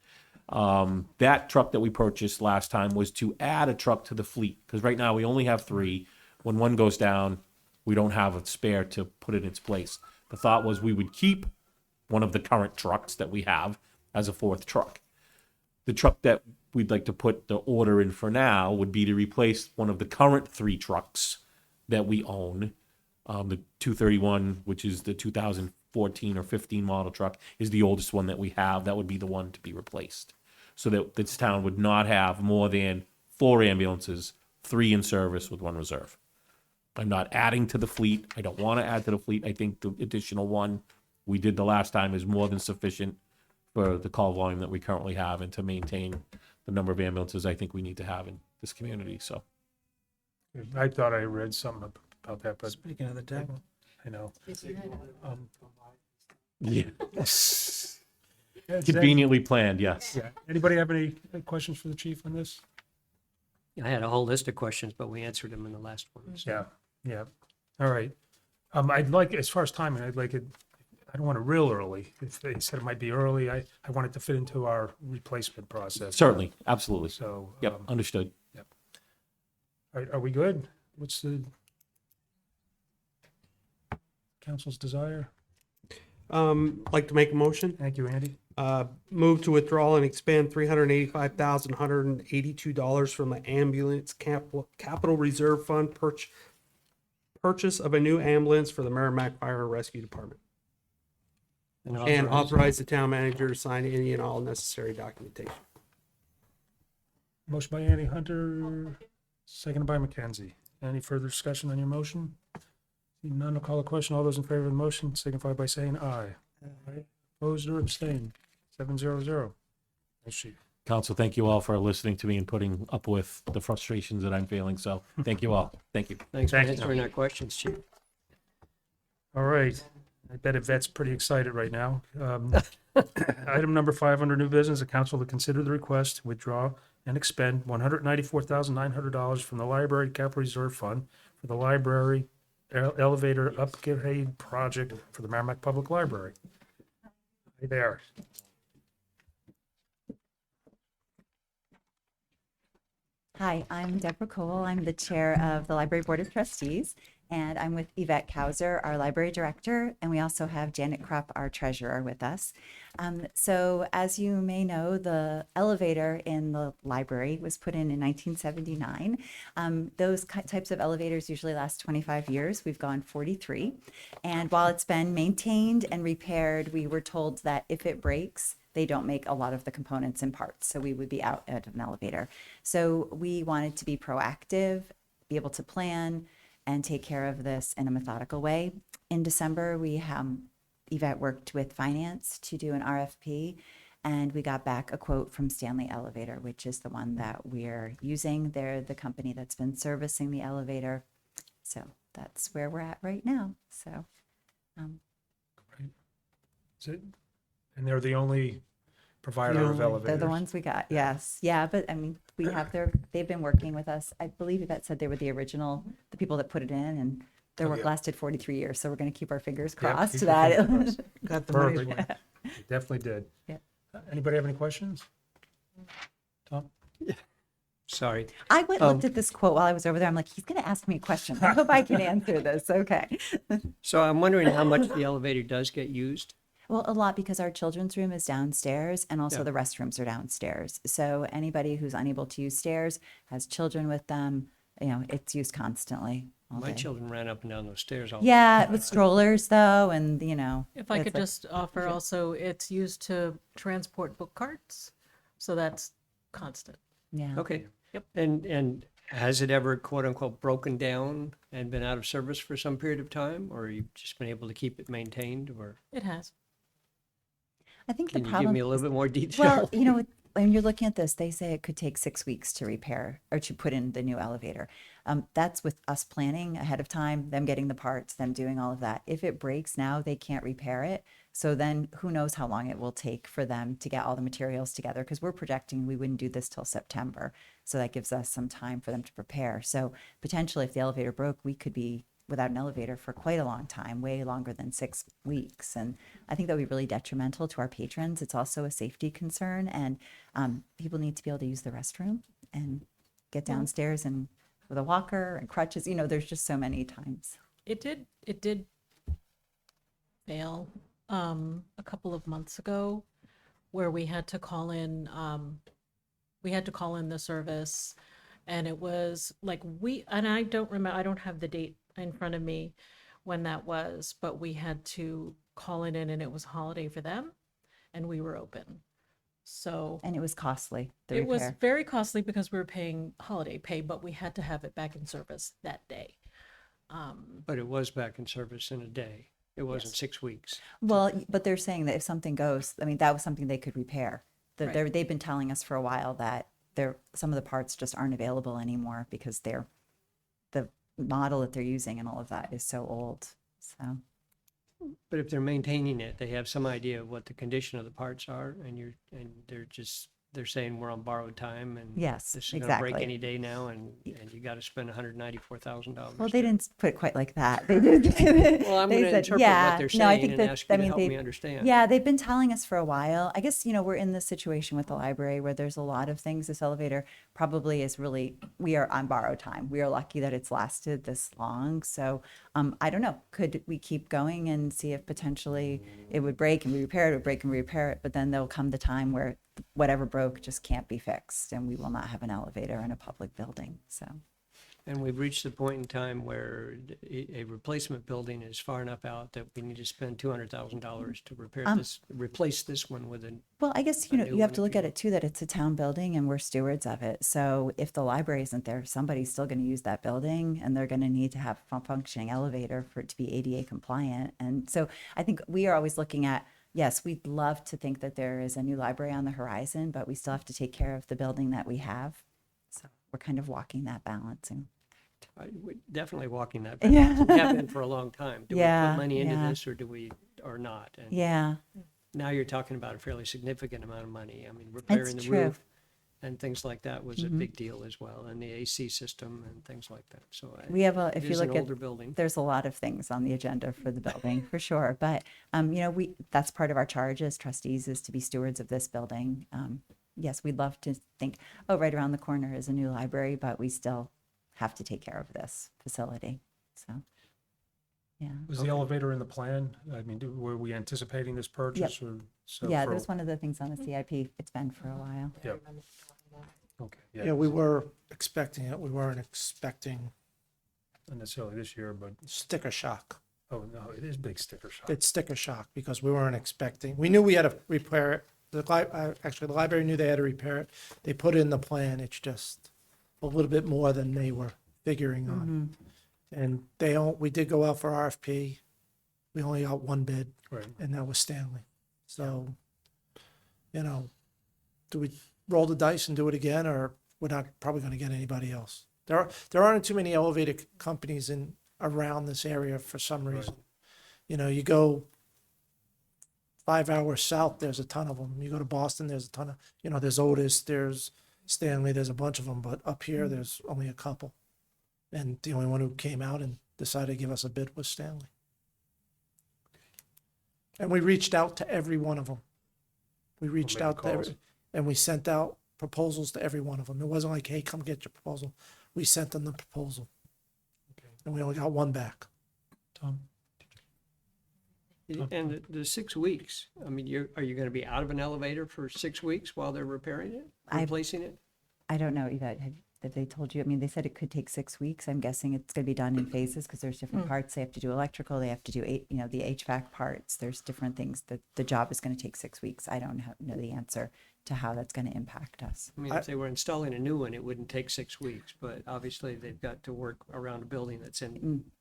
That truck that we purchased last time was to add a truck to the fleet, because right now we only have 3. When one goes down, we don't have a spare to put it in its place. The thought was we would keep one of the current trucks that we have as a 4th truck. The truck that we'd like to put the order in for now would be to replace one of the current 3 trucks that we own. The 231, which is the 2014 or 15 model truck, is the oldest one that we have. That would be the one to be replaced, so that this town would not have more than 4 ambulances, 3 in service with 1 reserve. I'm not adding to the fleet. I don't want to add to the fleet. I think the additional one we did the last time is more than sufficient for the call volume that we currently have and to maintain the number of ambulances I think we need to have in this community. So I thought I read something about that, but Speaking of the devil. I know. yeah, Is conveniently planned. Yes. that- Yeah. Anybody have any questions for the chief on this? I had a whole list of questions, but we answered them in the last one. so. Yeah, yeah. All right. I'd like, as far as timing, I'd like it, I don't want it real early. If they said it might be early, I want it to fit into our replacement process. Certainly. Absolutely. So, Yep. Understood. are we good? What's the council's desire? Like to make a motion? Thank you, Andy. Move to withdraw and expend $385,182 from the ambulance capital reserve fund purchase of a new ambulance for the Merrimack Fire and Rescue Department. And authorize the town manager to sign any and all necessary documentation. Motion by Andy Hunter, seconded by Mackenzie. Any further discussion on your motion? Seeing none, I'll call the question. All those in favor of the motion signify by saying aye. Aye. Opposed or abstained? 700. Thanks, Chief. Council, thank you all for listening to me and putting up with the frustrations that I'm feeling. So thank you all. Thank you. Thanks for Thank you. answering our questions, Chief. All right. I bet Yvette's pretty excited right now. Item number 5 under new business, the council to consider the request to withdraw and expend $194,900 from the library capital reserve fund for the library elevator upgrade project for the Merrimack Public Library. Hi there. Hi, I'm Deborah Cole. I'm the chair of the Library Board of Trustees, and I'm with Yvette Kauser, our library director, and we also have Janet Krupp, our treasurer, with us. So as you may know, the elevator in the library was put in 1979. Those types of elevators usually last 25 years. We've gone 43. And while it's been maintained and repaired, we were told that if it breaks, they don't make a lot of the components and parts, so we would be out of an elevator. So we wanted to be proactive, be able to plan, and take care of this in a methodical way. In December, Yvette worked with finance to do an RFP, and we got back a quote from Stanley Elevator, which is the one that we're using. They're the company that's been servicing the elevator. So that's where we're at right now. So Is it? And they're the only provider of elevators. they're the ones we got. Yes. Yeah. But I mean, they've been working with us. I believe Yvette said they were the people that put it in, and their work lasted 43 years. So we're going to keep our fingers crossed keep your that. fingers crossed. Got the money's Perfect. worth. You definitely did. Yeah. Anybody have any questions? Tom? Sorry. I looked at this quote while I was over there. I'm like, he's going to ask me a question. I hope I can answer this. Okay. So I'm wondering how much the elevator does get used. Well, a lot, because our children's room is downstairs and also Yeah. the restrooms are downstairs. So anybody who's unable to use stairs, has children with them, it's used constantly. all My day. children ran up and down those stairs all Yeah, with strollers though, and If I it's could like- just offer also, it's used to transport book carts, so that's constant. Yeah. Okay. Yep. And has it ever quote unquote broken down and been out of service for some period of time, or you've just been able to keep it maintained, or It has. I think the can you give problem. me a little bit more detail? Well, when you're looking at this, they say it could take 6 weeks to repair or to put in the new elevator. That's with us planning ahead of time, them getting the parts, them doing all of that. If it breaks now, they can't repair it. So then who knows how long it will take for them to get all the materials together, because we're projecting we wouldn't do this till September. So that gives us some time for them to prepare. So potentially if the elevator broke, we could be without an elevator for quite a long time, way longer than 6 weeks. And I think that would be really detrimental to our patrons. It's also a safety concern, and people need to be able to use the restroom and get downstairs and with a walker and crutches. There's just so many times. It did fail a couple of months ago, where we had to call in the service, and it was like I don't remember, I don't have the date in front of me when that was, but we had to call it in, and it was a holiday for them, and we were open. So And it was costly, the it was repair. very costly because we were paying holiday pay, but we had to have it back in service that day. But it was back in service in a day. It wasn't 6 weeks. Well, but they're saying that if something goes, that was something they could repair. Right. They've been telling us for a while that some of the parts just aren't available anymore because the model that they're using and all of that is so old. So But if they're maintaining it, they have some idea of what the condition of the parts are, and they're saying we're on borrowed time, and Yes, this is gonna break exactly. any day now, and you got to spend $194,000. well, they didn't put it quite like that. They did. Well, I'm they going to said, interpret yeah, what they're no, I saying think and that, ask you to help they, me understand. Yeah, they've been telling us for a while. I guess, we're in this situation with the library where there's a lot of things. This elevator probably is we are on borrowed time. We are lucky that it's lasted this long. So I don't know. Could we keep going and see if potentially it would break and we repair it, would break and we repair it, but then there'll come the time where whatever broke just can't be fixed and we will not have an elevator in a public building. So. And we've reached the point in time where a replacement building is far enough out that we need to spend $200,000 to replace this one with a. Well, I guess, a new you have one, to if look you at it too, that it's a town building and we're stewards of it. So if the library isn't there, somebody's still going to use that building and they're going to need to have a functioning elevator for it to be ADA compliant. And so I think we are always looking at, yes, we'd love to think that there is a new library on the horizon, but we still have to take care of the building that we have. So we're kind of walking that balance. And We're definitely walking that Yeah. balance. We have been for a long time. Do we Yeah, put money into yeah. this or not? And yeah, now you're talking about a fairly significant amount of money. I mean, repairing the true. roof and things like that was a big deal as well, and the AC system and things like that. So We have a, it if you is an look at, older building. there's a lot of things on the agenda for the building, for sure. But, that's part of our charge as trustees, is to be stewards of this building. Yes, we'd love to think, oh, right around the corner is a new library, but we still have to take care of this facility. So, yeah. Was the elevator in the plan? I mean, were we anticipating this purchase or? So Yeah, for- that was one of the things on the CIP. It's been for a while. Yep. Okay, Yeah, we were expecting it. We weren't expecting Not necessarily this year, but, sticker shock. oh, no, it is big sticker shock. It's sticker shock because we weren't expecting, we knew we had to repair it. Actually, the library knew they had to repair it. They put it in the plan. It's just a little bit more than they were figuring on. And we did go out for RFP. We only got one bid, Right. and that was Stanley. So, do we roll the dice and do it again, or we're not probably going to get anybody else? There aren't too many elevator companies around this area for some reason. You go 5 hours south, there's a ton of them. You go to Boston, there's a ton of, there's Otis, there's Stanley, there's a bunch of them, but up here, there's only a couple. And the only one who came out and decided to give us a bid was Stanley. And we reached out to every one of them. We reached made the out to calls? and we sent out proposals to every one of them. It wasn't like, hey, come get your proposal. We sent them the proposal. And we only got one back. Tom? And the 6 weeks, I mean, are you going to be out of an elevator for 6 weeks while they're repairing it, replacing it? I don't know, Yvette, have they told you? I mean, they said it could take 6 weeks. I'm guessing it's going to be done in phases because there's different parts. They have to do electrical, they have to do, the HVAC parts. There's different things that the job is going to take 6 weeks. I don't know the answer to how that's going to impact us. I mean, if they were installing a new one, it wouldn't take 6 weeks, but obviously they've got to work around a building that's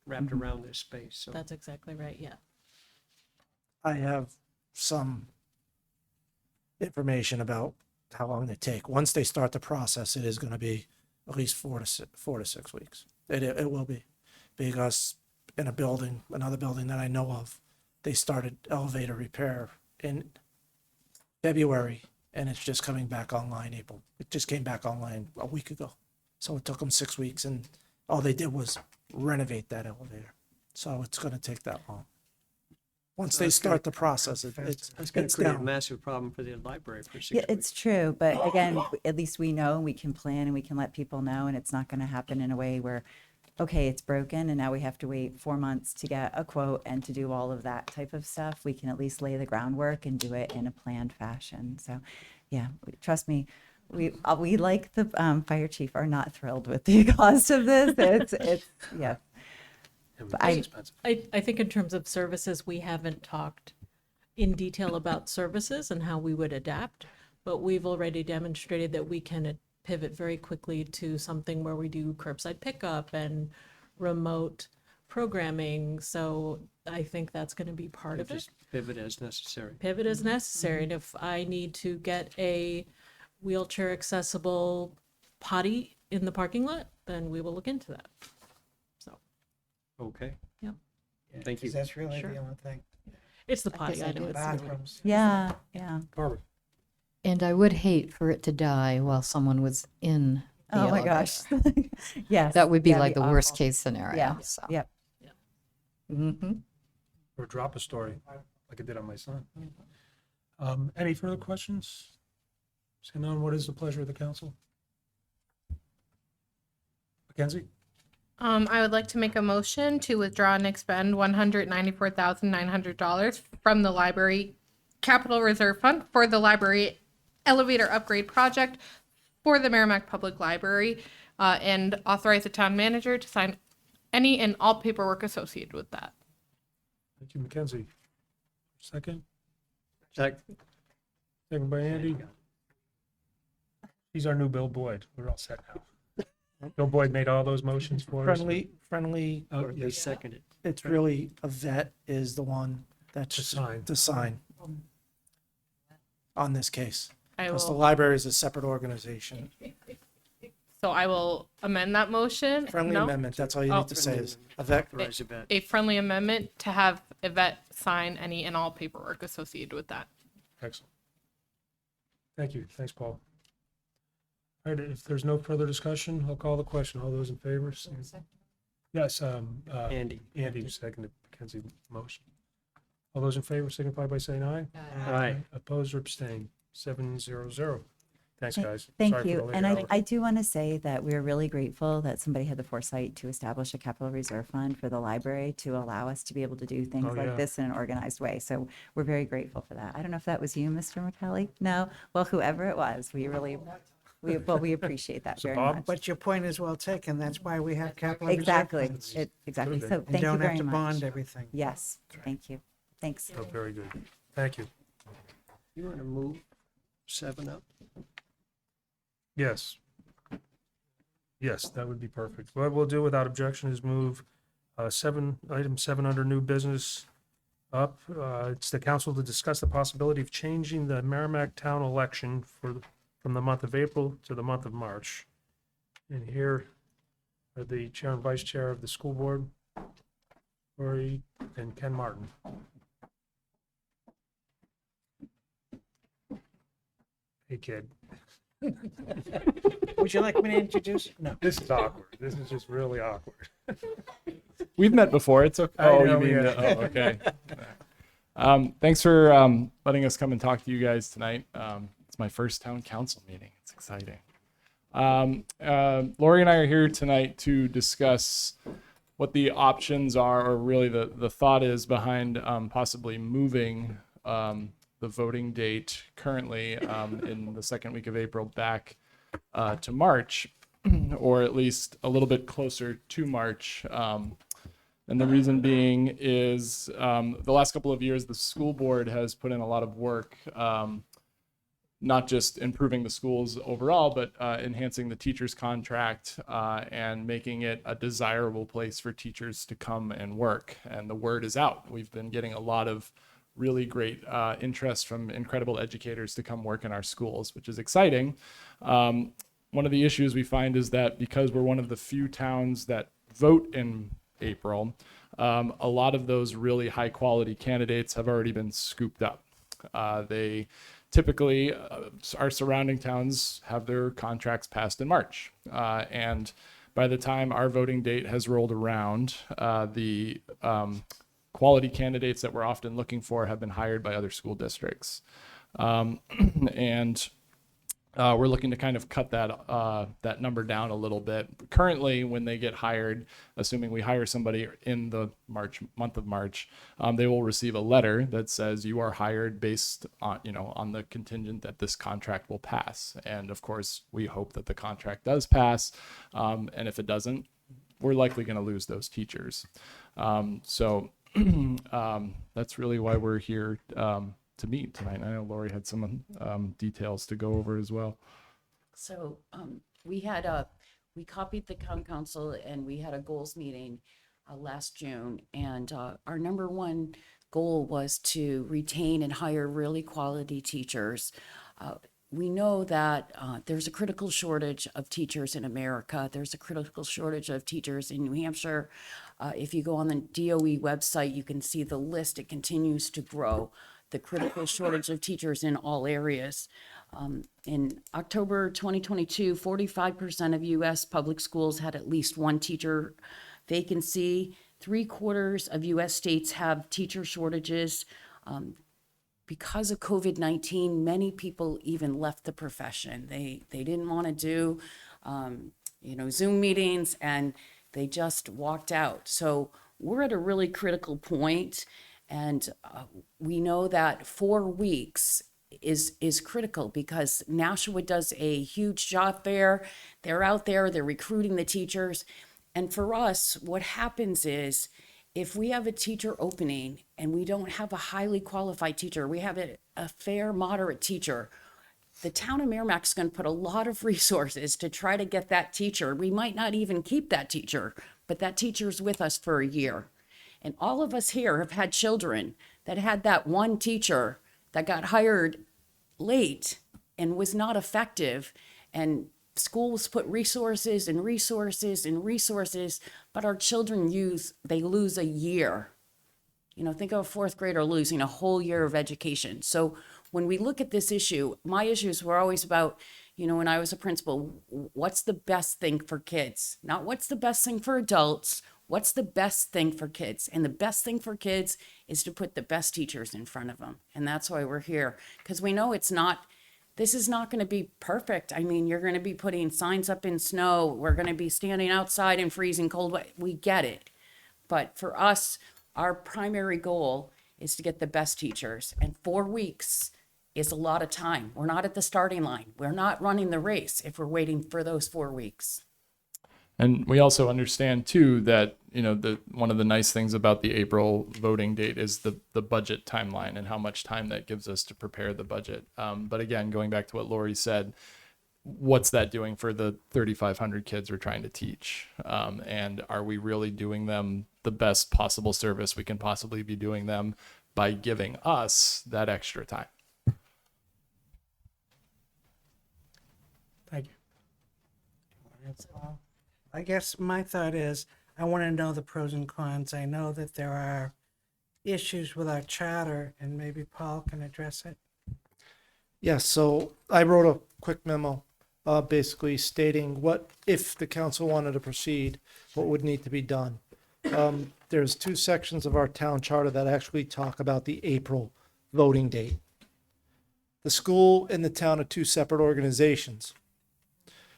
wrapped around this space, so. That's exactly right, yeah. I have some information about how long they take. Once they start the process, it is going to be at least 4 to 6 weeks. It will be, because in another building that I know of, they started elevator repair in February, and it's just coming back online April. It just came back online a week ago. So it took them 6 weeks, and all they did was renovate that elevator. So it's going to take that long. Once they start the process, That's going it's to create a down. massive problem for the library for 6 Yeah, weeks. it's true, but again, at least we know, and we can plan, and we can let people know, and it's not going to happen in a way where, okay, it's broken, and now we have to wait 4 months to get a quote and to do all of that type of stuff. We can at least lay the groundwork and do it in a planned fashion. So, yeah, trust me, we like the fire chief are not thrilled with the cost of this. It's yeah. But I think in terms of services, we haven't talked in detail about services and how we would adapt, but we've already demonstrated that we can pivot very quickly to something where we do curbside pickup and remote programming. So I think that's going to be part of it. Just pivot as necessary. Pivot as necessary. And if I need to get a wheelchair accessible potty in the parking lot, then we will look into that. So Okay. Yeah. Thank you. That's really Sure. the only thing. it's the potty. I know it's Bathrooms. Yeah. Barbara? And I would hate for it to die while someone was in the Oh my elevator. gosh. Yes. That would be that'd like the worst awful. case scenario. Yeah. So. Yep. Or drop a story, like I did on my son. Any further questions? Seeing none, what is the pleasure of the council? Mackenzie? I would like to make a motion to withdraw and expend $194,900 from the library capital reserve fund for the library elevator upgrade project for the Merrimack Public Library, and authorize the town manager to sign any and all paperwork associated with that. Thank you, Mackenzie. Second? Second. Second by Andy. He's our new Bill Boyd. We're all set now. Bill Boyd made all those motions for us. Friendly. Oh, Or they yes. seconded. It's really Yvette is the one that's To sign. to sign on this case. I Because the will, library is a separate organization. so I will amend that motion. Friendly No? amendment, that's all you Oh. need to say is Yvette. Authorize Yvette. A friendly amendment to have Yvette sign any and all paperwork associated with that. Excellent. Thank you. Thanks, Paul. All right, if there's no further discussion, I'll call the question. All those in favor? Yes, Andy. Andy seconded Mackenzie's motion. All those in favor signify by saying aye. Aye. Opposed or abstained? 700. Thanks, guys. Thank Sorry for the you. late And hour. I do want to say that we're really grateful that somebody had the foresight to establish a capital reserve fund for the library to allow us to be able to do things Oh, like yeah. this in an organized way. So we're very grateful for that. I don't know if that was you, Mr. McKelly? No? Well, whoever it was, we appreciate that So very Bob? much. But your point is well taken. That's why we have capital reserve Exactly. funds. Exactly. been. So And thank you don't have very to much. bond everything. Yes, thank you. Thanks. Oh, very good. Thank you. You want to move 7 up? Yes. Yes, that would be perfect. What we'll do without objection is move item 7 under new business up. It's the council to discuss the possibility of changing the Merrimack Town election from the month of April to the month of March. And here are the chair and vice chair of the school board, Lori and Ken Martin. Hey, kid. Would you like me to introduce? No. This is awkward. This is just really awkward. We've met before. It's okay. I Oh, know, you mean, yeah. oh, okay. Thanks for letting us come and talk to you guys tonight. It's my first town council meeting. It's exciting. Lori and I are here tonight to discuss what the options are, or really the thought is behind possibly moving the voting date currently in the second week of April back to March, or at least a little bit closer to March. And the reason being is the last couple of years, the school board has put in a lot of work, not just improving the schools overall, but enhancing the teachers' contract and making it a desirable place for teachers to come and work. And the word is out. We've been getting a lot of really great interest from incredible educators to come work in our schools, which is exciting. One of the issues we find is that because we're one of the few towns that vote in April, a lot of those really high quality candidates have already been scooped up. They typically, our surrounding towns have their contracts passed in March. And by the time our voting date has rolled around, the quality candidates that we're often looking for have been hired by other school districts. And we're looking to kind of cut that number down a little bit. Currently, when they get hired, assuming we hire somebody in the month of March, they will receive a letter that says you are hired based on the contingent that this contract will pass. And of course, we hope that the contract does pass. And if it doesn't, we're likely going to lose those teachers. So that's really why we're here to meet tonight. I know Lori had some details to go over as well. So we copied the town council and we had a goals meeting last June. And our number one goal was to retain and hire really quality teachers. We know that there's a critical shortage of teachers in America. There's a critical shortage of teachers in New Hampshire. If you go on the DOE website, you can see the list. It continues to grow. The critical shortage of teachers in all areas. In October 2022, 45% of U.S. public schools had at least one teacher vacancy. 3/4 of U.S. states have teacher shortages. Because of COVID-19, many people even left the profession. They didn't want to do, Zoom meetings, and they just walked out. So we're at a really critical point. And we know that 4 weeks is critical because Nashua does a huge job there. They're out there, they're recruiting the teachers. And for us, what happens is if we have a teacher opening and we don't have a highly qualified teacher, we have a fair, moderate teacher, the town of Merrimack's going to put a lot of resources to try to get that teacher. We might not even keep that teacher, but that teacher's with us for a year. And all of us here have had children that had that one teacher that got hired late and was not effective. And schools put resources and resources and resources, but our children lose a year. Think of a fourth grader losing a whole year of education. So when we look at this issue, my issues were always about, You know, when I was a principal, what's the best thing for kids? Not what's the best thing for adults, what's the best thing for kids? And the best thing for kids is to put the best teachers in front of them. And that's why we're here, because we know this is not going to be perfect. I mean, you're going to be putting signs up in snow. We're going to be standing outside in freezing cold. We get it. But for us, our primary goal is to get the best teachers. And 4 weeks is a lot of time. We're not at the starting line. We're not running the race if we're waiting for those 4 weeks. And we also understand too that, you know, one of the nice things about the April voting date is the budget timeline and how much time that gives us to prepare the budget. But again, going back to what Lori said, what's that doing for the 3,500 kids we're trying to teach? And are we really doing them the best possible service we can possibly be doing them by giving us that extra time? Thank you. I guess my thought is, I want to know the pros and cons. I know that there are issues with our charter, and maybe Paul can address it. Yes, so I wrote a quick memo, basically stating what, if the council wanted to proceed, what would need to be done. There's 2 sections of our town charter that actually talk about the April voting date. The school and the town are 2 separate organizations.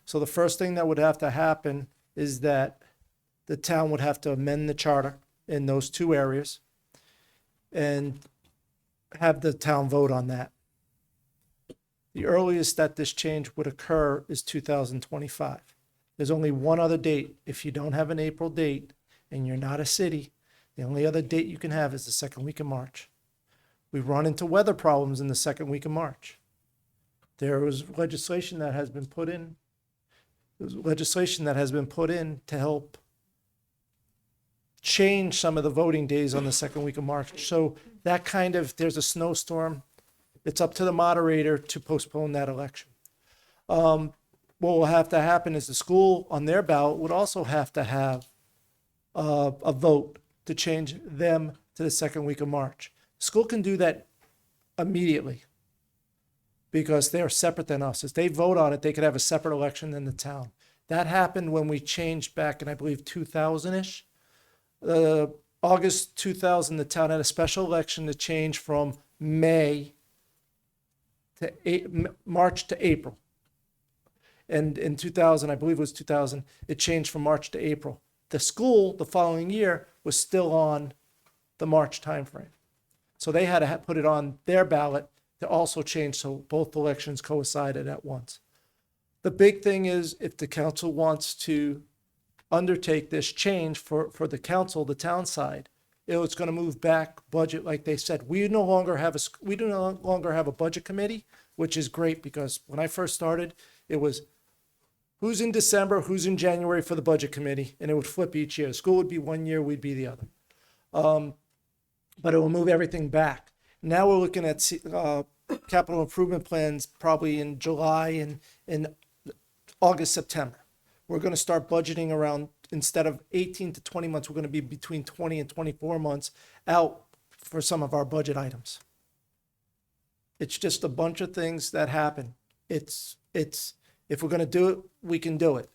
So the first thing that would have to happen is that the town would have to amend the charter in those 2 areas and have the town vote on that. The earliest that this change would occur is 2025. There's only one other date. If you don't have an April date and you're not a city, the only other date you can have is the 2nd week of March. We run into weather problems in the 2nd week of March. There was legislation that has been put in. There's legislation that has been put in to help change some of the voting days on the 2nd week of March. So that kind of, there's a snowstorm. It's up to the moderator to postpone that election. What will have to happen is the school on their ballot would also have to have a vote to change them to the 2nd week of March. School can do that immediately because they're separate than us. If they vote on it, they could have a separate election than the town. That happened when we changed back in, I believe, 2000-ish. August 2000, the town had a special election to change from March to April. And in 2000, I believe it was 2000, it changed from March to April. The school, the following year, was still on the March timeframe. So they had to put it on their ballot to also change, so both elections coincided at once. The big thing is, if the council wants to undertake this change for the council, the town side, it's going to move back budget, like they said. We do no longer have a budget committee, which is great, because when I first started, it was who's in December, who's in January for the budget committee, and it would flip each year. School would be one year, we'd be the other. But it will move everything back. Now we're looking at capital improvement plans probably in July and in August, September. We're going to start budgeting around, instead of 18 to 20 months, we're going to be between 20 and 24 months out for some of our budget items. It's just a bunch of things that happen. If we're going to do it, we can do it.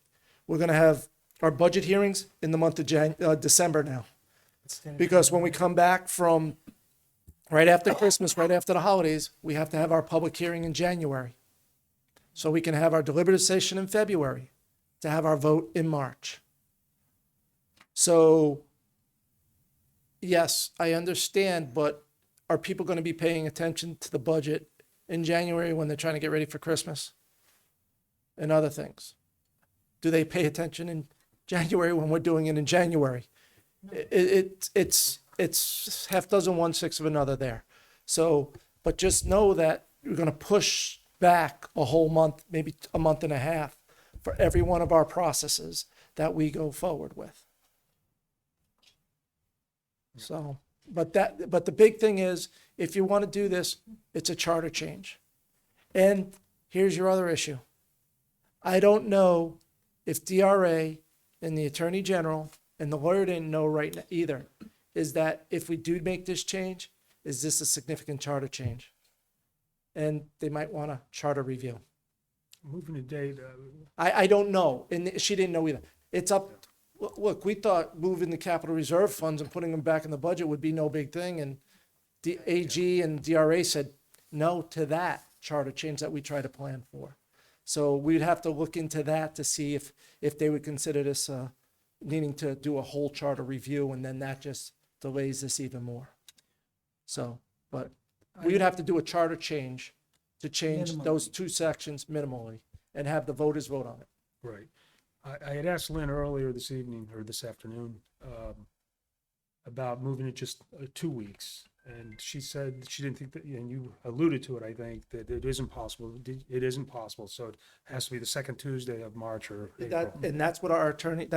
We're going to have our budget hearings in the month of December now. Because when we come back from right after Christmas, right after the holidays, we have to have our public hearing in January. So we can have our deliberative session in February to have our vote in March. So, yes, I understand, but are people going to be paying attention to the budget in January when they're trying to get ready for Christmas and other things? Do they pay attention in January when we're doing it in January? It's half dozen, 1/6 of another there. So, but just know that you're going to push back a whole month, maybe a month and a half, for every one of our processes that we go forward with. So, but the big thing is, if you want to do this, it's a charter change. And here's your other issue. I don't know if DRA and the Attorney General and the lawyer didn't know right now either, is that if we do make this change, is this a significant charter change? And they might want a charter review. moving the date, I don't know, and she didn't know either. It's up, look, we thought moving the capital reserve funds and putting them back in the budget would be no big thing, and the AG and DRA said no to that charter change that we try to plan for. So we'd have to look into that to see if they would consider this, needing to do a whole charter review, and then that just delays this even more. So, but we'd have to do a charter change to change Minimally. those two sections minimally and have the voters vote on it. right. I had asked Lynn earlier this evening or this afternoon about moving it just 2 weeks. And she said she didn't think that, and you alluded to it, I think, that it isn't possible. It isn't possible. So it has to be the second Tuesday of March or April. And that's what our attorney,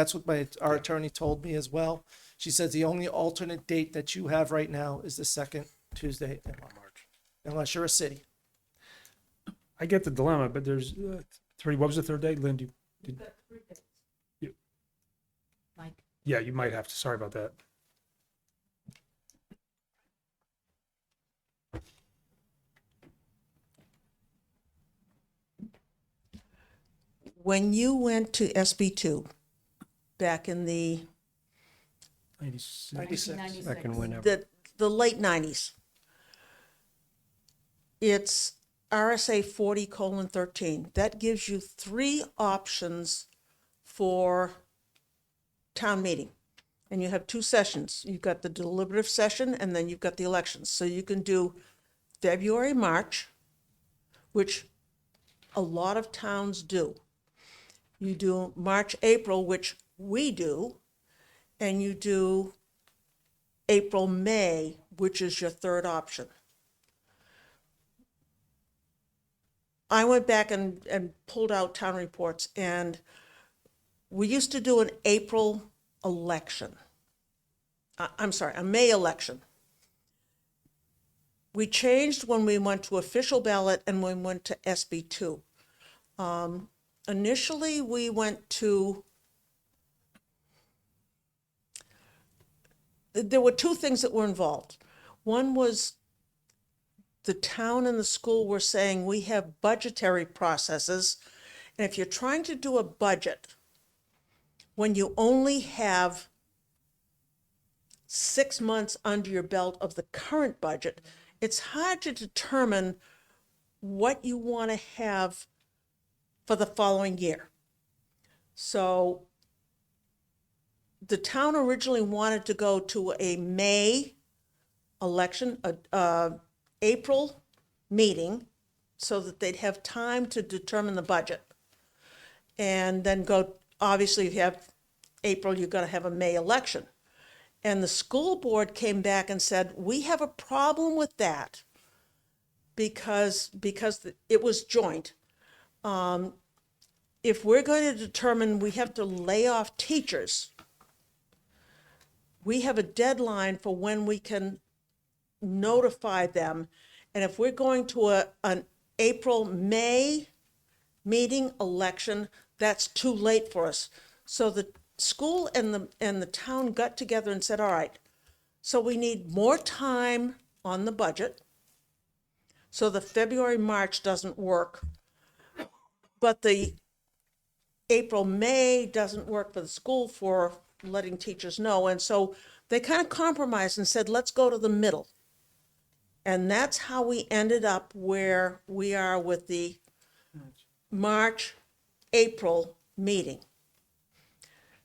our attorney told me as well. She says the only alternate date that you have right now is the second Tuesday in March, unless you're a city. I get the dilemma, but there's three, what was the third date, Lynn? Mike? Yeah, you might have to, sorry about that. When you went to SB2 back in the 96. Back in whenever. the late 90s, it's RSA 40:13. That gives you 3 options for town meeting. And you have 2 sessions. You've got the deliberative session and then you've got the elections. So you can do February, March, which a lot of towns do. You do March, April, which we do, and you do April, May, which is your third option. I went back and pulled out town reports, and we used to do an April election. I'm sorry, a May election. We changed when we went to official ballot and when we went to SB2. Initially, we went to, there were 2 things that were involved. One was the town and the school were saying we have budgetary processes, and if you're trying to do a budget, when you only have 6 months under your belt of the current budget, it's hard to determine what you want to have for the following year. So the town originally wanted to go to a May election, a April meeting, so that they'd have time to determine the budget. And then go, obviously, if you have April, you've got to have a May election. And the school board came back and said, we have a problem with that because it was joint. If we're going to determine we have to lay off teachers, we have a deadline for when we can notify them. And if we're going to an April-May meeting election, that's too late for us. So the school and the town got together and said, all right, so we need more time on the budget. So the February-March doesn't work. But the April-May doesn't work for the school for letting teachers know. And so they kind of compromised and said, let's go to the middle. And that's how we ended up where we are with the March-April meeting.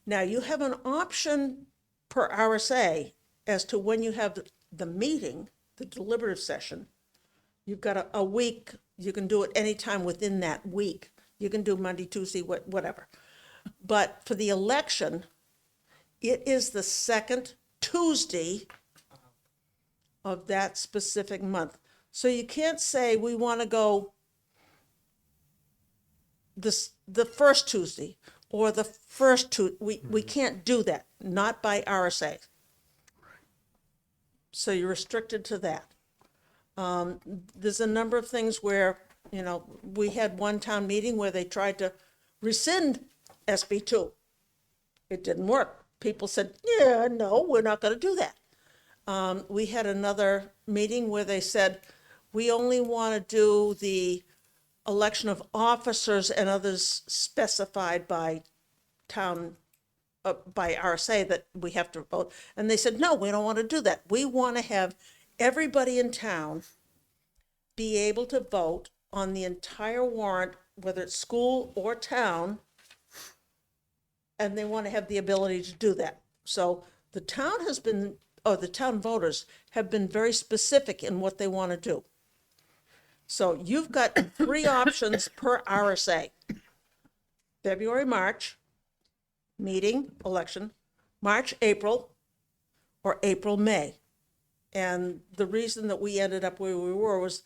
Now, you have an option per RSA as to when you have the meeting, the deliberative session. You've got a week. You can do it anytime within that week. You can do Monday, Tuesday, whatever. But for the election, it is the second Tuesday of that specific month. So you can't say we want to go the first Tuesday or the first Tuesday. We can't do that, not by RSA. So you're restricted to that. There's a number of things where, we had one town meeting where they tried to rescind SB2. It didn't work. People said, yeah, no, we're not going to do that. We had another meeting where they said, we only want to do the election of officers and others specified by town, by RSA that we have to vote. And they said, no, we don't want to do that. We want to have everybody in town be able to vote on the entire warrant, whether it's school or town, and they want to have the ability to do that. So the town has been, or the town voters have been very specific in what they want to do. So you've got 3 options per RSA. February, March, meeting, election, March, April, or April, May. And the reason that we ended up where we were was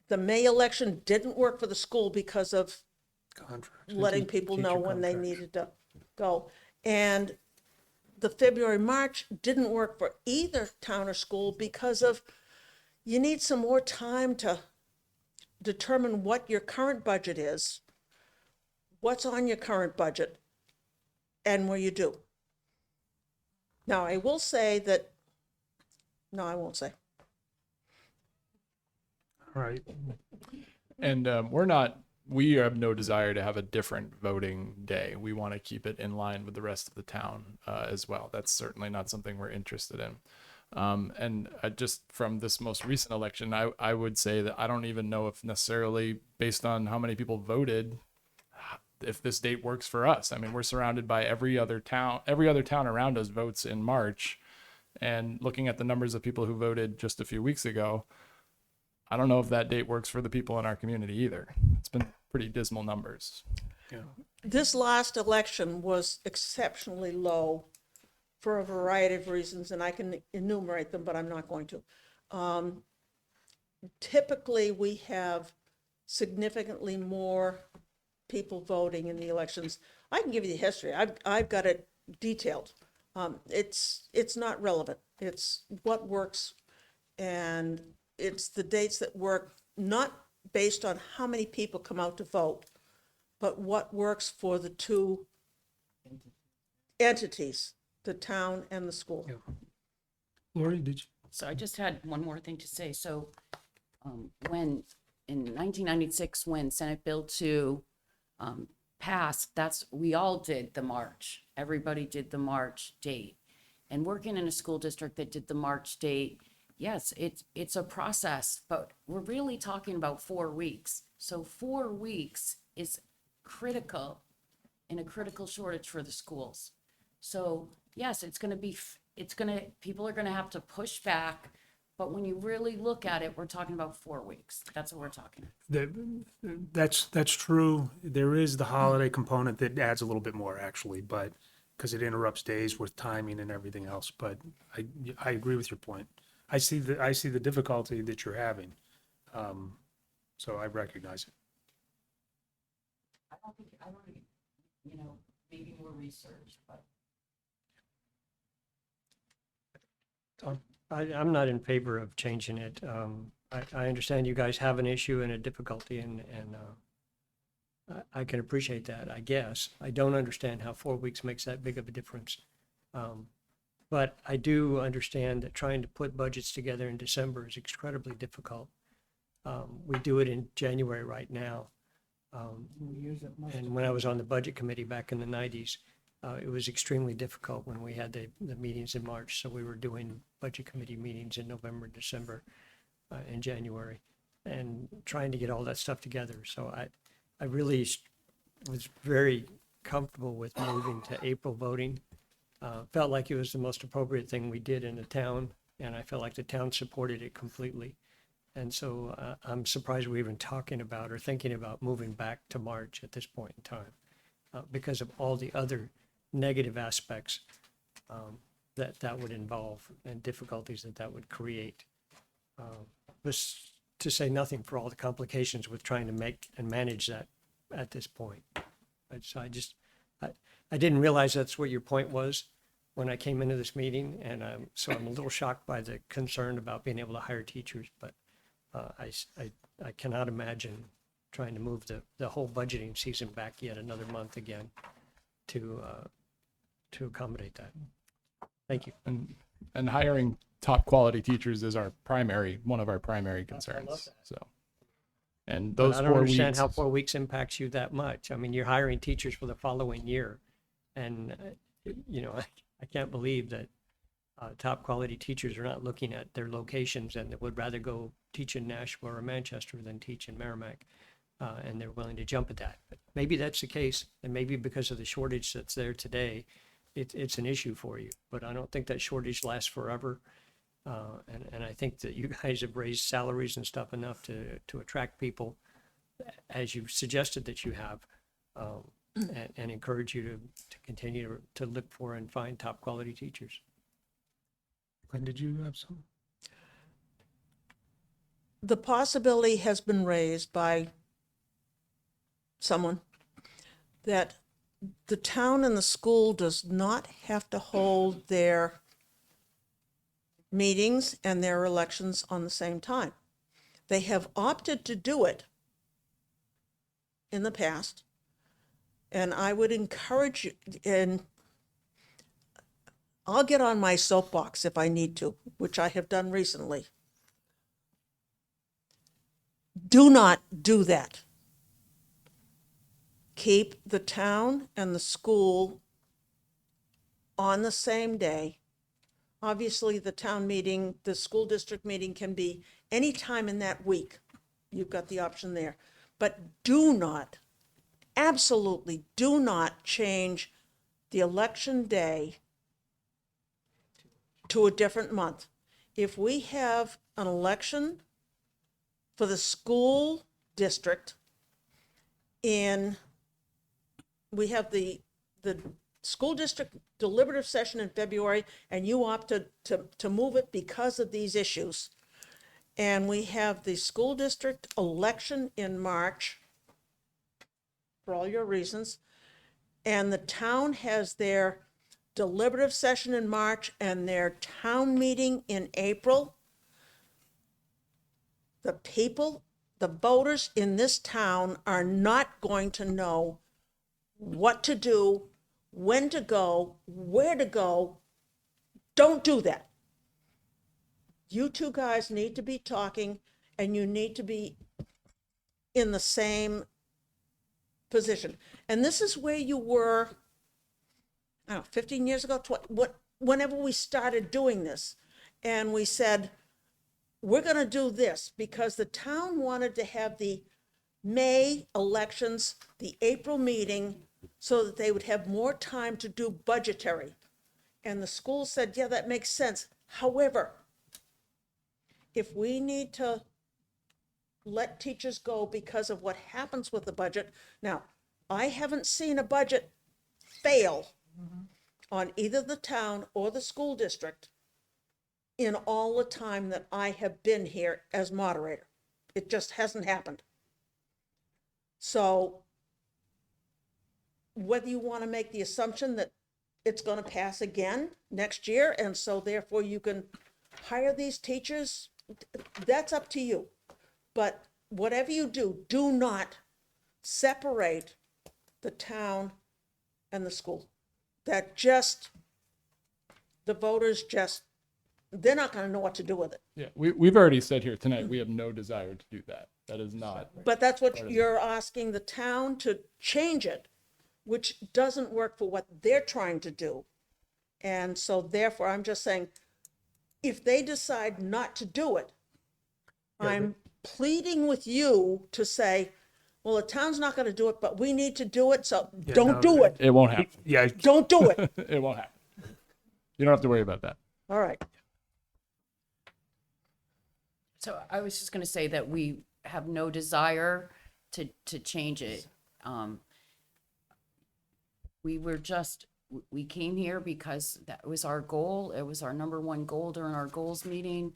the May election didn't work for the school because of letting people know when they needed to go. And the February, March didn't work for either town or school because of, you need some more time to determine what your current budget is, what's on your current budget, and where you do. Now, I will say that, no, I won't say. All right. And we have no desire to have a different voting day. We want to keep it in line with the rest of the town as well. That's certainly not something we're interested in. And just from this most recent election, I would say that I don't even know if necessarily based on how many people voted, if this date works for us. I mean, we're surrounded by every other town around us votes in March. And looking at the numbers of people who voted just a few weeks ago, I don't know if that date works for the people in our community either. It's been pretty dismal numbers. Yeah. This last election was exceptionally low for a variety of reasons, and I can enumerate them, but I'm not going to. Typically, we have significantly more people voting in the elections. I can give you the history. I've got it detailed. It's not relevant. It's what works, and it's the dates that work, not based on how many people come out to vote, but what works for the 2 entities, the town and the school. Yeah. Lori, did you? So I just had one more thing to say. So when in 1996, when Senate Bill 2 passed, we all did the March. Everybody did the March date. And working in a school district that did the March date, yes, it's a process, but we're really talking about 4 weeks. So 4 weeks is critical in a critical shortage for the schools. So yes, people are going to have to push back, but when you really look at it, we're talking about 4 weeks. That's what we're talking. That's true. There is the holiday component that adds a little bit more actually, but because it interrupts days with timing and everything else. But I agree with your point. I see the difficulty that you're having, so I recognize it. I want to, maybe more research, but. Tom? I'm not in favor of changing it. I understand you guys have an issue and a difficulty, and I can appreciate that, I guess. I don't understand how 4 weeks makes that big of a difference. But I do understand that trying to put budgets together in December is incredibly difficult. We do it in January right now. And when I was on the budget committee back in the 90s, it was extremely difficult when we had the meetings in March. So we were doing budget committee meetings in November, December, and January, and trying to get all that stuff together. So I really was very comfortable with moving to April voting. Felt like it was the most appropriate thing we did in the town, and I felt like the town supported it completely. And so I'm surprised we're even talking about or thinking about moving back to March at this point in time because of all the other negative aspects that would involve and difficulties that would create. Just to say nothing for all the complications with trying to make and manage that at this point. So I didn't realize that's what your point was when I came into this meeting, and so I'm a little shocked by the concern about being able to hire teachers, but I cannot imagine trying to move the whole budgeting season back yet another month again to accommodate that. Thank you. And hiring top quality teachers is one of our primary concerns. I love that. So And But those I don't 4 understand weeks. how 4 weeks impacts you that much. I mean, you're hiring teachers for the following year. And, I can't believe that top quality teachers are not looking at their locations and that would rather go teach in Nashville or Manchester than teach in Merrimack. And they're willing to jump at that. But maybe that's the case, and maybe because of the shortage that's there today, it's an issue for you. But I don't think that shortage lasts forever. And I think that you guys have raised salaries and stuff enough to attract people, as you've suggested that you have, and encourage you to continue to look for and find top quality teachers. Glenn, did you have some? The possibility has been raised by someone that the town and the school does not have to hold their meetings and their elections on the same time. They have opted to do it in the past, and I would encourage you, and I'll get on my soapbox if I need to, which I have done recently. Do not do that. Keep the town and the school on the same day. Obviously, the town meeting, the school district meeting can be any time in that week. You've got the option there. But do not, absolutely do not change the election day to a different month. If we have an election for the school district we have the school district deliberative session in February, and you opt to move it because of these issues. And we have the school district election in March, for all your reasons. And the town has their deliberative session in March and their town meeting in April. The people, the voters in this town are not going to know what to do, when to go, where to go. Don't do that. You two guys need to be talking, and you need to be in the same position. And this is where you were, I don't know, 15 years ago, whenever we started doing this, and we said, we're going to do this because the town wanted to have the May elections, the April meeting, so that they would have more time to do budgetary. And the school said, yeah, that makes sense. However, if we need to let teachers go because of what happens with the budget, now, I haven't seen a budget fail on either the town or the school district in all the time that I have been here as moderator. It just hasn't happened. So whether you want to make the assumption that it's going to pass again next year, and so therefore you can hire these teachers, that's up to you. But whatever you do, do not separate the town and the school. That just, the voters just, they're not going to know what to do with it. Yeah, we've already said here tonight, we have no desire to do that. That is not. But that's what you're asking the town to change it, which doesn't work for what they're trying to do. And so therefore, I'm just saying, if they decide not to do it, I'm pleading with you to say, well, the town's not going to do it, but we need to do it, so don't do it. It won't happen. Yeah. Don't do it. It won't happen. You don't have to worry about that. All right. So I was just gonna say that we have no desire to change it. We came here because that was our goal. It was our number one goal during our goals meeting.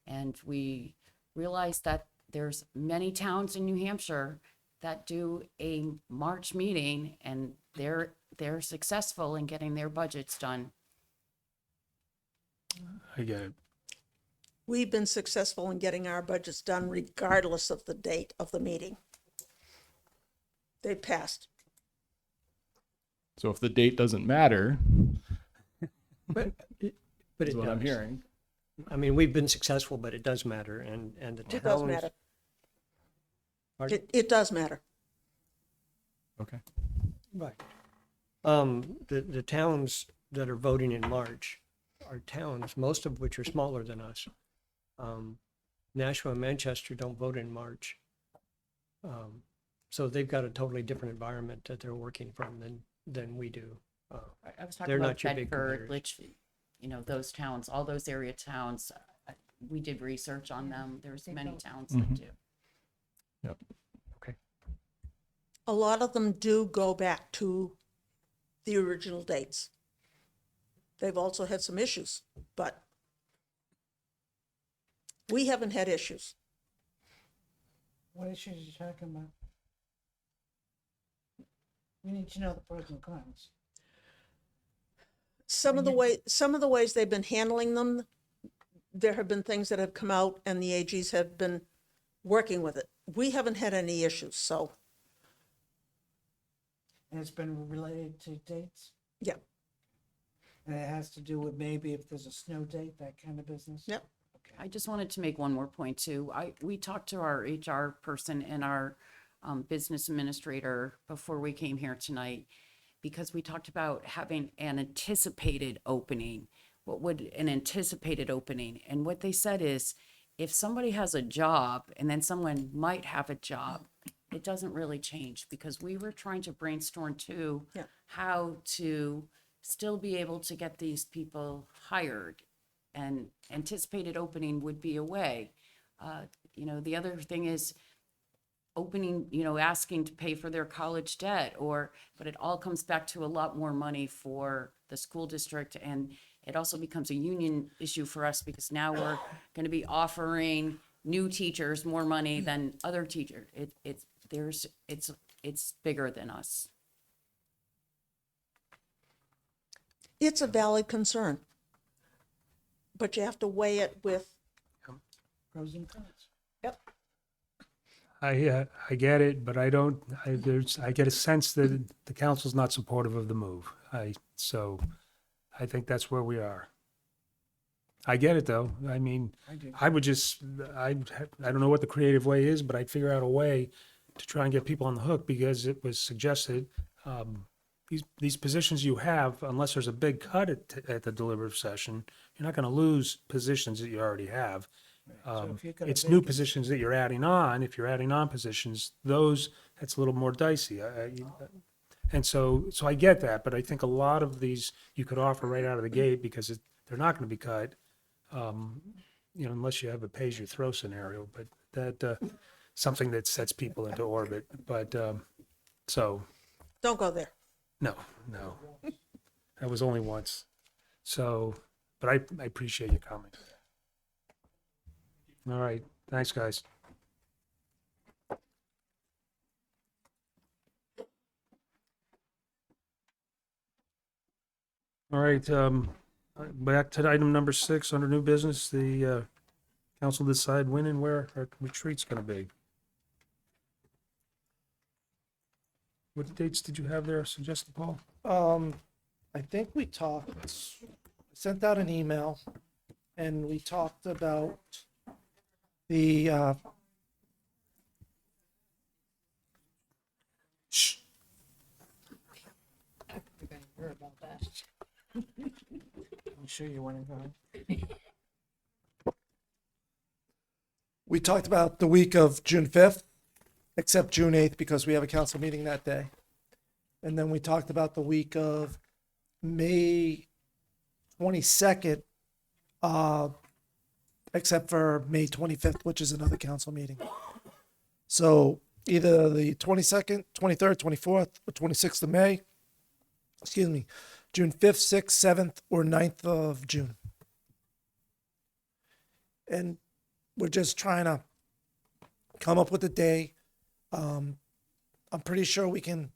And we realized that there's many towns in New Hampshire that do a March meeting, and they're successful in getting their budgets done. I get it. We've been successful in getting our budgets done regardless of the date of the meeting. They passed. So if the date doesn't matter, But it is what I'm does. hearing. I mean, we've been successful, but it does matter, and the It does towns, matter. Pardon? It does matter. Okay. Right. The towns that are voting in March are towns, most of which are smaller than us. Nashua and Manchester don't vote in March. So they've got a totally different environment that they're working from than we do. I was talking They're about not your big Bedford, competitors. Litchfield, those towns, all those area towns. We did research on them. There's many towns that do. Yep. A lot of them do go back to the original dates. They've also had some issues, but we haven't had issues. What issues are you talking about? We need to know the pros and cons. Some of the ways they've been handling them, there have been things that have come out and the AGs have been working with it. We haven't had any issues, so. And it's been related to dates? Yeah. And it has to do with maybe if there's a snow date, that kind of business? Yep. I just wanted to make one more point too. We talked to our HR person and our business administrator before we came here tonight, because we talked about having an anticipated opening. What would an anticipated opening? And what they said is, if somebody has a job and then someone might have a job, it doesn't really change, because we were trying to brainstorm too, how to still be able to get these people hired, and anticipated opening would be a way. The other thing is opening, asking to pay for their college debt, but it all comes back to a lot more money for the school district, and it also becomes a union issue for us, because now we're going to be offering new teachers more money than other teachers. It's bigger than us. It's a valid concern. But you have to weigh it with. Pros and cons. Yep. I get it, but I get a sense that the council's not supportive of the move. So I think that's where we are. I get it though. I mean, I don't know what the creative way is, but I'd figure out a way to try and get people on the hook, because it was suggested, these positions you have, unless there's a big cut at the deliberative session, you're not going to lose positions that you already have. So if you've got a It's new vacancy- positions that you're adding on. If you're adding on positions, that's a little more dicey. And so I get that, but I think a lot of these you could offer right out of the gate, because they're not going to be cut, unless you have a pay as you throw scenario. But that something that sets people into orbit. But so Don't go there. no, that was only once. So, but I appreciate your comment. All right, thanks, guys. All right, back to item number 6 under new business, the council decide when and where our retreat's gonna be. What dates did you have there suggested, Paul? I think we sent out an email, and we talked about the, I'm sure you want to go. we talked about the week of June 5th, except June 8th, because we have a council meeting that day. And then we talked about the week of May 22nd, except for May 25th, which is another council meeting. So either the 22nd, 23rd, 24th, or 26th of May, June 5th, 6th, 7th, or 9th of June. And we're just trying to come up with a day. I'm pretty sure we can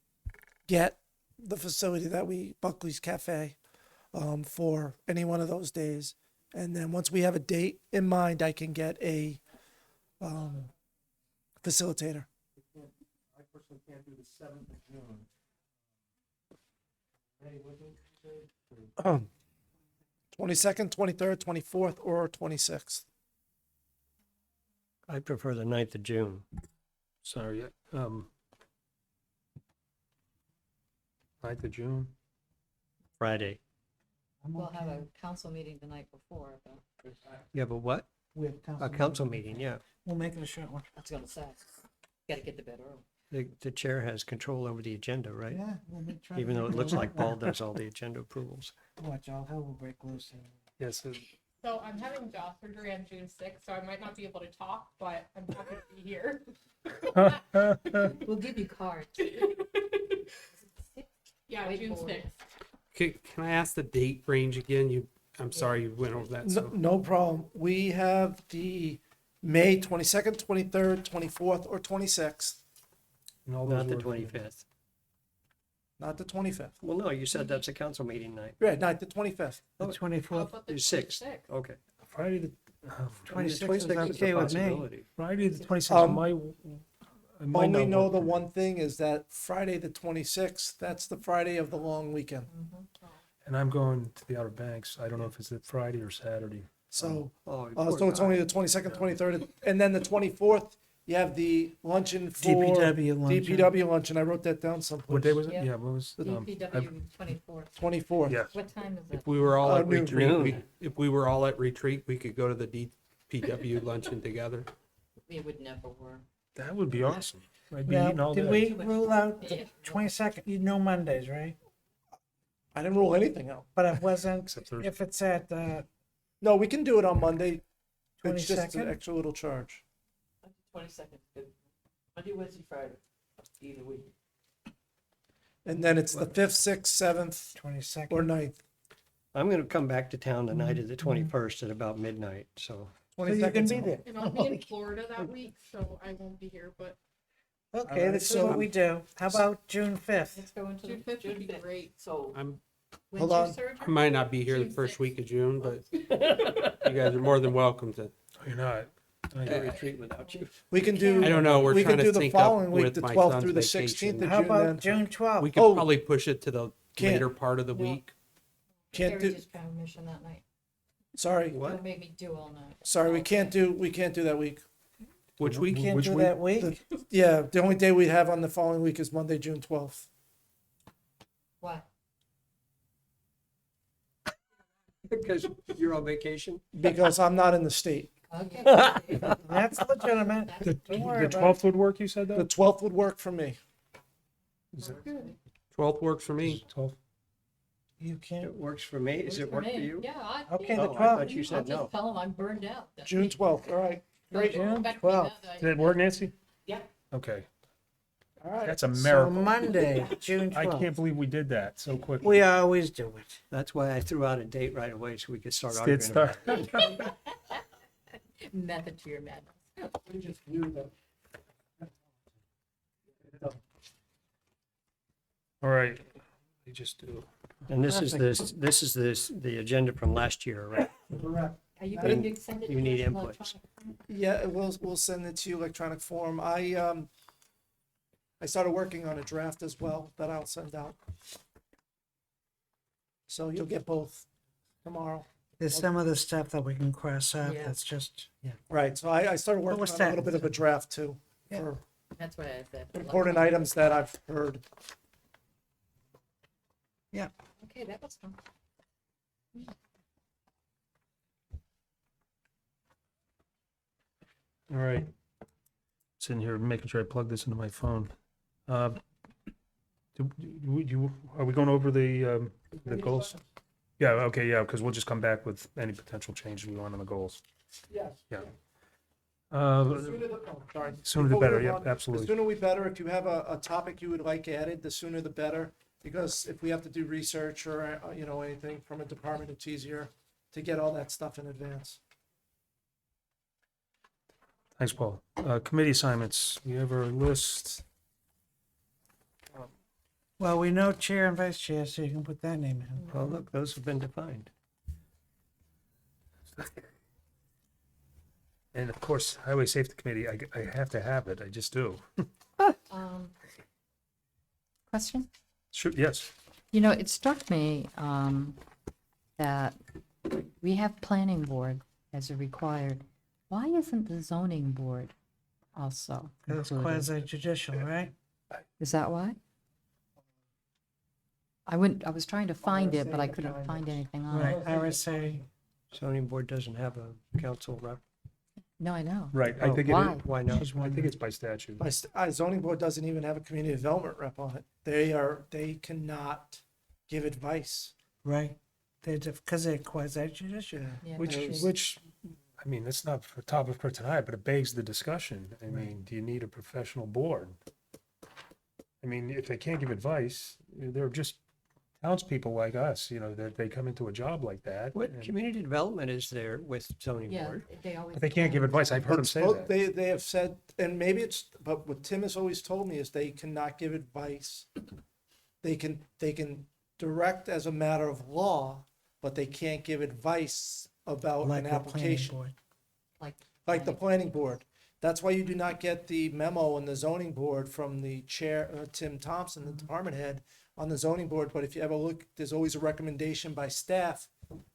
get the facility Buckley's Cafe, for any one of those days. And then once we have a date in mind, I can get a facilitator. I personally can't do the 7th of June. 22nd, 23rd, 24th, or 26th. I prefer the 9th of June. Sorry, 9th of June. Friday. We'll have a council meeting the night before, but. Yeah, but what? We have A council meeting, yeah. We'll make it a short one. I was gonna say, gotta get to bed early. The chair has control over the agenda, right? Yeah. We'll try Even to though it make looks like Paul does all the agenda approvals. Watch, all hell will break loose. Yes, So I'm having jaw surgery on June 6th, so I might not be able to talk, but I'm happy to be here. We'll give you cards. Yeah, June 6th. Can I ask the date range again? I'm sorry you went over that. No, So no problem. We have the May 22nd, 23rd, 24th, or 26th. and all those Not the work for me. 25th. Not the 25th. Well, no, you said that's a council meeting night. Right, not the 25th. The 24th, But the The 6th. 26th. Okay. Friday the, 26th is 26th is a okay with me. possibility. Friday the 26th Um, I might Only not know work. the one thing is that Friday the 26th, that's the Friday of the long weekend. And I'm going to the Outer Banks. I don't know if it's a Friday or Saturday. So, Oh, so it's only the 22nd, 23rd, and then the 24th, you have the luncheon for DPW luncheon. DPW luncheon. I wrote that down someplace. What day was it? Yeah. Yeah, what was? DPW 24th. 24th. Yeah. What time is it? if we were all at noon. retreat, if we were all at retreat, we could go to the DPW luncheon together. It would never work. That would be awesome. I'd be Now, eating all did day. we rule out the 22nd? You know Mondays, right? I didn't rule anything out. But it wasn't, Except Thursday. if it's at No, we can do it on Monday. It's just an 22nd? extra little charge. 22nd, good. Monday, Wednesday, Friday, either week. And then it's the 5th, 6th, 7th, 22nd. or 9th. I'm gonna come back to town the night of the 21st at about midnight, so. So you can be there. And I'll be in Florida that week, so I won't be here, but Okay, Alright, this is so- what we do. How about June 5th? Let's go into June the 5th would be great. So I'm When's Hold your on. surgery? I might not be here the June first 6th. week of June, but you guys are more than welcome to. Oh, you're not. I can retreat without you. We can do. I don't know. We're we trying can to do the sync up following week, with the my 12th son's through the vacation. 16th of How June. about Then June 12th? We could Oh. probably push it to the Can't. later part of the No. week. can't do. Heritage Commission that night. Sorry, Don't make me do all night. sorry, we can't do. We can't do that week. Which week? Can't Which do week? that week? Yeah, the only day we have on the following week is Monday, June 12th. Why? Because you're on vacation? Because I'm not in the state. Okay. That's legitimate. Don't worry The about 12th would work, you said The that? 12th would work for me. 12th works for me. 12th. it. You can't. It works for me. Does it work for you? Yeah, Okay, yeah. the Oh, I 12th. thought you I'll said no. just tell them I'm burned out. that June week. 12th. All right. Great. June Back to 12th. that, Did it work, Nancy? Yeah. Okay. All right. That's a So miracle. Monday, June I 12th. can't believe we did that so quickly. We always do it. That's why I threw out a date right away so we could start Did arguing about start. it. Method to your madness. We just knew that. All right. We just do. And this is the agenda from last year, right? Correct. Are you I going didn't- to send it? You to need us inputs. electronic? Yeah, we'll send it to you electronic form. I started working on a draft as well that I'll send out. So you'll get both tomorrow. There's some of the stuff that we can cross off. Yeah. That's just, yeah. Right, so I started working what's on a that? little bit of a draft too, Yeah. for That's what I said. important items that I've heard. Yeah. Okay, that was fun. All right. Sitting here making sure I plug this into my phone. Are we going over the goals? Yeah, okay, yeah, because we'll just come back with any potential changes we want on the goals. Yes. Yeah. The sooner the, oh, sorry. Sooner the Before we better, move yep, on, absolutely. The sooner we better. If you have a topic you would like added, the sooner the better. Because if we have to do research or, anything from a department, it's easier to get all that stuff in advance. Thanks, Paul. Committee assignments, we have our list. Well, we know chair and vice chair, so you can put that name in. Well, look, those have been defined. And of course, Highway Safety Committee, I have to have it, I just do. Question? Sure, yes. You know, it struck me that we have planning board as a required. Why isn't the zoning board also. It's included. quasi judicial, right? Is that why? I was trying to find it, but I couldn't find anything on Right, it. RSA. Zoning board doesn't have a council rep. No, I know. Right, I Oh, think it why? is. Why not? I think it's by statute. Zoning board doesn't even have a community development rep on it. They cannot give advice. Right. Because they're quasi judicial. Yeah, Which, I mean, that's not for topic for tonight, but it begs the discussion. I mean, do you need a professional board? I mean, if they can't give advice, they're just townspeople like us, you know, that they come into a job like that. What and- community development is there with zoning Yeah, board? they always. But they can't give advice. I've heard them say that. They have said, and maybe it's, but what Tim has always told me is they cannot give advice. They can direct as a matter of law, but they can't give advice about Like an the planning application. board. Like the planning board. That's why you do not get the memo in the zoning board from the chair, Tim Thompson, the department head on the zoning board. But if you ever look, there's always a recommendation by staff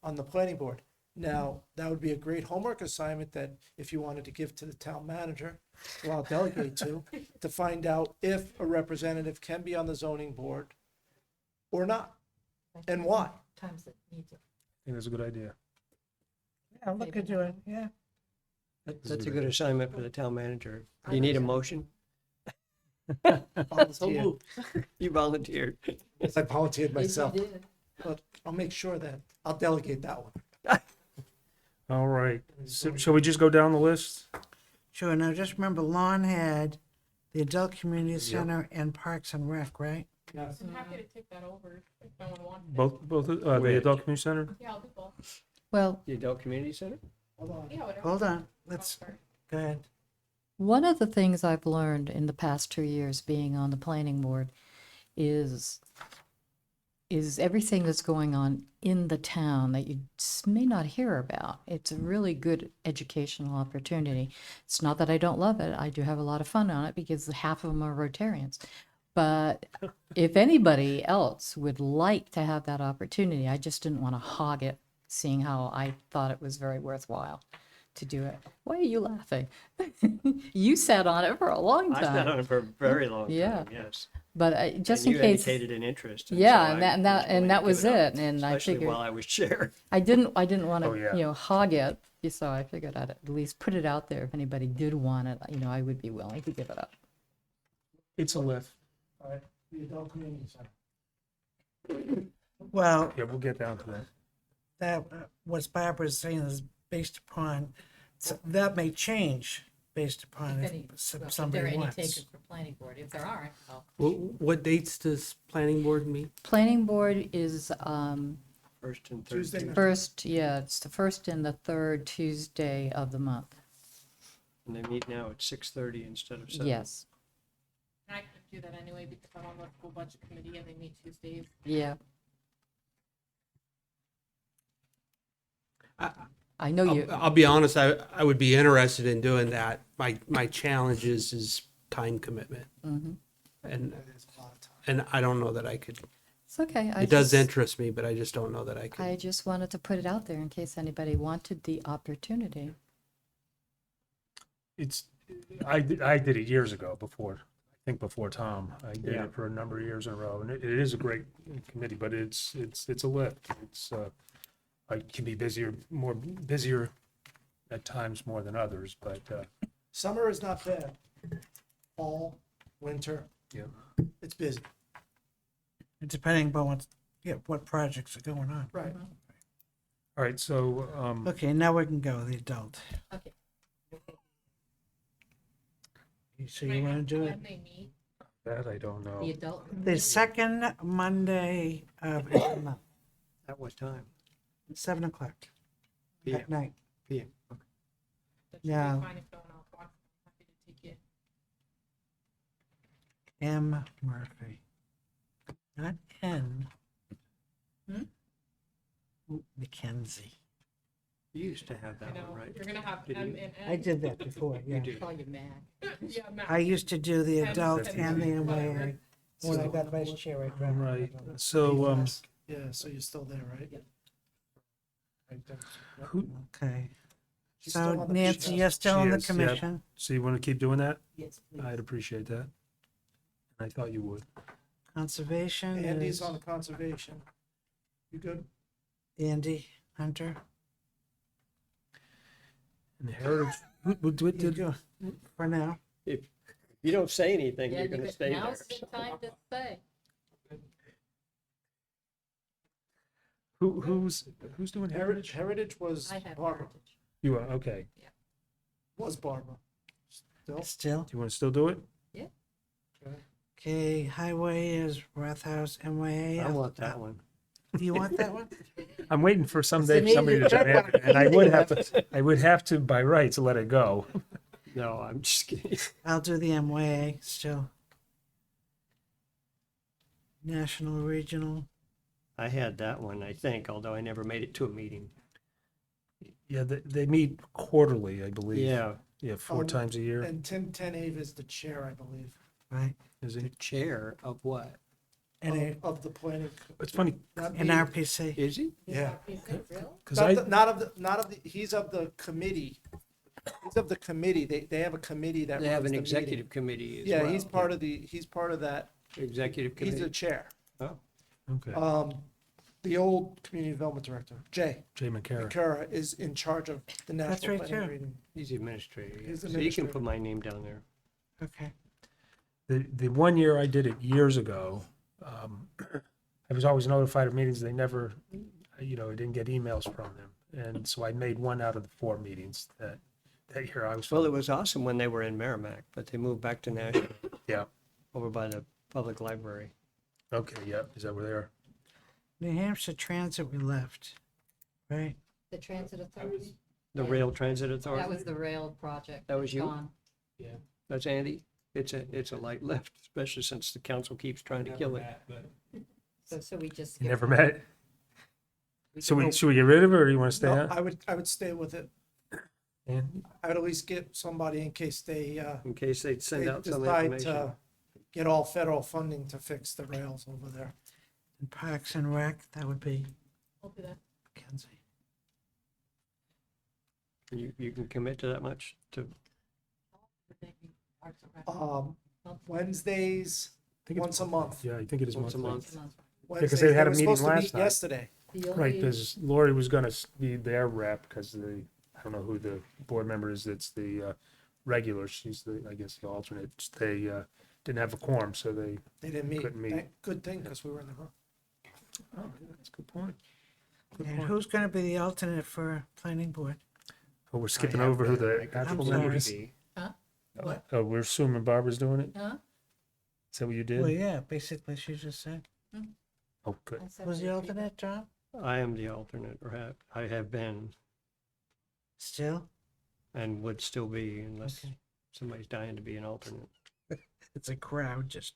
on the planning board. Now, that would be a great homework assignment that if you wanted to give to the town manager, who I'll delegate to find out if a representative can be on the zoning board or not, and why. Times that needs it. I think that's a good idea. Yeah, look at you, yeah. That's a good assignment for the town manager. Do you need a motion? Volunteer. You volunteered. Yes, I volunteered myself, did. but I'll make sure that, I'll delegate that one. All right. So, shall we just go down the list? Sure, now just remember Lon had the Adult Community Center and Parks and Rec, right? Yes. I'm happy to take that over if no one wants it. Both, the Which? adult community center? Yeah, I'll do both. Well, The adult community center? Hold on. Yeah, whatever. Hold on, let's, go ahead. one of the things I've learned in the past 2 years being on the planning board is everything that's going on in the town that you may not hear about. It's a really good educational opportunity. It's not that I don't love it. I do have a lot of fun on it because half of them are Rotarians. But if anybody else would like to have that opportunity, I just didn't want to hog it, seeing how I thought it was very worthwhile to do it. Why are you laughing? You sat on it for a long I sat on time. it for a very long time, Yeah. yes. But just And in you case. indicated an interest. Yeah, so and I that was was willing to it. give up, And I especially figured while I was chair. I didn't want to, Oh, yeah. you know, hog it. So I figured I'd at least put it out there. If anybody did want it, you know, I would be willing to give it up. It's a lift. All right, the adult community center. Well, Yeah, we'll get down to that. that, what Barbara's saying is based upon, that may change based upon if somebody wants. for planning board, if there aren't, What dates does planning board meet? Planning board is First and third. Tuesday night. first, yeah, it's the first and the third Tuesday of the month. And they meet now at 6:30 instead of 7. Yes, And I could do that anyway because I'm on the school budget committee and they meet Tuesdays. yeah. I know you. I'll be honest, I would be interested in doing that. My challenge is time commitment. Mhm. And I don't know that I could. It's okay. It does interest me, but I just don't know that I could. I just wanted to put it out there in case anybody wanted the opportunity. I did it years ago before, I think before Tom. I did Yeah. it for a number of years in a row, and it is a great committee, but it's a lift. I can be busier at times more than others, but, Summer is not bad. Fall, winter, yeah. it's busy. Depending upon what projects are going on. Right. All right, so, Okay, now we can go, the adult. Okay. So you want to do it? When they meet, that I don't know. The adult. The second Monday of every month, At what time? 7 o'clock PM. at night. PM. Okay. that should be Yeah. fine if no one else wants. I'm happy to take it. M. Murphy. Not N. Mackenzie. You used to have I that know, one, right? you're gonna have Did M you? and N. I did that before, yeah. did. Call you Mac. Yeah, Matt. I used to do the And- adult and and the whatever. MA. When I got vice chair, I All grabbed right, it. so, Yeah, so you're still there, right? who, Okay. So Nancy, you're still on She the is, yeah. commission. So you want to keep doing that? Yes, I'd appreciate that. I thought you would. Conservation Andy's is on the conservation. You good? Andy Hunter. And the Heritage, You go for now. If you don't say anything, you're gonna stay there. Now's the time to say. who's doing Heritage, Heritage? Heritage was I have Barbara. Heritage. You are, okay. Was Barbara. Still? Still. Do you want to still do it? Okay, highway is Rathaus MYA. I want that one. You want that one? I'm waiting for It's someday the for somebody to meeting. jump in, and I would have to by rights let it go. No, I'm just kidding. I'll do the MYA still. National, regional. I had that one, I think, although I never made it to a meeting. Yeah, they meet quarterly, I believe. Yeah. Yeah, 4 times a year. And Tim Tenave is the chair, I believe, Right. Is The he? chair of what? And of the planning. It's funny, Not an me. RPC. Is he? Yeah. because Not of the, he's of the committee. He's of the committee. They have a committee that They have runs an the meeting. executive committee as Yeah, well. he's part of that. Executive He's the committee. chair. Oh, Okay. The old community development director, Jay Jay McCarra. Kara, is in charge of the That's national right, planning too. meeting. he's the administrator. yeah. He's the So you can administrator. put my name down there. Okay. The 1 year I did it years ago, I was always notified of meetings. They never, I didn't get emails from them. And so I made 1 out of the 4 meetings that year I was. Well, it was awesome when they were in Merrimack, but they moved back to Nashville Yeah. over by the public library. Okay, yeah. Is that where they are? New Hampshire Transit we left, right? The Transit Authority? The Rail Transit Authority? That was the rail project. That was you? Gone. Yeah. That's Andy? It's a light lift, especially since the council keeps trying to kill it. So we just. You skipped never it. met? Should we get rid of it or do you want to stay No, on? I would stay with it. And I would at least get somebody in case they In case they send out some decide information. to get all federal funding to fix the rails over there. And Parks and Rec, that would be I'll do that. Mackenzie. You can commit to that much to, Wednesdays, think it's- once a month. yeah, I think it is once a monthly. month. Wednesdays, they had a were meeting supposed to meet last night. Yesterday. Right, because Lori was gonna be their rep because I don't know who the board member is, that's the regular, she's I guess the alternate. They didn't have a quorum, so they They didn't meet. couldn't meet. Good thing, because we were in the room. Oh, yeah, that's a good point. Good And point. who's gonna be the alternate for planning board? Oh, we're skipping I have over who been. I the could actual sorry. member is. be. Huh? Oh, we're assuming Barbara's doing it? Huh? Is that what you Well, did? yeah, basically she just said. Oh, good. Was the alternate, John? I am the alternate, or I have been, Still? and would still be unless Okay. somebody's dying to be an alternate. It's a crowd just.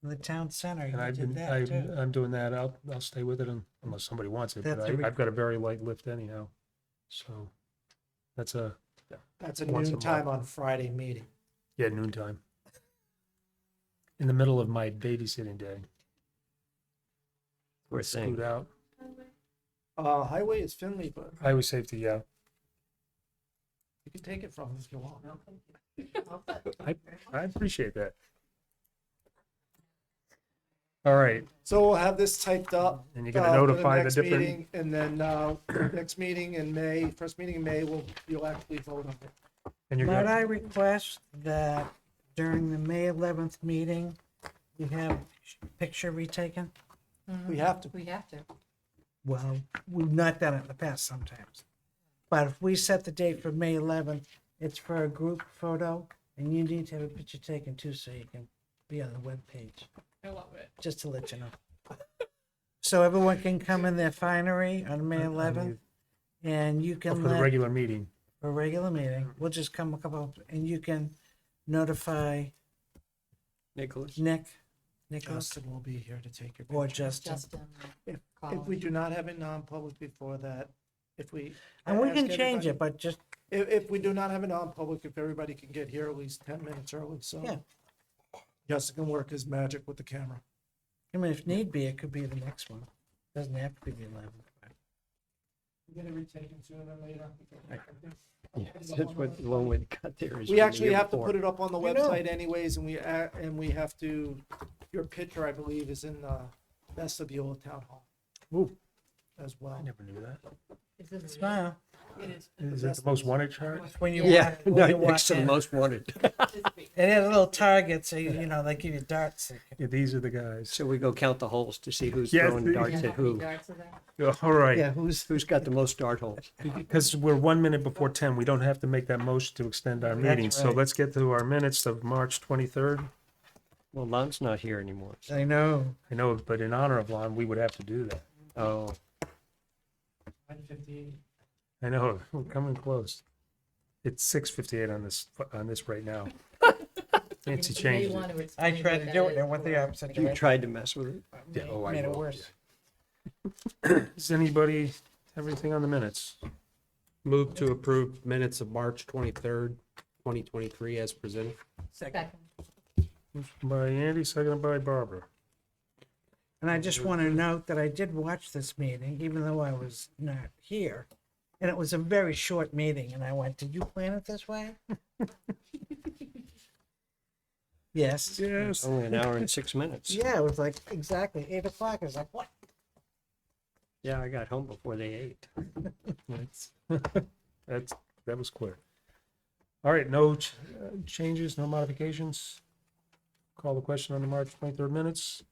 In the town center, And you I've did been, that too. I'm doing that. I'll stay with it unless somebody wants it, but That's a re- I've got a very light lift anyhow. So that's That's a Once a noon time month. on Friday meeting. yeah, noontime. In the middle of my babysitting day. Poor thing. Scoot out. Highway is Finley, but Highway safety, yeah. you can take it from him if you want. I appreciate that. All right, So we'll have this typed up. and you're gonna for notify the next different, meeting, and then, next meeting in May, first meeting in May, you'll actually vote on it. and you're Might gonna, I request that during the May 11th meeting, we have picture retaken? We have to. We have to. Well, we've not done it in the past sometimes. But if we set the date for May 11th, it's for a group photo, and you need to have a picture taken too, so you can be on the webpage, I love it. just to let you know. So everyone can come in their finery on May 11th, and you oh, can for the let, regular meeting. for a regular meeting, we'll just come a couple, and you can notify Nicholas? Nicholas, Justin will be here to take your or picture. Justin. Justin. If Colin. we do not have it non-public before that, if we. And we I can ask change everybody- it, but just, If we do not have it non-public, if everybody can get here at least 10 minutes early, so. Yeah. Justin can work his magic with the camera. I mean, if need be, it could be the next one. Doesn't have to be the 11th. Get it retaken sooner than later. Yeah, that's what the one we got there is. We from the actually year have to before. put it up on the I know. website anyways, and we have to, your picture, I believe, is in the vestibule of Town Hall Ooh, as well. I never knew that. Smile. Is it the most wanted chart? When you Yeah, walk, when you next walk to the in. most wanted. It has a little target, so you know they give you darts. Yeah, these are the guys. So we go count the holes to see who's Yes, throwing the- darts at who. Yeah, all right. Yeah, who's got the most dart holes? Because we're 1 minute before 10, we don't have to make that motion to extend our That's meeting. So right. let's get to our minutes of March 23rd. Well, Lon's not here anymore. so- I know. I know, but in honor of Lon, we would have to do that. Oh, 9:58. I know, we're coming close. It's 6:58 on this right now. Nancy changed it. I tried to do it, and went the opposite you direction. tried to mess with it? Yeah, oh, I Made it will, worse. Does anybody have anything on the minutes? Move to approve minutes of March 23rd, 2023 as presented. Second. Motion by Andy, seconded by Barbara. And I just want to note that I did watch this meeting, even though I was not here. And it was a very short meeting, and I went, "Did you plan it this way?" Yes. Yes. Only an hour and 6 minutes. Yeah, it was like exactly 8 o'clock. I was like, "What?" Yeah, I got home before they ate. That was quick. All right, no changes, no modifications. Call the question on the March 23rd minutes.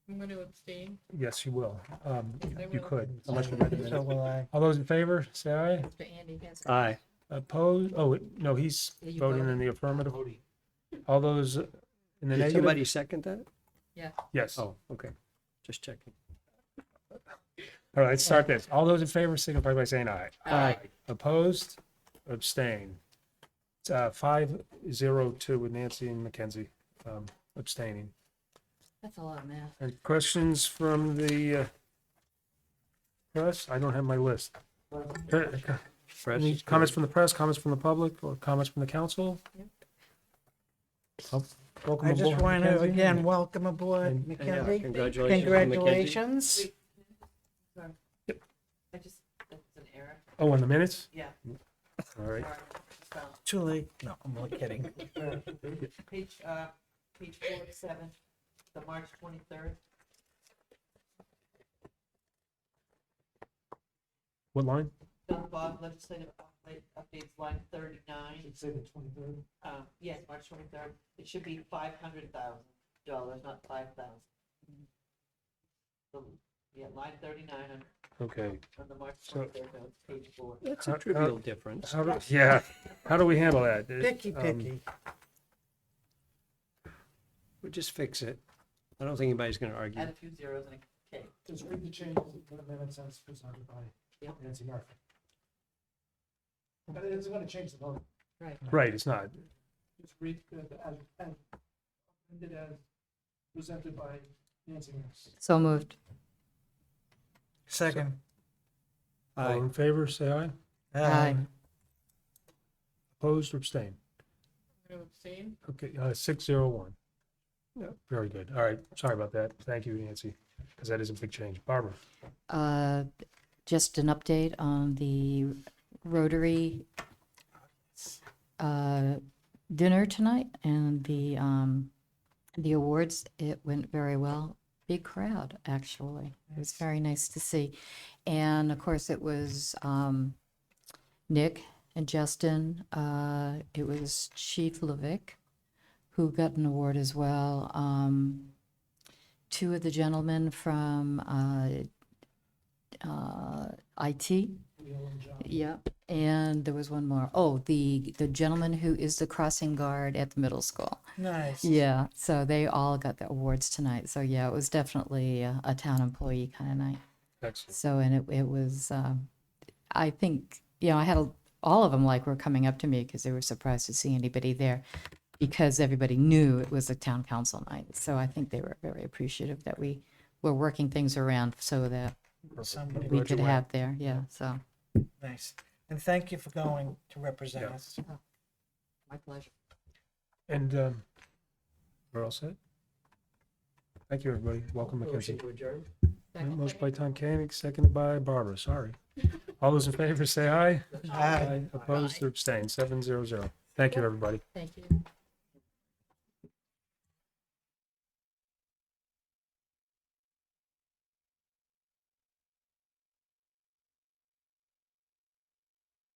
I'm going to abstain. Yes, you will. I You will. could, unless you read the So minutes. will I. All those in favor, say aye. But Andy has. Aye. Opposed? Oh, no, he's Yeah, you voting voted. in the affirmative. All those in the Did negative? somebody second that? Yeah. Yes. Oh, okay. Just checking. All right, let's start this. All those in favor signify by saying aye. Aye. Opposed? Abstain. It's 5-0-2 with Nancy and Mackenzie abstaining. That's a lot of math. And questions from the press? I don't have my list. Any comments from the press, comments from the public, or comments from the council? Oh, welcome I just aboard, want to Mackenzie. again welcome aboard, And- Mackenzie. congratulations, Congratulations. I just, that's an error. Oh, on the minutes? Yeah. All right. Too late. No, I'm only kidding. Page 47, the March 23rd. What line? Down the bottom, legislative updates, line 39. Say the 23rd. Yes, March 23rd. It should be $500,000, not 5,000. So, yeah, line 39 Okay. on the March So- 23rd note, page 4. That's a How- trivial difference. Yeah, how do we handle that? Picky, picky. We'll just fix it. I don't think anybody's going to argue. Add a few zeros and a K. Just read the changes to the minutes as presented by Yep. Nancy Murphy. But it's going to change the vote. Right. Right, it's not. Just read as presented by Nancy Murphy. So moved. Second. All in favor, say aye. Aye. Opposed or abstain? I'm going to abstain. Okay, 601. Yeah, very good. All right, sorry about that. Thank you, Nancy, because that is a big change. Barbara? Just an update on the Rotary dinner tonight and the awards. It went very well. Big crowd, actually. It was very nice to see. And of course, it was Nick and Justin. It was Chief Levick who got an award as well. Two of the gentlemen from IT. Yep. And there was one more. Oh, the gentleman who is the crossing guard at the middle school. Nice. Yeah. So they all got the awards tonight. So yeah, it was definitely a town employee kind of night. Excellent. So, and it was, I think, I had all of them were coming up to me because they were surprised to see anybody there because everybody knew it was a town council night. So I think they were very appreciative that we were working things around so that Somebody we Glad could you went. have there. Yeah. So. Nice. And thank you for going to represent Yeah. us. My pleasure. And we're all set? Thank you, everybody. Welcome, Mackenzie. Motion to adjourn? Motion by Tom Koenig, seconded by Barbara. Sorry. All those in favor say aye. Aye. Opposed or abstained, 700. Thank you, everybody. Thank you.